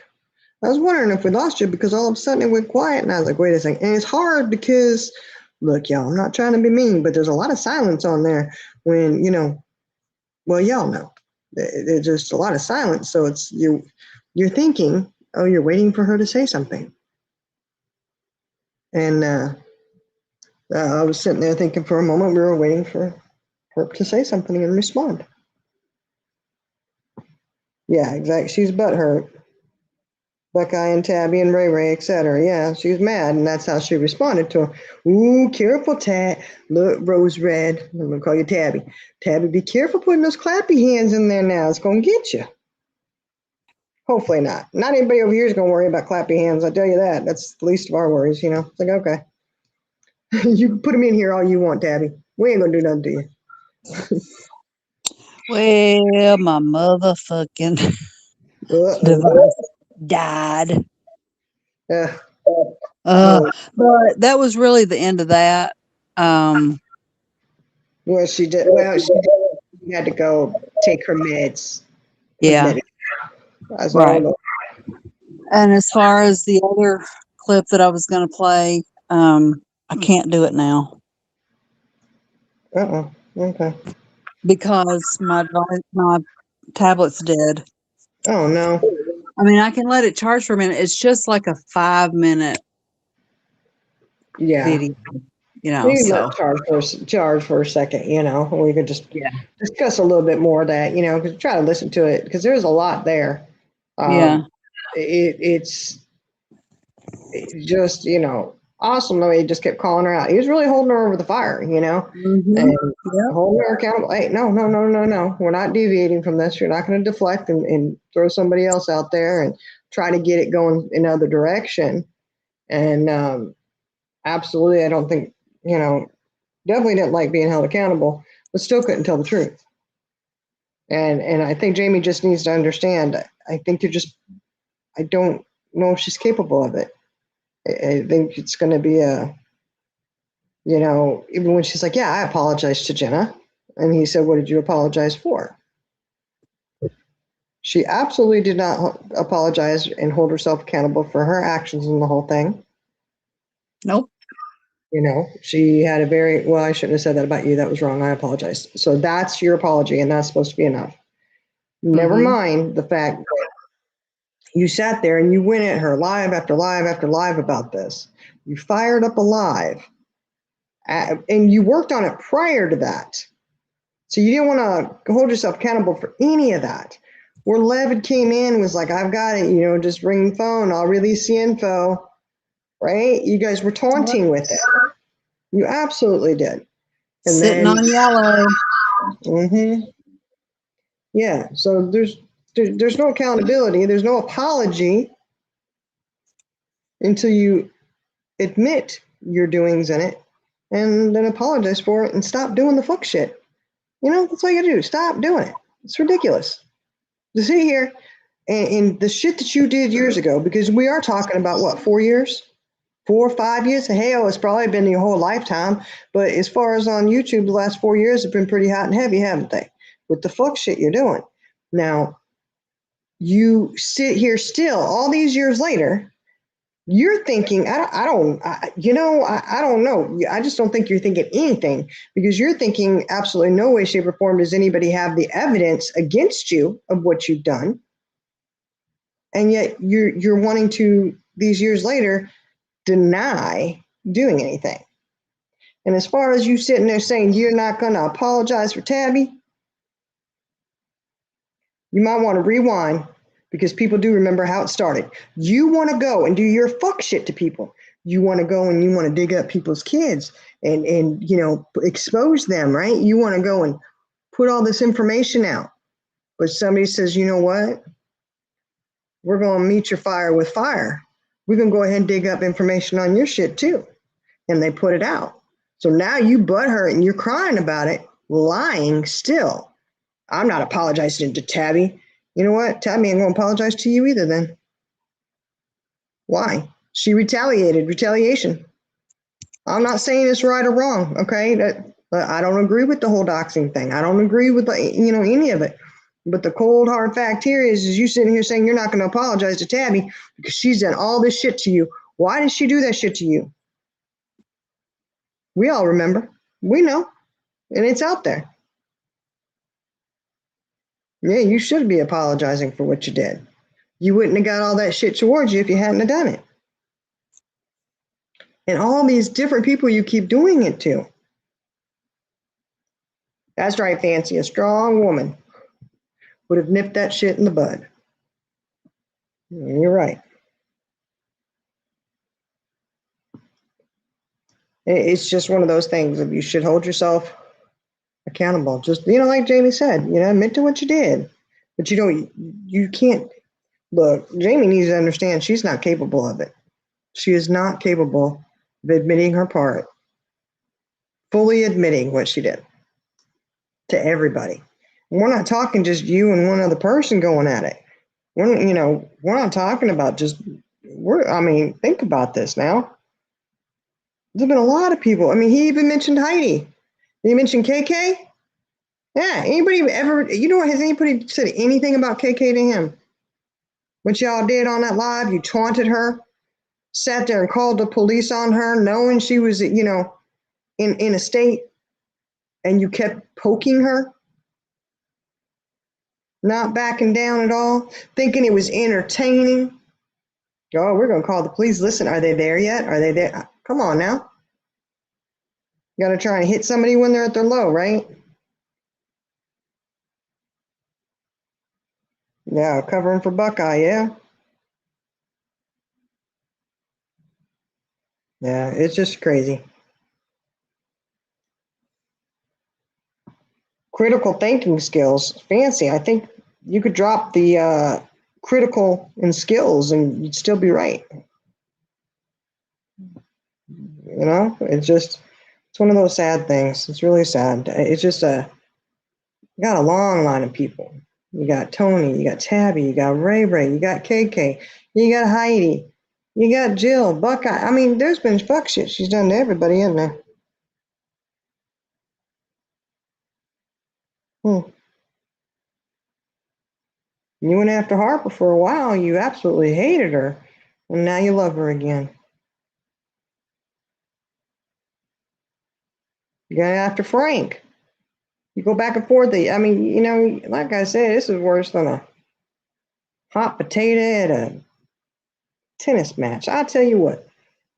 I was wondering if we lost you because all of a sudden it went quiet and I was like, wait a second. And it's hard because, look, y'all, I'm not trying to be mean, but there's a lot of silence on there when, you know, well, y'all know. There's just a lot of silence. So it's you're thinking, oh, you're waiting for her to say something. And I was sitting there thinking for a moment we were waiting for her to say something and respond. Yeah, exactly. She's butthurt. Buckeye and Tabby and Ray Ray, etc. Yeah, she was mad, and that's how she responded to him. Ooh, careful, Tab. Look, Rose Red. I'm gonna call you Tabby. Tabby, be careful putting those clappy hands in there now. It's gonna get you. Hopefully not. Not anybody over here is gonna worry about clappy hands. I tell you that. That's the least of our worries. You know. It's like okay, you can put them in here all you want, Tabby. We ain't gonna do nothing to you. Well, my motherfucking device died. Yeah. But that was really the end of that. Well, she did. Well, she had to go take her meds. Yeah, right. And as far as the other clip that I was going to play, I can't do it now Okay. because my tablet's dead. Oh no. I mean, I can let it charge for a minute. It's just like a 5-minute Yeah. video, you know. You can So let charge for a second, you know, and we could just yeah, discuss a little bit more of that, you know, because try to listen to it because there's a lot there. yeah. It's just, you know, awesome the way he just kept calling her out. He was really holding her over the fire, you know, and holding her accountable. Hey, no. We're not deviating from this. You're not going to deflect and throw somebody else out there and try to get it going in another direction. And absolutely, I don't think, you know, definitely didn't like being held accountable, but still couldn't tell the truth. And I think Jamie just needs to understand. I think I don't know if she's capable of it. I think it's going to be you know, even when she's like, yeah, I apologized to Jenna. And he said, what did you apologize for? She absolutely did not apologize and hold herself accountable for her actions in the whole thing. Nope. You know, she had a well, I shouldn't have said that about you. That was wrong. I apologize. So that's your apology, and that's supposed to be enough. Never mind the fact that you sat there and you went at her live after live after live about this. You fired up a live, and you worked on it prior to that. So you didn't want to hold yourself accountable for any of that. Where Levitt came in and was like, I've got it, you know, just ring the phone, I'll release the info, right? You guys were taunting with it. You absolutely did. And Sitting then, on yellow. Yeah, so there's no accountability, there's no apology until you admit your doings in it and then apologize for it and stop doing the fuck shit. You know, that's all you gotta do. Stop doing it. It's ridiculous to sit here and the shit that you did years ago, because we are talking about what, 4 years? 4 or 5 years? Hell, it's probably been your whole lifetime. But as far as on YouTube, the last 4 years have been pretty hot and heavy, haven't they? With the fuck shit you're doing. Now, you sit here still all these years later, you're thinking, I don't know. I just don't think you're thinking anything, because you're thinking absolutely no way, shape, or form does anybody have the evidence against you of what you've done. And yet you're wanting to, these years later, deny doing anything. And as far as you sitting there saying you're not going to apologize for Tabby, you might want to rewind, because people do remember how it started. You want to go and do your fuck shit to people. You want to go and you want to dig up people's kids and expose them, right? You want to go and put all this information out. But somebody says, you know what? We're going to meet your fire with fire. We're going to go ahead and dig up information on your shit too. And they put it out. So now you butthurt and you're crying about it, lying still. I'm not apologizing to Tabby. You know what? Tabby ain't going to apologize to you either then. Why? She retaliated. Retaliation. I'm not saying it's right or wrong, okay? I don't agree with the whole doxing thing. I don't agree with any of it. But the cold hard fact here is you sitting here saying you're not going to apologize to Tabby because she's done all this shit to you. Why did she do that shit to you? We all remember. We know. And it's out there. Yeah, you should be apologizing for what you did. You wouldn't have got all that shit towards you if you hadn't have done it. And all these different people you keep doing it to. That's right, Fancy. A strong woman would have nipped that shit in the bud. You're right. It's just one of those things that you should hold yourself accountable. Just, like Jamie said, admit to what you did. But you can't. Look, Jamie needs to understand she's not capable of it. She is not capable of admitting her part, fully admitting what she did to everybody. And we're not talking just you and one other person going at it. We're not talking about just, think about this now. There's been a lot of people. He even mentioned Heidi. He mentioned KK. Yeah, anybody ever, has anybody said anything about KK to him? What y'all did on that live, you taunted her, sat there and called the police on her, knowing she was, in a state, and you kept poking her, not backing down at all, thinking it was entertaining. Oh, we're going to call the police. Listen, are they there yet? Are they there? Come on now. You got to try and hit somebody when they're at their low, right? Yeah, covering for Buckeye, yeah. Yeah, it's just crazy. Critical thinking skills, fancy. I think you could drop the critical in skills and you'd still be right. It's one of those sad things. It's really sad. It's just you got a long line of people. You got Tony, you got Tabby, you got Ray Ray, you got KK, you got Heidi, you got Jill, Buckeye. There's been fuck shit she's done to everybody in there. You went after Harper for a while. You absolutely hated her. And now you love her again. You got after Frank. You go back and forth. Like I said, this is worse than a hot potato at a tennis match. I'll tell you what.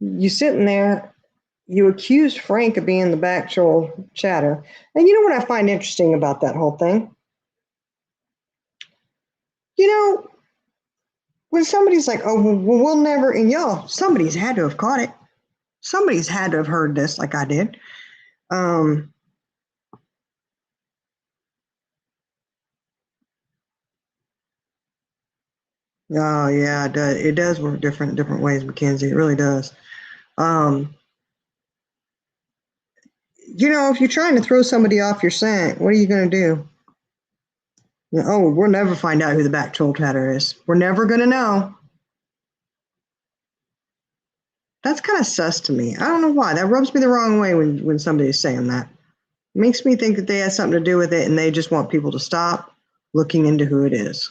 You sitting there, you accuse Frank of being the back channel chatter. And you know what I find interesting about that whole thing? When somebody's like, oh, well, we'll never, and somebody's had to have caught it. Somebody's had to have heard this like I did. Oh yeah, it does. It does work different ways, Mackenzie. It really does. If you're trying to throw somebody off your scent, what are you going to do? We'll never find out who the back troll chatter is. We're never going to know. That's kind of sus to me. I don't know why. That rubs me the wrong way when somebody's saying that. It makes me think that they have something to do with it and they just want people to stop looking into who it is.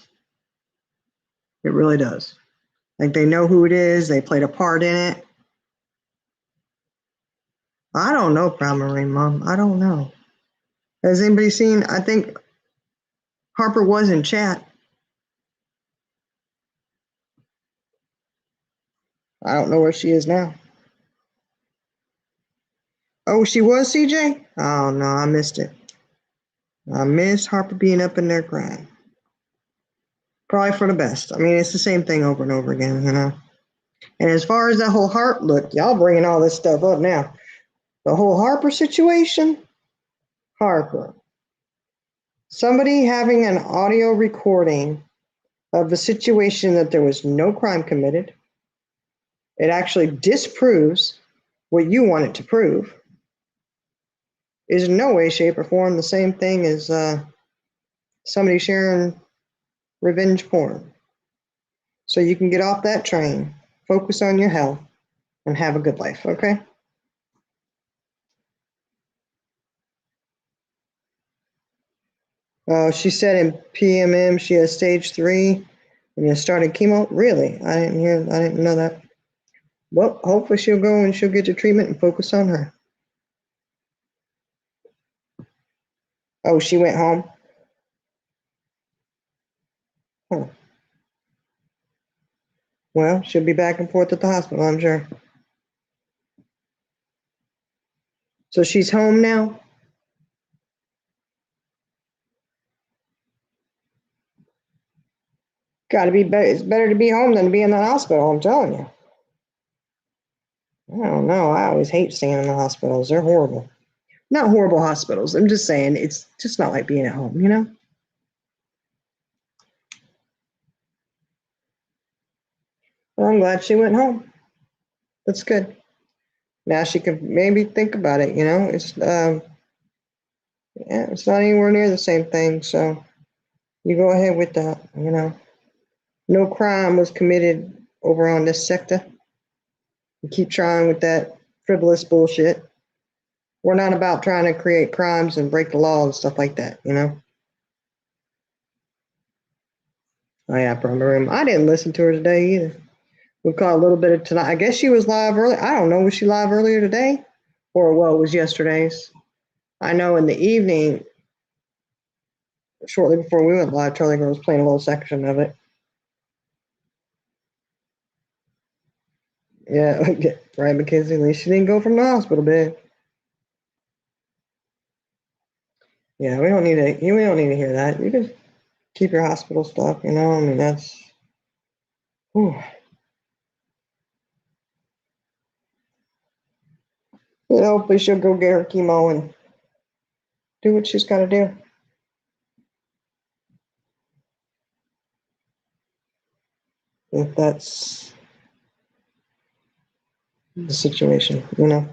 It really does. Like they know who it is. They played a part in it. I don't know, Proud Marine Mom. I don't know. Has anybody seen? I think Harper was in chat. I don't know where she is now. Oh, she was, CJ? Oh, no, I missed it. I missed Harper being up in there crying. Probably for the best. I mean, it's the same thing over and over again, you know. And as far as that whole look, y'all bringing all this stuff up now. The whole Harper situation, Harper. Somebody having an audio recording of the situation that there was no crime committed. It actually disproves what you want it to prove. Is in no way, shape, or form the same thing as somebody sharing revenge porn. So you can get off that train, focus on your health, and have a good life, okay? She said in PMM she has stage 3 and has started chemo. Really? I didn't know that. Well, hopefully she'll go and she'll get your treatment and focus on her. Oh, she went home? Huh. Well, she'll be back and forth at the hospital, I'm sure. So she's home now? Gotta be better. It's better to be home than to be in the hospital, I'm telling you. I don't know. I always hate staying in the hospitals. They're horrible. Not horrible hospitals. I'm just saying it's just not like being at home, you know? Well, I'm glad she went home. That's good. Now she could maybe think about it, you know? It's not anywhere near the same thing, so you go ahead with that, you know? No crime was committed over on this sector. You keep trying with that frivolous bullshit. We're not about trying to create crimes and break the law and stuff like that, you know? Oh yeah, from the room. I didn't listen to her today either. We caught a little bit of tonight. I guess she was live early. I don't know. Was she live earlier today? Or, well, it was yesterday's. I know in the evening, shortly before we went live, Charlie Girl was playing a little section of it. Yeah, right, Mackenzie. At least she didn't go from the hospital bed. Yeah, we don't need to hear that. You can keep your hospital stuff, you know. I mean, that's. Whew. You know, hopefully she'll go get her chemo and do what she's got to do. If that's the situation, you know.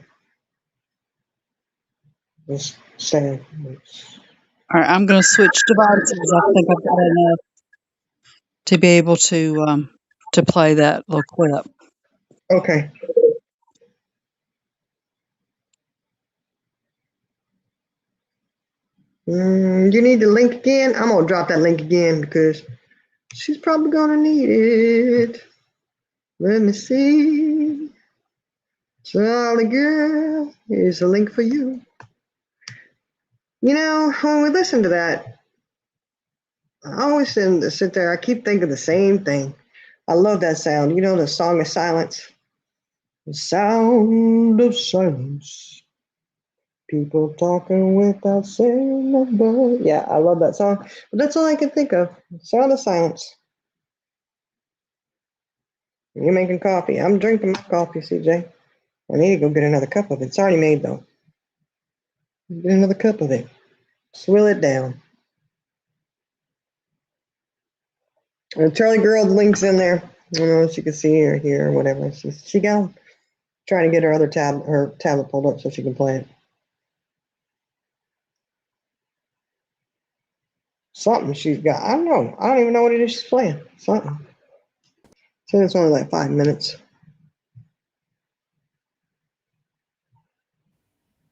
Just saying. All right, I'm going to switch devices. I think I've got enough to be able to play that little clip. Okay. You need the link again? I'm gonna drop that link again because she's probably gonna need it. Let me see. Charlie girl, here's a link for you. You know, when we listen to that, I always sit there, I keep thinking the same thing. I love that sound. You know, the Song of Silence? The sound of silence. People talking without saying a word. Yeah, I love that song. But that's all I can think of. Sound of Silence. You're making coffee. I'm drinking my coffee, CJ. I need to go get another cup of it. It's already made, though. Get another cup of it. Swill it down. And Charlie Girl, the link's in there. I don't know if you can see or hear or whatever. She got trying to get her other tablet pulled up so she can play it. Something she's got. I don't know. I don't even know what it is she's playing. Something. So it's only like 5 minutes.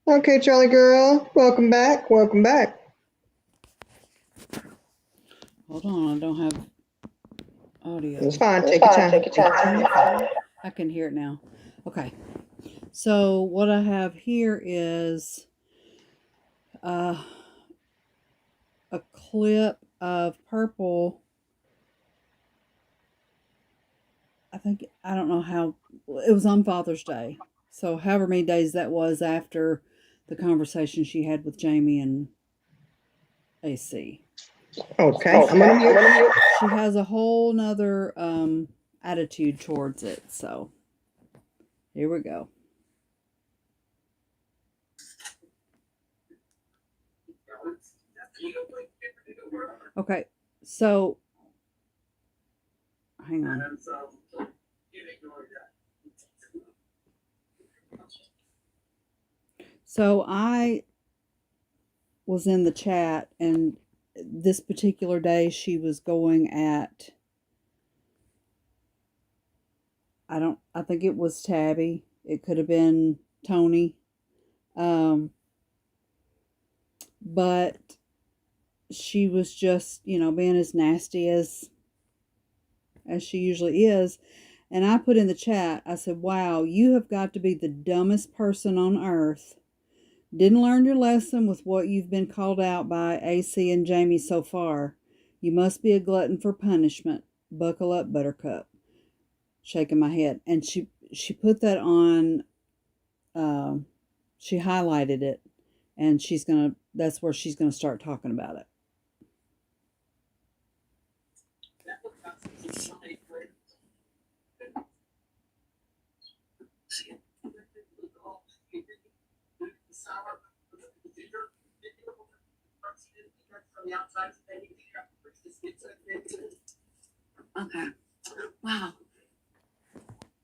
Okay, Charlie Girl. Welcome back. Welcome back. Hold on, I don't have audio. It's fine. Take your time. Take your time. I can hear it now. Okay. So what I have here is a clip of Purple. I don't know how, it was on Father's Day. So however many days that was after the conversation she had with Jamie and AC. Okay, I'm gonna mute. She has a whole nother attitude towards it. So here we go. Okay, so hang on. So I was in the chat, and this particular day she was going at, I think it was Tabby. It could have been Tony. But she was just, being as nasty as she usually is. And I put in the chat, I said, wow, you have got to be the dumbest person on earth. Didn't learn your lesson with what you've been called out by AC and Jamie so far. You must be a glutton for punishment. Buckle up, Buttercup. Shaking my head. And she put that on, she highlighted it. And that's where she's going to start talking about it. Okay. Wow.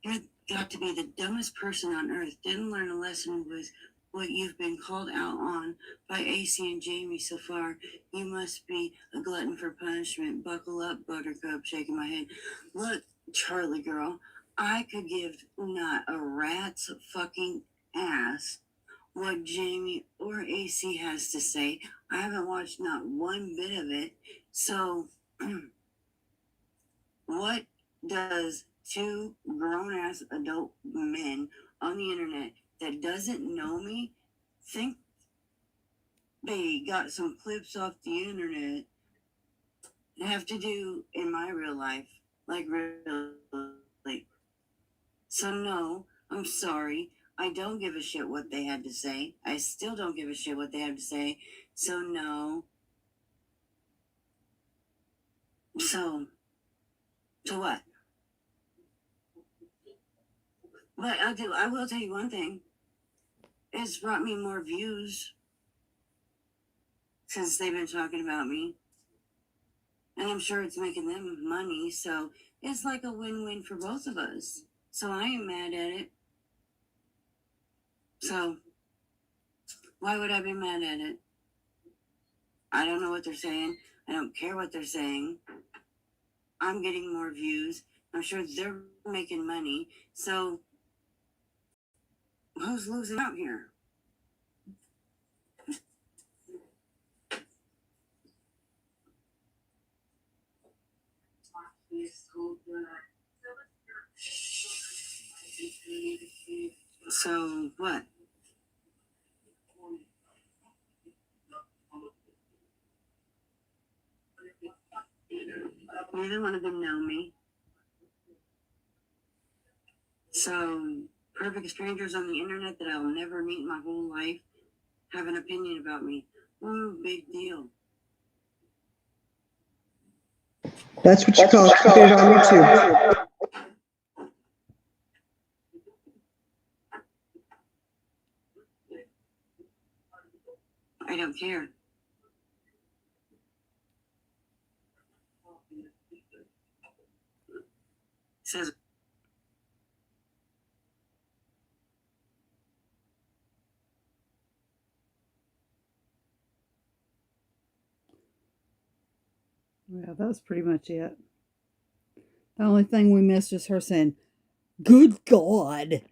You've got to be the dumbest person on earth. Didn't learn a lesson with what you've been called out on by AC and Jamie so far. You must be a glutton for punishment. Buckle up, Buttercup, shaking my head. Look, Charlie girl, I could give not a rat's fucking ass what Jamie or AC has to say. I haven't watched not one bit of it. So, what does two grown-ass adult men on the internet that doesn't know me think they got some clips off the internet have to do in my real life? Like, really? So, no, I'm sorry. I don't give a shit what they had to say. I still don't give a shit what they have to say. So, no. So what? But I will tell you one thing. It's brought me more views since they've been talking about me. And I'm sure it's making them money, so it's like a win-win for both of us. So I ain't mad at it. So why would I be mad at it? I don't know what they're saying. I don't care what they're saying. I'm getting more views. I'm sure they're making money. So who's losing out here? So what? Neither one of them know me. So perfect strangers on the internet that I'll never meet in my whole life have an opinion about me. Ooh, big deal. That's what you call it on YouTube. I don't care. Says Yeah, that's pretty much it. The only thing we missed is her saying, "Good God."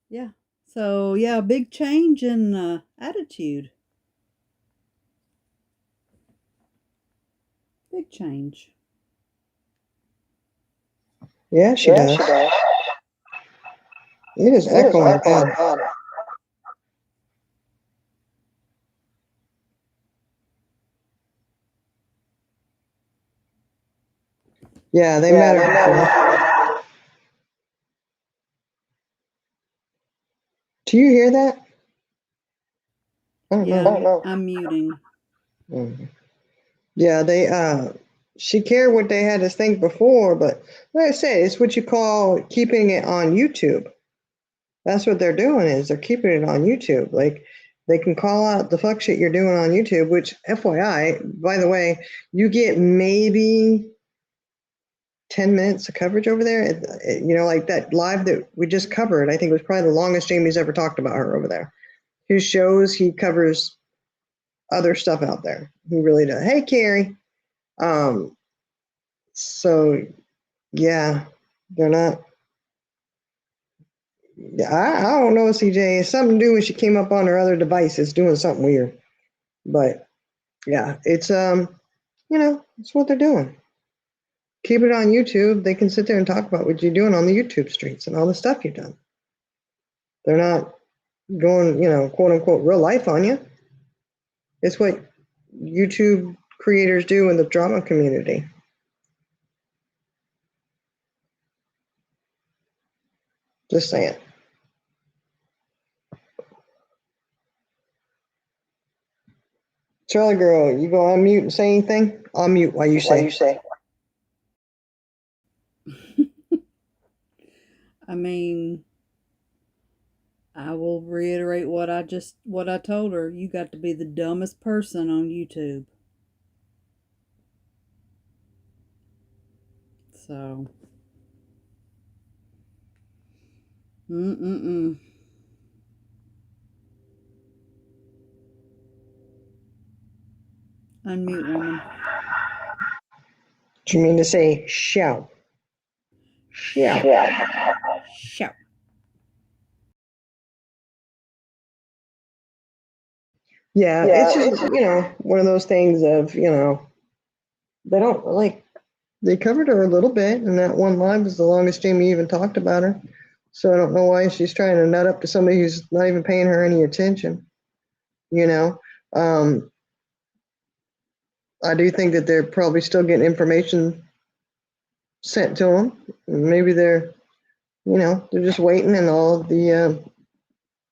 Yeah. So, yeah, big change in attitude. Big change. Yeah, she does. It is echoing bad. Yeah, they met her. Do you hear that? I don't Yeah, know. I'm muting. Mhm. Yeah, she cared what they had to think before, but like I said, it's what you call keeping it on YouTube. That's what they're doing is they're keeping it on YouTube. Like they can call out the fuck shit you're doing on YouTube, which FYI, by the way, you get maybe 10 minutes of coverage over there. You know, like that live that we just covered, I think it was probably the longest Jamie's ever talked about her over there. His shows, he covers other stuff out there. He really does. Hey, Carrie. So yeah, they're not. I don't know, CJ. It's something to do when she came up on her other devices doing something weird. But yeah, it's you know, it's what they're doing. Keep it on YouTube. They can sit there and talk about what you're doing on the YouTube streets and all the stuff you've done. They're not going, you know, quote unquote real life on you. It's what YouTube creators do in the drama community. Just saying. Charlie girl, you go unmute and say anything? I'll mute while you say. I mean, I will reiterate what I told her. You got to be the dumbest person on YouTube. So, mm-mm-mm. Unmute, woman. Do you mean to say shout? Shout. Shout. Yeah, it's just, you know, one of those things of, you know, they don't like, they covered her a little bit, and that one live was the longest Jamie even talked about her. So I don't know why she's trying to nut up to somebody who's not even paying her any attention. You know, I do think that they're probably still getting information sent to them. Maybe they're, you know, they're just waiting, and all the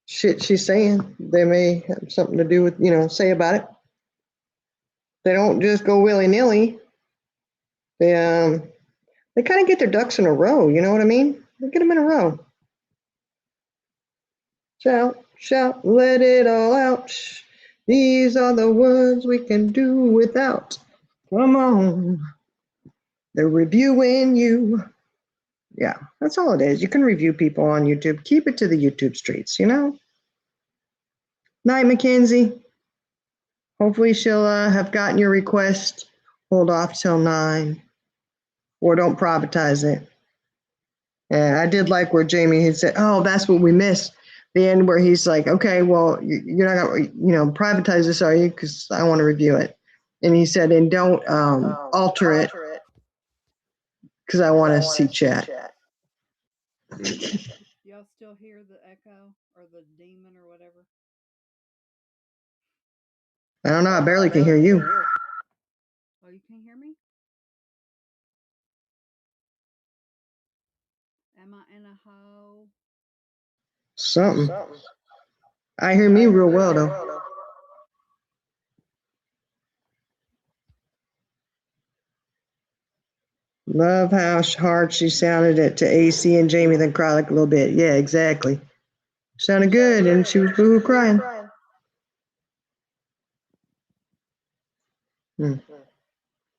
shit she's saying, they may have something to do with, you know, say about it. They don't just go willy nilly. They kind of get their ducks in a row. You know what I mean? They get them in a row. Shout, shout, let it all out. These are the words we can do without. Come on. They're reviewing you. Yeah, that's all it is. You can review people on YouTube. Keep it to the YouTube streets, you know? Night, Mackenzie. Hopefully she'll have gotten your request. Hold off till 9. Or don't privatize it. Yeah, I did like where Jamie had said, oh, that's what we missed. The end where he's like, okay, well, you're not going to, you know, privatize this, are you? Because I want to review it. And he said, and don't alter it because I want to see chat. Y'all still hear the echo or the demon or whatever? I don't know. I barely can hear you. Oh, you can't hear me? Am I in a hole? Something. I hear me real well, though. Love how hard she sounded it to AC and Jamie, then cried like a little bit. Yeah, exactly. Sounded good, and she was boo-hoo crying.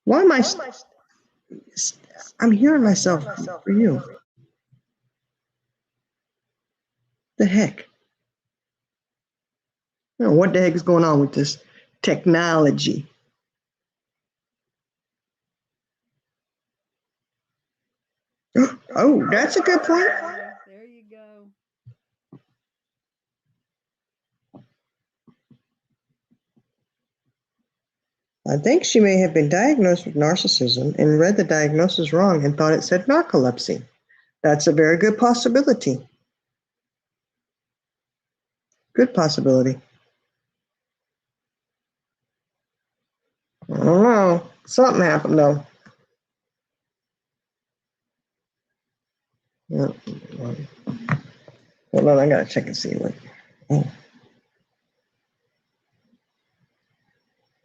Why am I? I'm hearing myself for you. The heck? I don't know what the heck is going on with this technology. Oh, that's a good point. There you go. I think she may have been diagnosed with narcissism and read the diagnosis wrong and thought it said narcolepsy. That's a very good possibility. Good possibility. I don't know. Something happened though. Yeah. Hold on, I gotta check and see what. Oh.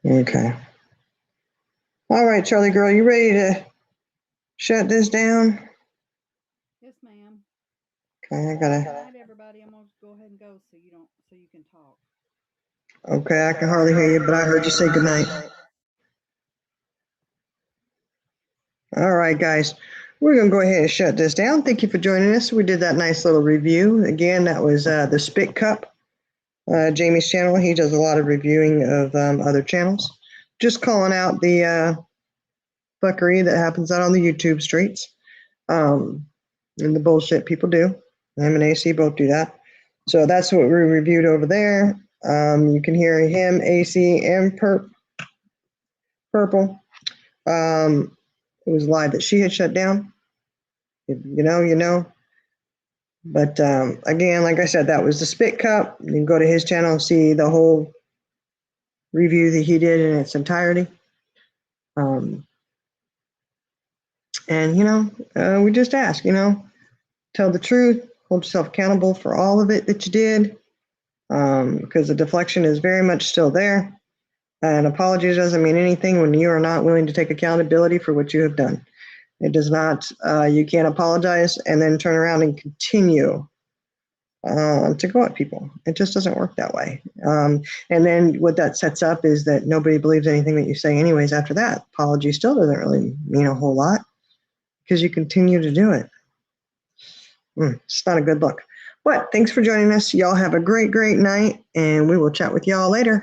Okay. All right, Charlie girl, you ready to shut this down? Yes, ma'am. Okay, I Good gotta. night, everybody. I'm gonna go ahead and go so you can talk. Okay, I can hardly hear you, but I heard you say goodnight. All right, guys, we're gonna go ahead and shut this down. Thank you for joining us. We did that nice little review. Again, that was the Spit Cup, Jamie's channel. He does a lot of reviewing of other channels. Just calling out the fuckery that happens out on the YouTube streets, and the bullshit people do. Him and AC both do that. So that's what we reviewed over there. You can hear him, AC, and Purple. It was live that she had shut down. You know. But again, like I said, that was the Spit Cup. You can go to his channel and see the whole review that he did in its entirety. And we just ask, tell the truth, hold yourself accountable for all of it that you did, because the deflection is very much still there. An apology doesn't mean anything when you are not willing to take accountability for what you have done. It does not. You can't apologize and then turn around and continue to go at people. It just doesn't work that way. And then what that sets up is that nobody believes anything that you say anyways after that. Apology still doesn't really mean a whole lot because you continue to do it. It's not a good look. But thanks for joining us. Y'all have a great, great night, and we will chat with y'all later.